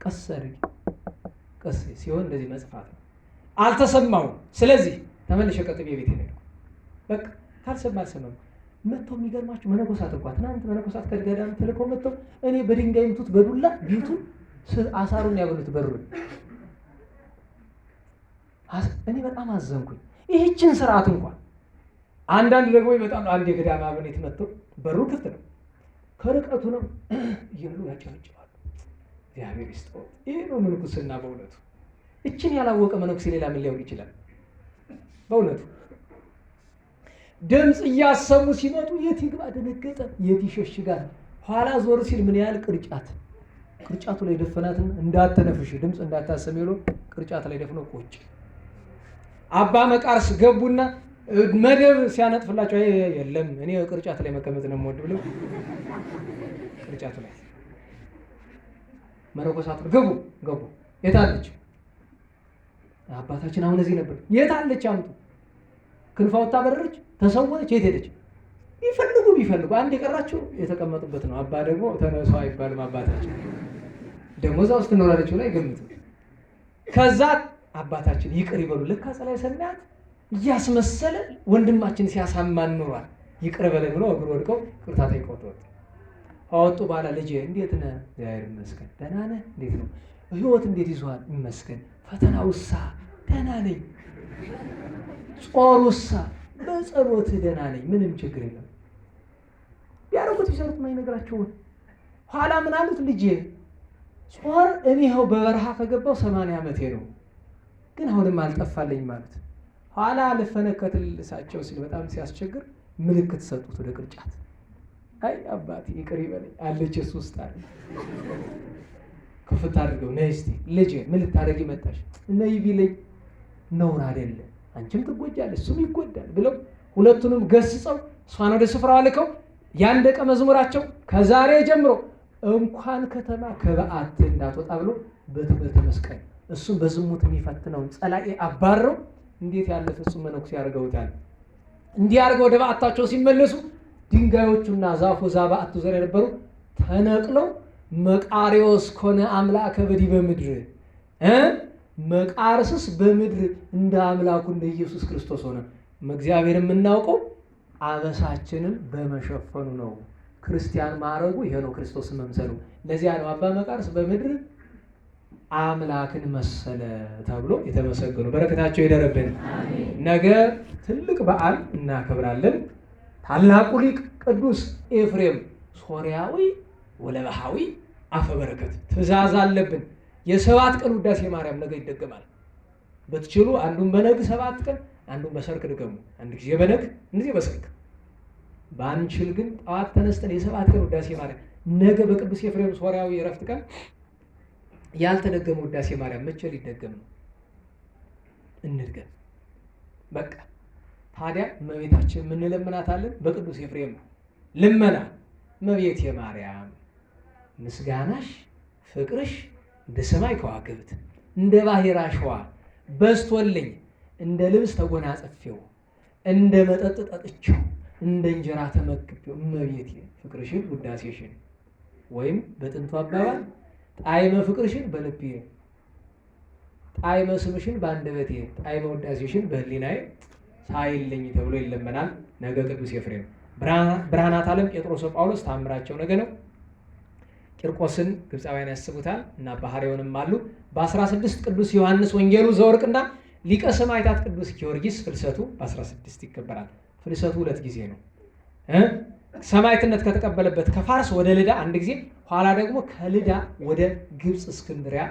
ቀስ አድርጊ ቀስ ሲሆን እንደዚህ መጽፋት ነው። አልተሰማውም። ስለዚህ ተመልሼ ቀጥቤ ቤት ሄድኩ። በቃ ካልሰማ አልሰማም። መጥተው የሚገርማችሁ መነኮሳት እንኳን ትናንት መነኮሳት ከገዳም ተልከው መጥተው እኔ በድንጋይ ምቱት በዱላ ቤቱን አሳሩን ያበሉት በሩን። እኔ በጣም አዘንኩኝ። ይህችን ስርዓት እንኳን አንዳንድ ደግሞ ይመጣሉ። አንድ የገዳም አበኔት መጥተው በሩ ክፍት ነው ከርቀቱ ነው እያሉ ያጨበጭባሉ። እግዚአብሔር ይስጠው። ይህ ነው ምንኩስና በእውነቱ። እችን ያላወቀ መነኩሴ ሌላ ምን ሊያውቅ ይችላል? በእውነቱ ድምፅ እያሰሙ ሲመጡ የት ይግባ ደነገጠ፣ የት ይሸሽጋል። ኋላ ዞር ሲል ምን ያህል ቅርጫቱ ላይ ደፈናትን እንዳተነፍሽ ድምፅ እንዳታሰሚ ብሎ ቅርጫት ላይ ደፍነው ቁጭ። አባ መቃርስ ገቡና መደብ ሲያነጥፍላቸው የለም እኔ ቅርጫት ላይ መቀመጥ ነው የምወድ ብለው ቅርጫቱ ላይ መነኮሳቱ ገቡ። የት አለች አባታችን? አሁን እዚህ ነበር። የት አለች? አምጡ። ክንፋ ወጣ በረረች፣ ተሰወረች። የት ሄደች? ቢፈልጉ አንድ የቀራቸው የተቀመጡበት ነው። አባ ደግሞ ተነሱ አይባልም። አባታችን ደግሞ እዛ ውስጥ ትኖራለችው ላይ ገምቱ። ከዛ አባታችን ይቅር ይበሉ። ልክ ጸላይ ሰናት እያስመሰለ ወንድማችን ሲያሳማን ኖሯል። ይቅር በለን ብሎ እግር ወድቀው ቅርታ ጠይቀው ወጡ። አወጡ በኋላ ልጄ እንዴት ነህ? እግዚአብሔር ይመስገን። ደህና ነህ? እንዴት ነው ህይወት? እንዴት ይዟል? ይመስገን። ፈተናውሳ? ደህና ነኝ። ጾሩሳ? በጸሎት ደህና ነኝ፣ ምንም ችግር የለም። ቢያረጉት ቢሰሩት ማይነግራቸውን ኋላ ምን አሉት? ልጄ ጾር እኔ ይኸው በበረሃ ከገባው 80 ዓመቴ ነው፣ ግን አሁንም አልጠፋለኝ ማለት። ኋላ ልፈነከትልሳቸው ሲል በጣም ሲያስቸግር ምልክት ሰጡት ወደ ቅርጫት። አይ አባቴ ይቅር ይበለኝ አለች። እሱ ውስጥ አለ ክፍት አድርገው ነይ እስቲ ልጄ ምን ልታደርጊ መጣሽ? ነይ ቢለኝ ነውር አይደለም፣ አንቺም ትጎጃለሽ እሱም ይጎዳል ብለው ሁለቱንም ገስጸው እሷን ወደ ስፍራው ልከው ያን ደቀ መዝሙራቸው ከዛሬ ጀምሮ እንኳን ከተማ ከበዓት እንዳትወጣ ብሎ በትምህርተ መስቀል እሱም በዝሙት የሚፈትነውን ጸላኤ አባረው እንዴት ያለ ፍጹም መነኩሴ ያደርገውታል። እንዲህ አድርገው ወደ በዓታቸው ሲመለሱ ድንጋዮቹና ዛፉ በዓቱ ዘር የነበሩ ተነቅለው መቃርዮስ ኮነ አምላከ በዲበ ምድር መቃርስስ በምድር እንደ አምላኩ እንደ ኢየሱስ ክርስቶስ ሆነ። እግዚአብሔር የምናውቀው አበሳችንን በመሸፈኑ ነው። ክርስቲያን ማዕረጉ ይሄ ነው፣ ክርስቶስን መምሰሉ። ለዚያ ነው አባ መቃርስ በምድር አምላክን መሰለ ተብሎ የተመሰገኑ። በረከታቸው ይደረብን። ነገ ትልቅ በዓል እናከብራለን። ታላቁ ሊቅ ቅዱስ ኤፍሬም ሶርያዊ ወለባሃዊ አፈ በረከት ትእዛዝ አለብን። የ7 ቀን ውዳሴ ማርያም ነገ ይደገማል። በትችሉ አንዱን በነግ 7 ቀን አንዱን በሰርክ ድገሙ። አንድ ጊዜ በነግ እንዴ በሰርክ ባንችል ግን ጠዋት ተነስተን የ7 ቀን ውዳሴ ማርያም ነገ በቅዱስ ኤፍሬም ሶርያዊ የረፍት ቀን ያልተደገመ ውዳሴ ማርያም መቼ ሊደገም ነው? እንድገም በቃ። ታዲያ እመቤታችን ምን ለምናታለን? በቅዱስ ኤፍሬም ልመና እመቤቴ ማርያም ምስጋናሽ ፍቅርሽ እንደ ሰማይ ከዋክብት እንደ ባሕር አሸዋ በዝቶልኝ እንደ ልብስ ተጎናጽፌው እንደ መጠጥ ጠጥቼው እንደ እንጀራ ተመግቤው እመቤቴ ፍቅርሽን ውዳሴሽን ወይም በጥንቱ አባባል ጣዕመ ፍቅርሽን በልቤ ጣዕመ ስምሽን በአንደበቴ ጣዕመ ውዳሴሽን በሕሊናዬ ሳይለኝ ተብሎ ይለመናል። ነገ ቅዱስ ኤፍሬም ብርሃናት ዓለም ጴጥሮስ ጳውሎስ ታምራቸው ነገ ነው። ቂርቆስን ግብፃውያን ያስቡታል እና ባህሪውንም አሉ። በ16 ቅዱስ ዮሐንስ ወንጌሉ ዘወርቅና ሊቀ ሰማዕታት ቅዱስ ጊዮርጊስ ፍልሰቱ በ16 ይከበራል። ፍልሰቱ 2 ጊዜ ነው። ሰማዕትነት ከተቀበለበት ከፋርስ ወደ ልዳ አንድ ጊዜ፣ ኋላ ደግሞ ከልዳ ወደ ግብፅ እስክንድሪያ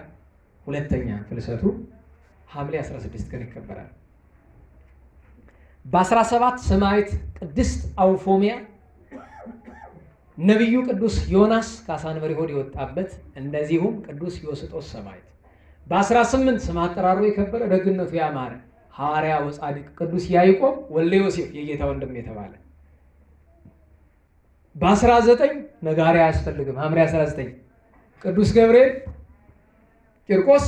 ሁለተኛ ፍልሰቱ ሐምሌ 16 ቀን ይከበራል። በ17 ሰማዕት ቅድስት አውፎሚያ ነቢዩ ቅዱስ ዮናስ ከአሳንበሪ ሆድ የወጣበት፣ እንደዚሁም ቅዱስ ዮስጦስ ሰማዕት። በ18 ስም አጠራሩ የከበረ ደግነቱ ያማረ ሐዋርያ ወጻድቅ ቅዱስ ያዕቆብ ወልደ ዮሴፍ የጌታ ወንድም የተባለ። በ19 ነጋሪ አያስፈልግም ሐምሌ 19 ቅዱስ ገብርኤል ቂርቆስ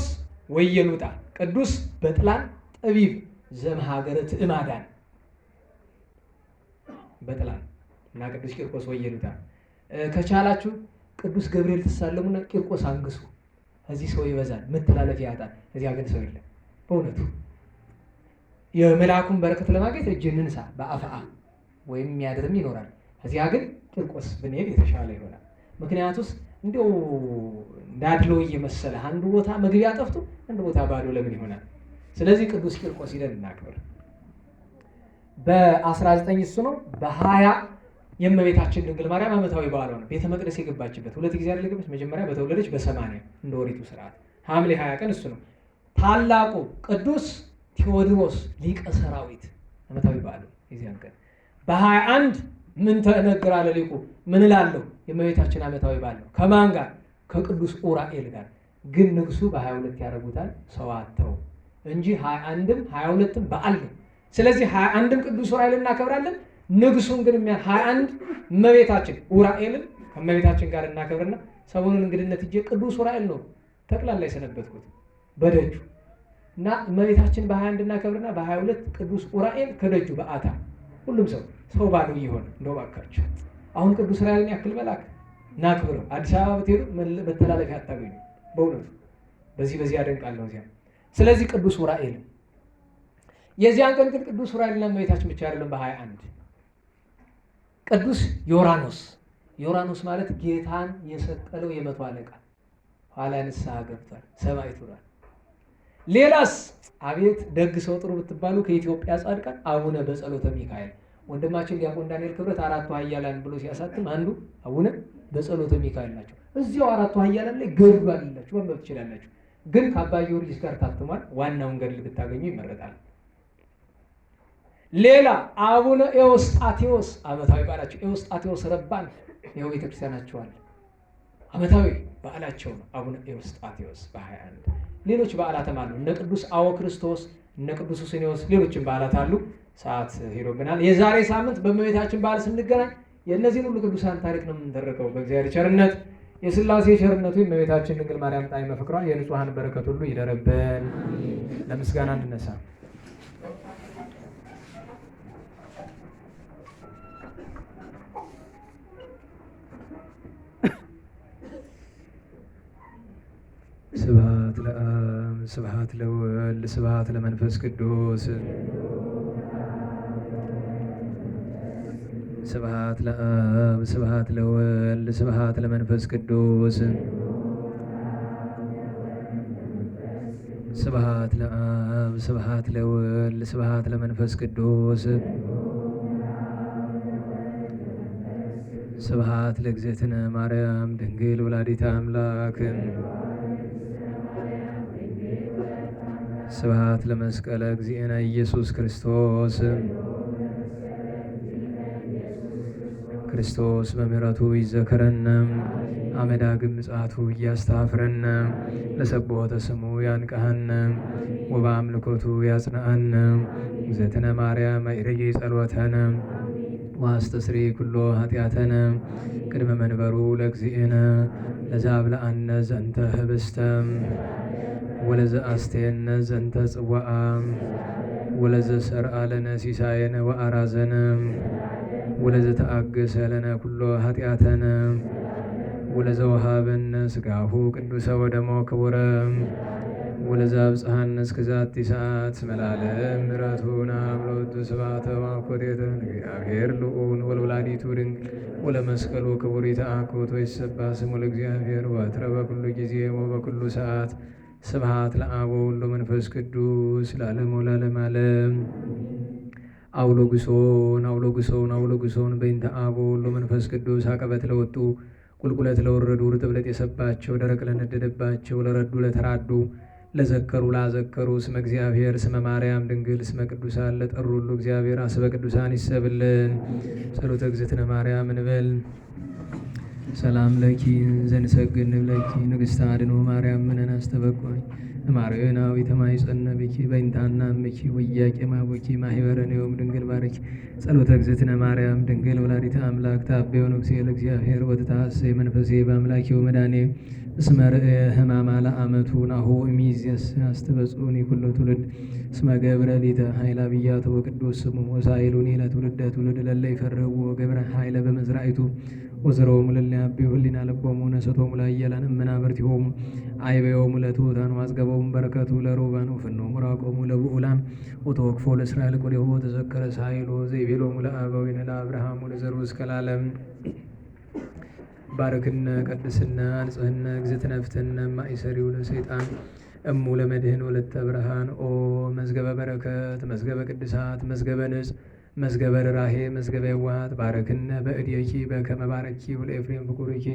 ወየሉጣ ቅዱስ በጥላን ጠቢብ ዘምሃገረ ትዕማዳን በጥላን እና ቅዱስ ቂርቆስ ወየሉጣ። ከቻላችሁ ቅዱስ ገብርኤል ትሳለሙና ቂርቆስ አንግሱ። እዚህ ሰው ይበዛል፣ መተላለፊያ ያጣል። እዚያ ግን ሰው የለም። በእውነቱ የመልአኩን በረከት ለማግኘት እጅ እንንሳ በአፍአ ወይም የሚያድርም ይኖራል። እዚያ ግን ቂርቆስ ብንሄድ የተሻለ ይሆናል። ምክንያቱስ እንዲያው እንዳድሎ እየመሰለ አንዱ ቦታ መግቢያ ጠፍቶ አንዱ ቦታ ባዶ ለምን ይሆናል? ስለዚህ ቅዱስ ቂርቆስ ሂደን እናክብር። በ19 እሱ ነው። በ20 የእመቤታችን ድንግል ማርያም ዓመታዊ በዓሏ ነው። ቤተ መቅደስ የገባችበት 2 ጊዜ አይደል የገባች? መጀመሪያ በተወለደች በ80 እንደ ኦሪቱ ስርዓት ሐምሌ 20 ቀን እሱ ነው። ታላቁ ቅዱስ ቴዎድሮስ ሊቀ ሰራዊት ዓመታዊ በዓሉ የዚያን ቀን። በ21 ምን ተነገራለ ሊቁ ምን እላለሁ? የእመቤታችን ዓመታዊ በዓል ነው። ከማን ጋር? ከቅዱስ ኡራኤል ጋር። ግን ንግሱ በ22 ያደርጉታል ሰው አተው እንጂ 21ም 22ም በዓል ነው። ስለዚህ 21ም ቅዱስ ኡራኤል እናከብራለን። ንግሱን ግን 21 እመቤታችን ኡራኤልን ከእመቤታችን ጋር እናከብርና ሰሞኑን እንግድነት እጄ ቅዱስ ኡራኤል ነው ጠቅላላ የሰነበትኩት በደጁ እና እመቤታችን በ21 እናከብርና በ22 ቅዱስ ኡራኤል ከደጁ በአታ ሁሉም ሰው ባዶ ይሆን። እንደው እባካችሁ አሁን ቅዱስ ኡራኤልን ያክል መልአክ እናክብረው። አዲስ አበባ ብትሄዱ መተላለፊያ አታገኙ። በእውነቱ በዚህ ያደንቃለሁ እዚያ። ስለዚህ ቅዱስ ኡራኤል የዚያን ቀን ግን ቅዱስ ኡራኤልና እመቤታችን ብቻ አይደለም። በ21 ቅዱስ ዮራኖስ ማለት ጌታን የሰቀለው የ100 አለቃ ኋላ ንስሐ ገብቷል፣ ሰማዕት ሆኗል። ሌላስ አቤት ደግ ሰው ጥሩ ብትባሉ ከኢትዮጵያ ጻድቃን አቡነ በጸሎተ ሚካኤል ወንድማችን ዲያቆን ዳንኤል ክብረት 4ቱ ኃያላን ብሎ ሲያሳትም አንዱ አቡነ በጸሎተ ሚካኤል ናቸው። እዚያው 4ቱ ኃያላን ላይ ገድሉ አላችሁ ማንበብ ትችላላችሁ። ግን ከአባ ጊዮርጊስ ጋር ታትሟል። ዋናውን ገድል ብታገኙ ይመረጣል። ሌላ አቡነ ኤዎስጣቴዎስ ዓመታዊ በዓላቸው። ኤዎስጣቴዎስ ረባን ይኸው ቤተክርስቲያናቸው አለ። ዓመታዊ በዓላቸው ነው አቡነ ኤዎስጣቴዎስ በ21። ሌሎች በዓላትም አሉ። እነ ቅዱስ አወ ክርስቶስ፣ እነ ቅዱስ ሱስንዮስ፣ ሌሎችም በዓላት አሉ። ሰዓት ሄዶብናል። የዛሬ ሳምንት በእመቤታችን በዓል ስንገናኝ የእነዚህን ሁሉ ቅዱሳን ታሪክ ነው የምንተርከው። በእግዚአብሔር ቸርነት የሥላሴ ቸርነቱ የእመቤታችን ድንግል ማርያም ጣዕመ ፍቅሯ የንጹሐን በረከት ሁሉ ይደረብን። ለምስጋና እንነሳ። ስብሐት ለአብ ስብሐት ለወልድ ስብሐት ለመንፈስ ቅዱስ ስብሐት ለአብ ስብሐት ለወልድ ስብሐት ለመንፈስ ቅዱስ ስብሐት ለአብ ስብሐት ለወልድ ስብሐት ለመንፈስ ቅዱስ ስብሐት ለእግዝእትነ ማርያም ድንግል ወላዲተ አምላክ ስብሐት ለመስቀለ እግዚእነ ኢየሱስ ክርስቶስ ክርስቶስ በምሕረቱ ይዘከረነ አመዳግም ምጽአቱ እያስተፍረነ ለሰብሖተ ስሙ ያንቀሐነ ወበአምልኮቱ ያጽንዐነ እግዝእትነ ማርያም አይረጌ ጸሎተነ ዋስተስሪ ኩሎ ኃጢአተነ ቅድመ መንበሩ ለእግዚእነ ለዘአብልዐነ ዘንተ ህብስተ ወለዘአስተየነ ዘንተ ጽዋዓ ወለዘሰርዐ ለነ ሲሳየነ ወአራዘነ ወለዘተአገሰ ለነ ኩሎ ኃጢአተነ ወለዘወሃበነ ሥጋሁ ቅዱሰ ወደሞ ክቡረ ወለዘአብጽሐነ እስከ ዛቲ ሰዓት መላለም ምሕረቱን አብሎቱ ስብሐተ ወአኮቴተ እግዚአብሔር ልዑል ወለወላዲቱ ድንግል ወለመስቀሉ ክቡር ይትአኮት ወይትሰብሐ ስሙ ለእግዚአብሔር ወትረ በኩሉ ጊዜ ወበኩሉ ሰዓት ስብሐት ለአብ ወወልድ ወመንፈስ ቅዱስ ለዓለሙ ለዓለመ ዓለም። አውሎግሶን አውሎግሶን አውሎግሶን በእንተ አብ ወወልድ ወመንፈስ ቅዱስ አቀበት ለወጡ ቁልቁለት ለወረዱ ርጥብ ለጤሰባቸው ደረቅ ለነደደባቸው ለረዱ ለተራዱ ለዘከሩ ላዘከሩ ስመ እግዚአብሔር ስመ ማርያም ድንግል ስመ ቅዱሳን ለጠሩ ሁሉ እግዚአብሔር አስበ ቅዱሳን ይሰብልን። ጸሎተ እግዝእትነ ማርያም እንበል። ሰላም ለኪ ዘንሰግድ ንብለኪ ንግሥተ አድኖ ማርያም ምነን አስተበቋኝ ማርዮናዊ ተማይጸነ ብኪ በይንታና እምኪ ወያቄማ ቦኪ ማሂበረኔዮም ድንግል ባረኪ። ጸሎተ እግዝእትነ ማርያም ድንግል ወላዲተ አምላክ ታቤው ንጉሴ ለእግዚአብሔር ወትታሰይ መንፈሴ በአምላኪ ወመድኃኔ እስመ ርእየ ሕማማ ለአመቱ ናሁ እሚይዝየስ አስተበጽኡኒ ኩሎ ትውልድ እስመ ገብረ ሊተ ኃይለ አብያተ ወቅዱስ ስሙ ወሳኢሉኒ ለትውልደ ትውልድ ለለ ይፈርህዎ ገብረ ኃይለ በመዝራኢቱ ወዘሮሙ ለለ ያብዩ ህሊና ልቦሙ ነሰቶሙ ለኃያላን እምናብርቲሆሙ አይቤዮሙ ለትሑታን ወአጽገቦሙ በረከቱ ለሩባን ወፈኖሙ ራቆሙ ለብዑላን ወተወክፎ ለእስራኤል ቆዴሁ ወተዘከረ ሳይሎ ዘይቤሎሙ ለአበዊነ ለአብርሃሙ ለዘሩ እስከ ለዓለም። ባርክነ ቀድስነ አንጽህነ እግዝእትነ ፍትሕነ ማእሰሪው ለሰይጣን እሙ ለመድህን ወለተ ብርሃን ኦ መዝገበ በረከት መዝገበ ቅድሳት መዝገበ ንጽ መዝገበ ርኅራኄ መዝገበ የዋሃት ባረክነ በእድየኪ በከመ ባረኪ ለኤፍሬም ፍቁርኪ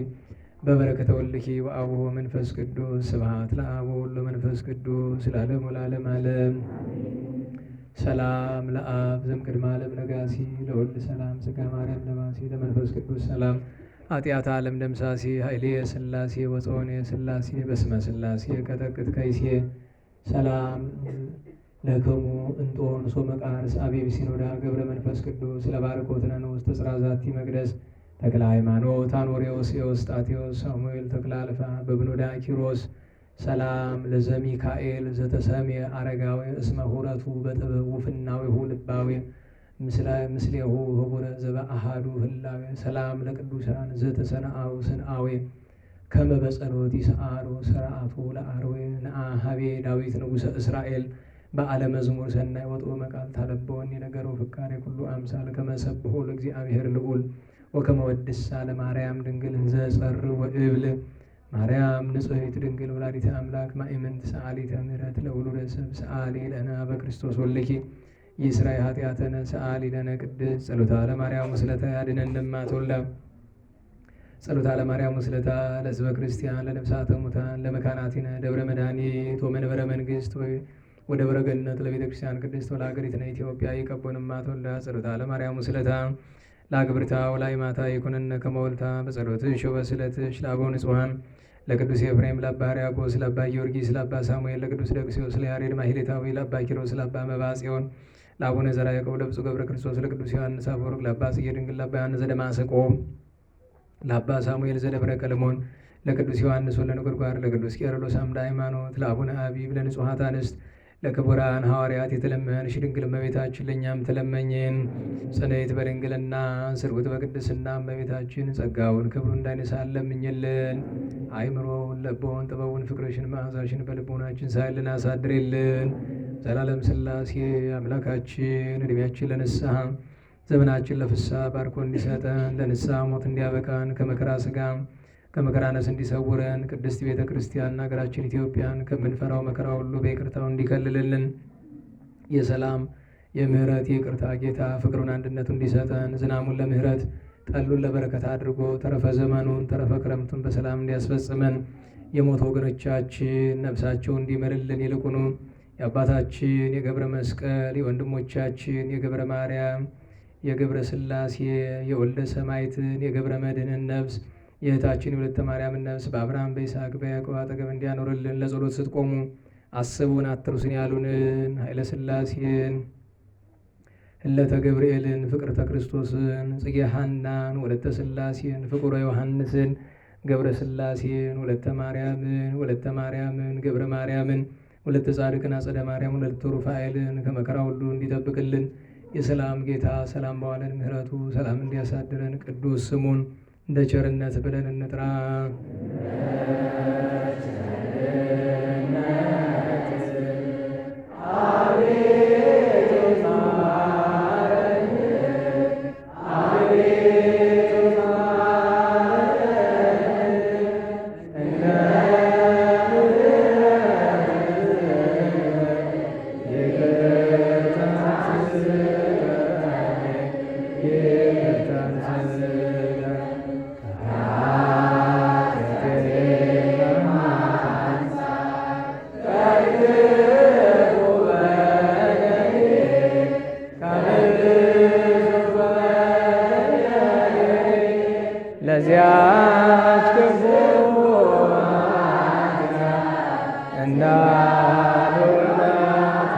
በበረከተ ወልድኪ ወአቡሁ መንፈስ ቅዱስ ስብሐት ለአብ ወወልድ ወመንፈስ ቅዱስ ለዓለሙ ለዓለመ ዓለም። ሰላም ለአብ ዘእምቅድመ ዓለም ነጋሲ ለወልድ ሰላም ሥጋ ማርያም ለባሲ ለመንፈስ ቅዱስ ሰላም ኃጢአተ ዓለም ደምሳሴ ኃይሌ ሥላሴ ወፀወኔ ሥላሴ በስመ ሥላሴ ቀጠቅጥ ከይሴ ሰላም ለክሙ እንጦን ሶመቃርስ አቤብ ሲኖዳ ገብረ መንፈስ ቅዱስ ለባርኮትነ ንዑስ ተጽራዛቲ መቅደስ ተክለ ሃይማኖት አኖሬዎስ ኤዎስጣቴዎስ ሳሙኤል ተክለ አልፋ በብኖዳ ኪሮስ ሰላም ለዘሚካኤል ዘተሰሜ አረጋዊ እስመ ሁረቱ በጥበቡ ፍናዊሁ ልባዊ ምስሌሁ ህቡረ ዘበአሃዱ ህላዌ ሰላም ለቅዱሳን ዘተሰነአው ስንአዌ ከመ በጸሎት ይስአሉ ስርዓቱ ለአርዌ ነአሃቤ ዳዊት ንጉሠ እስራኤል በዓለ መዝሙር ሰናይ ወጥኦ መቃል ታለበወኒ ነገሮ ፍካሬ ኩሉ አምሳል ከመ ሰብሖ ለእግዚአብሔር ልዑል ወከመ ወድሳ ለማርያም ድንግል ዘጸር ወእብል ማርያም ንጽሕት ድንግል ወላዲተ አምላክ ማእምንት ሰአሊተ ምሕረት ለውሉደ ሰብ ሰአሊ ለነ በክርስቶስ ወልኪ ይስራይ ኃጢአተነ ሰአሊ ለነ ቅድስት ጸሎታ ለማርያም ወስለታ ያድነን እንደማትወልዳ ጸሎታ ለማርያም ወስለታ ለሕዝበ ክርስቲያን ለነፍሳተ ሙታን ለመካናቲነ ደብረ መድኃኒት ወመንበረ መንግሥት ወደብረ ገነት ለቤተ ክርስቲያን ቅድስት ወለሀገሪትነ ኢትዮጵያ ይቀቦንማ ተወልዳ ጸሎታ ለማርያም ወስለታ ለአግብርታ ወላይማታ ይኩነነ ከመ ወልታ በጸሎትሽ ወበስእለትሽ ለአበው ንጹሐን ለቅዱስ ኤፍሬም ለአባ ሕርያቆስ ለአባ ጊዮርጊስ ለአባ ሳሙኤል ለቅዱስ ደቅስዮስ ለያሬድ ማሕሌታዊ ለአባ ኪሮስ ለአባ መባጽዮን ለአቡነ ዘርዓ ያዕቆብ ለብፁዕ ገብረ ክርስቶስ ለቅዱስ ዮሐንስ አፈወርቅ ለአባ ጽጌ ድንግል ለአባ ዮሐንስ ዘደማስቆ ለአባ ሳሙኤል ዘደብረ ቀልሞን ለቅዱስ ዮሐንስ ወለነጎድጓድ ለቅዱስ ቄርሎስ አምደ ሃይማኖት ለአቡነ አቢብ ለንጹሐት አንስት ለክቡራን ሐዋርያት የተለመንሽ ድንግል እመቤታችን ለእኛም ተለመኝን። ጽንዕት በድንግልና ስርጉት በቅድስና እመቤታችን ጸጋውን ክብሩ እንዳይነሳን ለምኝልን። አይምሮውን ለቦውን ጥበቡን ፍቅርሽን መዓዛሽን በልቦናችን ሳይልን አሳድሬልን። ዘላለም ሥላሴ አምላካችን ዕድሜያችን ለንስሐ ዘመናችን ለፍስሐ ባርኮ እንዲሰጠን ለንስሐ ሞት እንዲያበቃን ከመከራ ሥጋ ከመከራ ነፍስ እንዲሰውረን ቅድስት ቤተ ክርስቲያንና ሀገራችን ኢትዮጵያን ከምንፈራው መከራ ሁሉ በይቅርታው እንዲከልልልን የሰላም የምህረት የይቅርታ ጌታ ፍቅሩን አንድነቱ እንዲሰጠን ዝናሙን ለምህረት ጠሉን ለበረከት አድርጎ ተረፈ ዘመኑን ተረፈ ክረምቱን በሰላም እንዲያስፈጽመን የሞት ወገኖቻችን ነፍሳቸው እንዲምርልን ይልቁኑ የአባታችን የገብረ መስቀል የወንድሞቻችን የገብረ ማርያም የገብረ ሥላሴ የወልደ ሰማዕትን የገብረ መድኅንን ነፍስ የእህታችን የወለተ ማርያምን ነፍስ በአብርሃም በይስሐቅ በያዕቆብ አጠገብ እንዲያኖርልን ለጸሎት ስትቆሙ አስቡን አትርሱን ያሉንን ኃይለ ሥላሴን እለተ ገብርኤልን፣ ፍቅርተ ክርስቶስን፣ ጽጌ ሐናን፣ ወለተ ሥላሴን፣ ፍቁረ ዮሐንስን፣ ገብረ ሥላሴን፣ ወለተ ማርያምን፣ ገብረ ማርያምን፣ ወለተ ጻድቅን፣ አጸደ ማርያም፣ ወለተ ሩፋኤልን ከመከራ ሁሉ እንዲጠብቅልን የሰላም ጌታ ሰላም በዋለን ምሕረቱ ሰላም እንዲያሳድረን ቅዱስ ስሙን እንደ ቸርነት ብለን እንጥራ። ለዚያች ክፉ እንዳልሆናት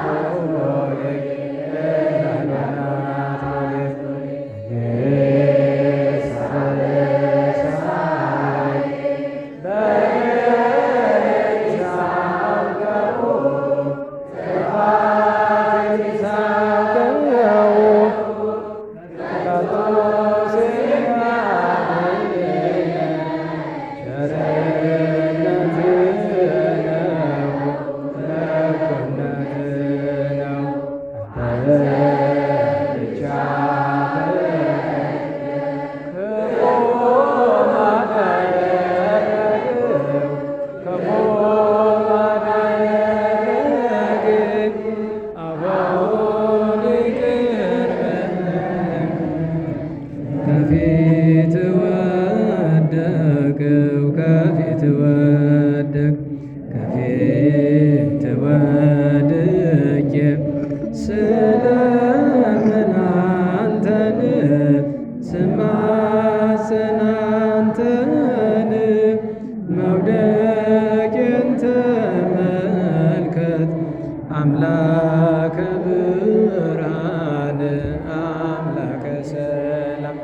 ከፊት ወደቅው ከፊት ወደቅ ከፊት ወድቄ ስለምን አንተን ስማጸን አንተን መውደቄን ተመልከት አምላከ ብርሃን አምላከ ሰላም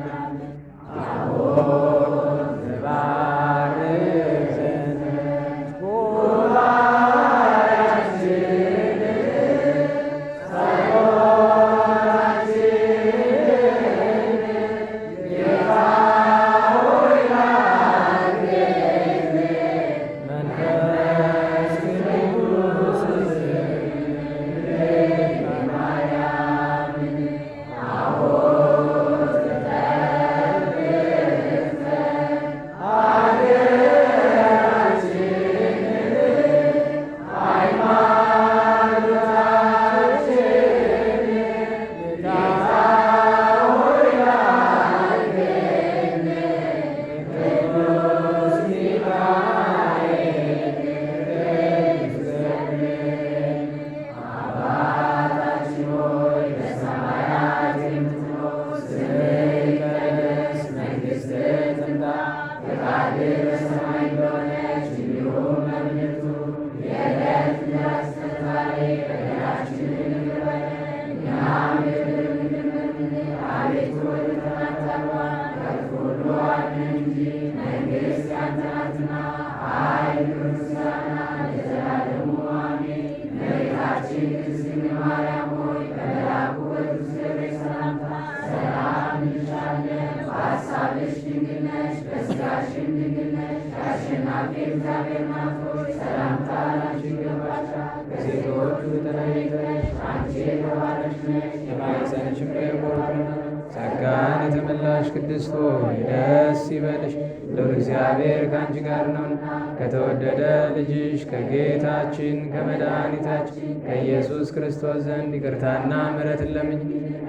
ጸጋን የተመላሽ ቅድስት ሆይ ደስ ይበልሽ፣ ልዑል እግዚአብሔር ከአንቺ ጋር ነውና ከተወደደ ልጅሽ ከጌታችን ከመድኃኒታችን ከኢየሱስ ክርስቶስ ዘንድ ይቅርታና ምሕረትን ለምኝ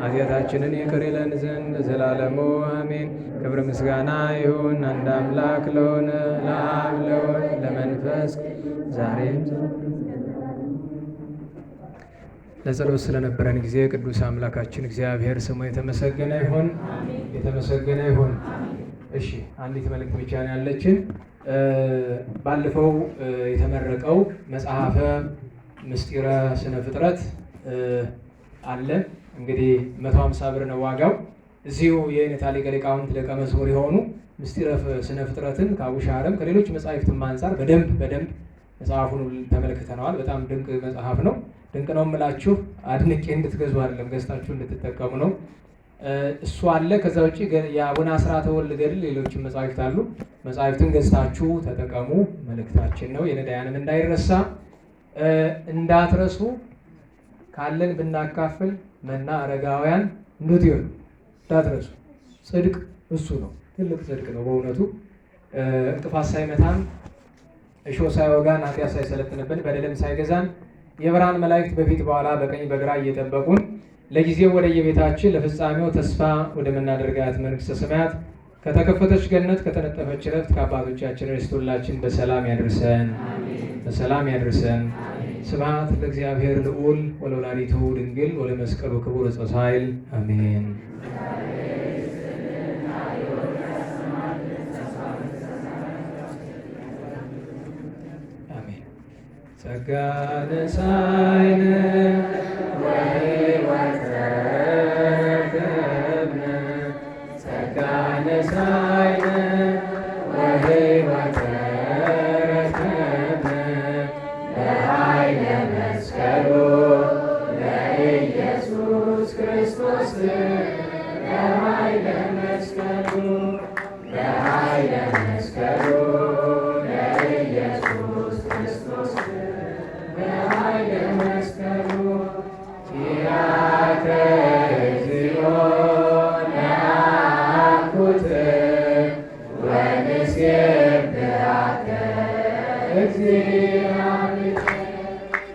ኃጢአታችንን ይቅር ይለን ዘንድ ለዘላለሙ አሜን። ክብር ምስጋና ይሁን አንድ አምላክ ለሆነ ለአብ ለወልድ ለመንፈስ ዛሬም ለጸሎት ስለነበረን ጊዜ ቅዱስ አምላካችን እግዚአብሔር ስሙ የተመሰገነ ይሁን፣ የተመሰገነ ይሁን። እሺ፣ አንዲት መልእክት ብቻ ነው ያለችን። ባለፈው የተመረቀው መጽሐፈ ምስጢረ ስነ ፍጥረት አለ። እንግዲህ 150 ብር ነው ዋጋው። እዚሁ የኔታ ሊቀ ሊቃውንት ደቀ መዝሙር የሆኑ ምስጢረ ስነ ፍጥረትን ከአቡሻረም ከሌሎች መጻሕፍትም አንጻር በደንብ መጽሐፉን ተመልክተነዋል። በጣም ድንቅ መጽሐፍ ነው። ድንቅ ነው የምላችሁ አድንቄ እንድትገዙ አይደለም፣ ገዝታችሁ እንድትጠቀሙ ነው። እሱ አለ። ከዛ ውጭ የአቡነ አስራተ ወልድ ገድል፣ ሌሎችም መጽሐፍት አሉ። መጽሐፍትን ገዝታችሁ ተጠቀሙ መልእክታችን ነው። የነዳያንም እንዳይረሳ እንዳትረሱ። ካለን ብናካፍል መና አረጋውያን እንዱት ይሆኑ እንዳትረሱ። ጽድቅ እሱ ነው፣ ትልቅ ጽድቅ ነው በእውነቱ። እንቅፋት ሳይመታን እሾህ ሳይወጋን ኃጢአት ሳይሰለጥንብን በደልም ሳይገዛን የብርሃን መላእክት በፊት በኋላ በቀኝ በግራ እየጠበቁን ለጊዜው ወደ የቤታችን ለፍጻሜው ተስፋ ወደምናደርጋት መንግሥተ ሰማያት ከተከፈተች ገነት ከተነጠፈች ዕረፍት ከአባቶቻችን ርስት ሁላችን በሰላም ያድርሰን፣ በሰላም ያድርሰን። ስብሐት ለእግዚአብሔር ልዑል ወለወላዲቱ ድንግል ወለመስቀሉ ክቡር ዕፀ ሣህል አሜን። ጸጋ ነሣኢነ ወሕይወተ ረከብነ ጸጋ ነሣኢነ ወሕይወተ ረከብነ በኃይለ መስቀሉ ለኢየሱስ ክርስቶስ በኃይለ መስቀሉ በኃይለ መስቀሉ ለኢየሱስ ክርስቶስ በኃይለ መስቀሉ ኪያከ እግዚኦ ነአኩት ወንሴብሐከ እግዚአብሔር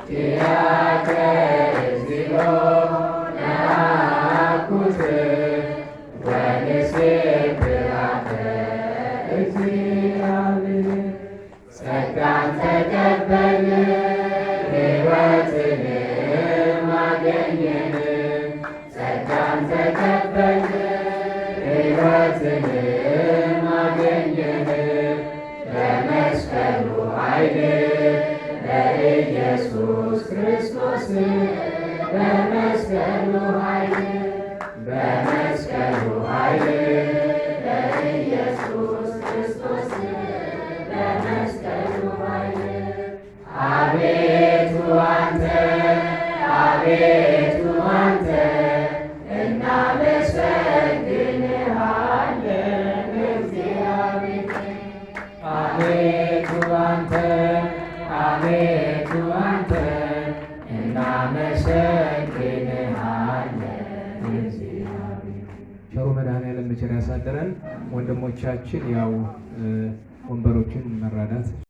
ኪያከ እግዚኦ ነአኩት ወንሴብሐከ እግዚአብሔር ጸጋን ተቀበልን ሕይወትንም አገኘን ጸጋን ተቀበልን ሕይወትንም አገኘን በመስቀሉ ኃይል በኢየሱስ ክርስቶስ በመስቀሉ ኃይል በመስቀሉ ኃይል በኢየሱስ ክርስቶስ በመስቀሉ ኃይል አቤቱ አንተ አቤቱ አንተ እናመሰግንሃለን እግዚአብሔር አቤቱ አንተ አቤቱ አንተ እናመሰግንሃለን እግዚአብሔር። ቸሩ መድኃኔዓለም በቸር ያሳደረን። ወንድሞቻችን ያው ወንበሮችን መራዳት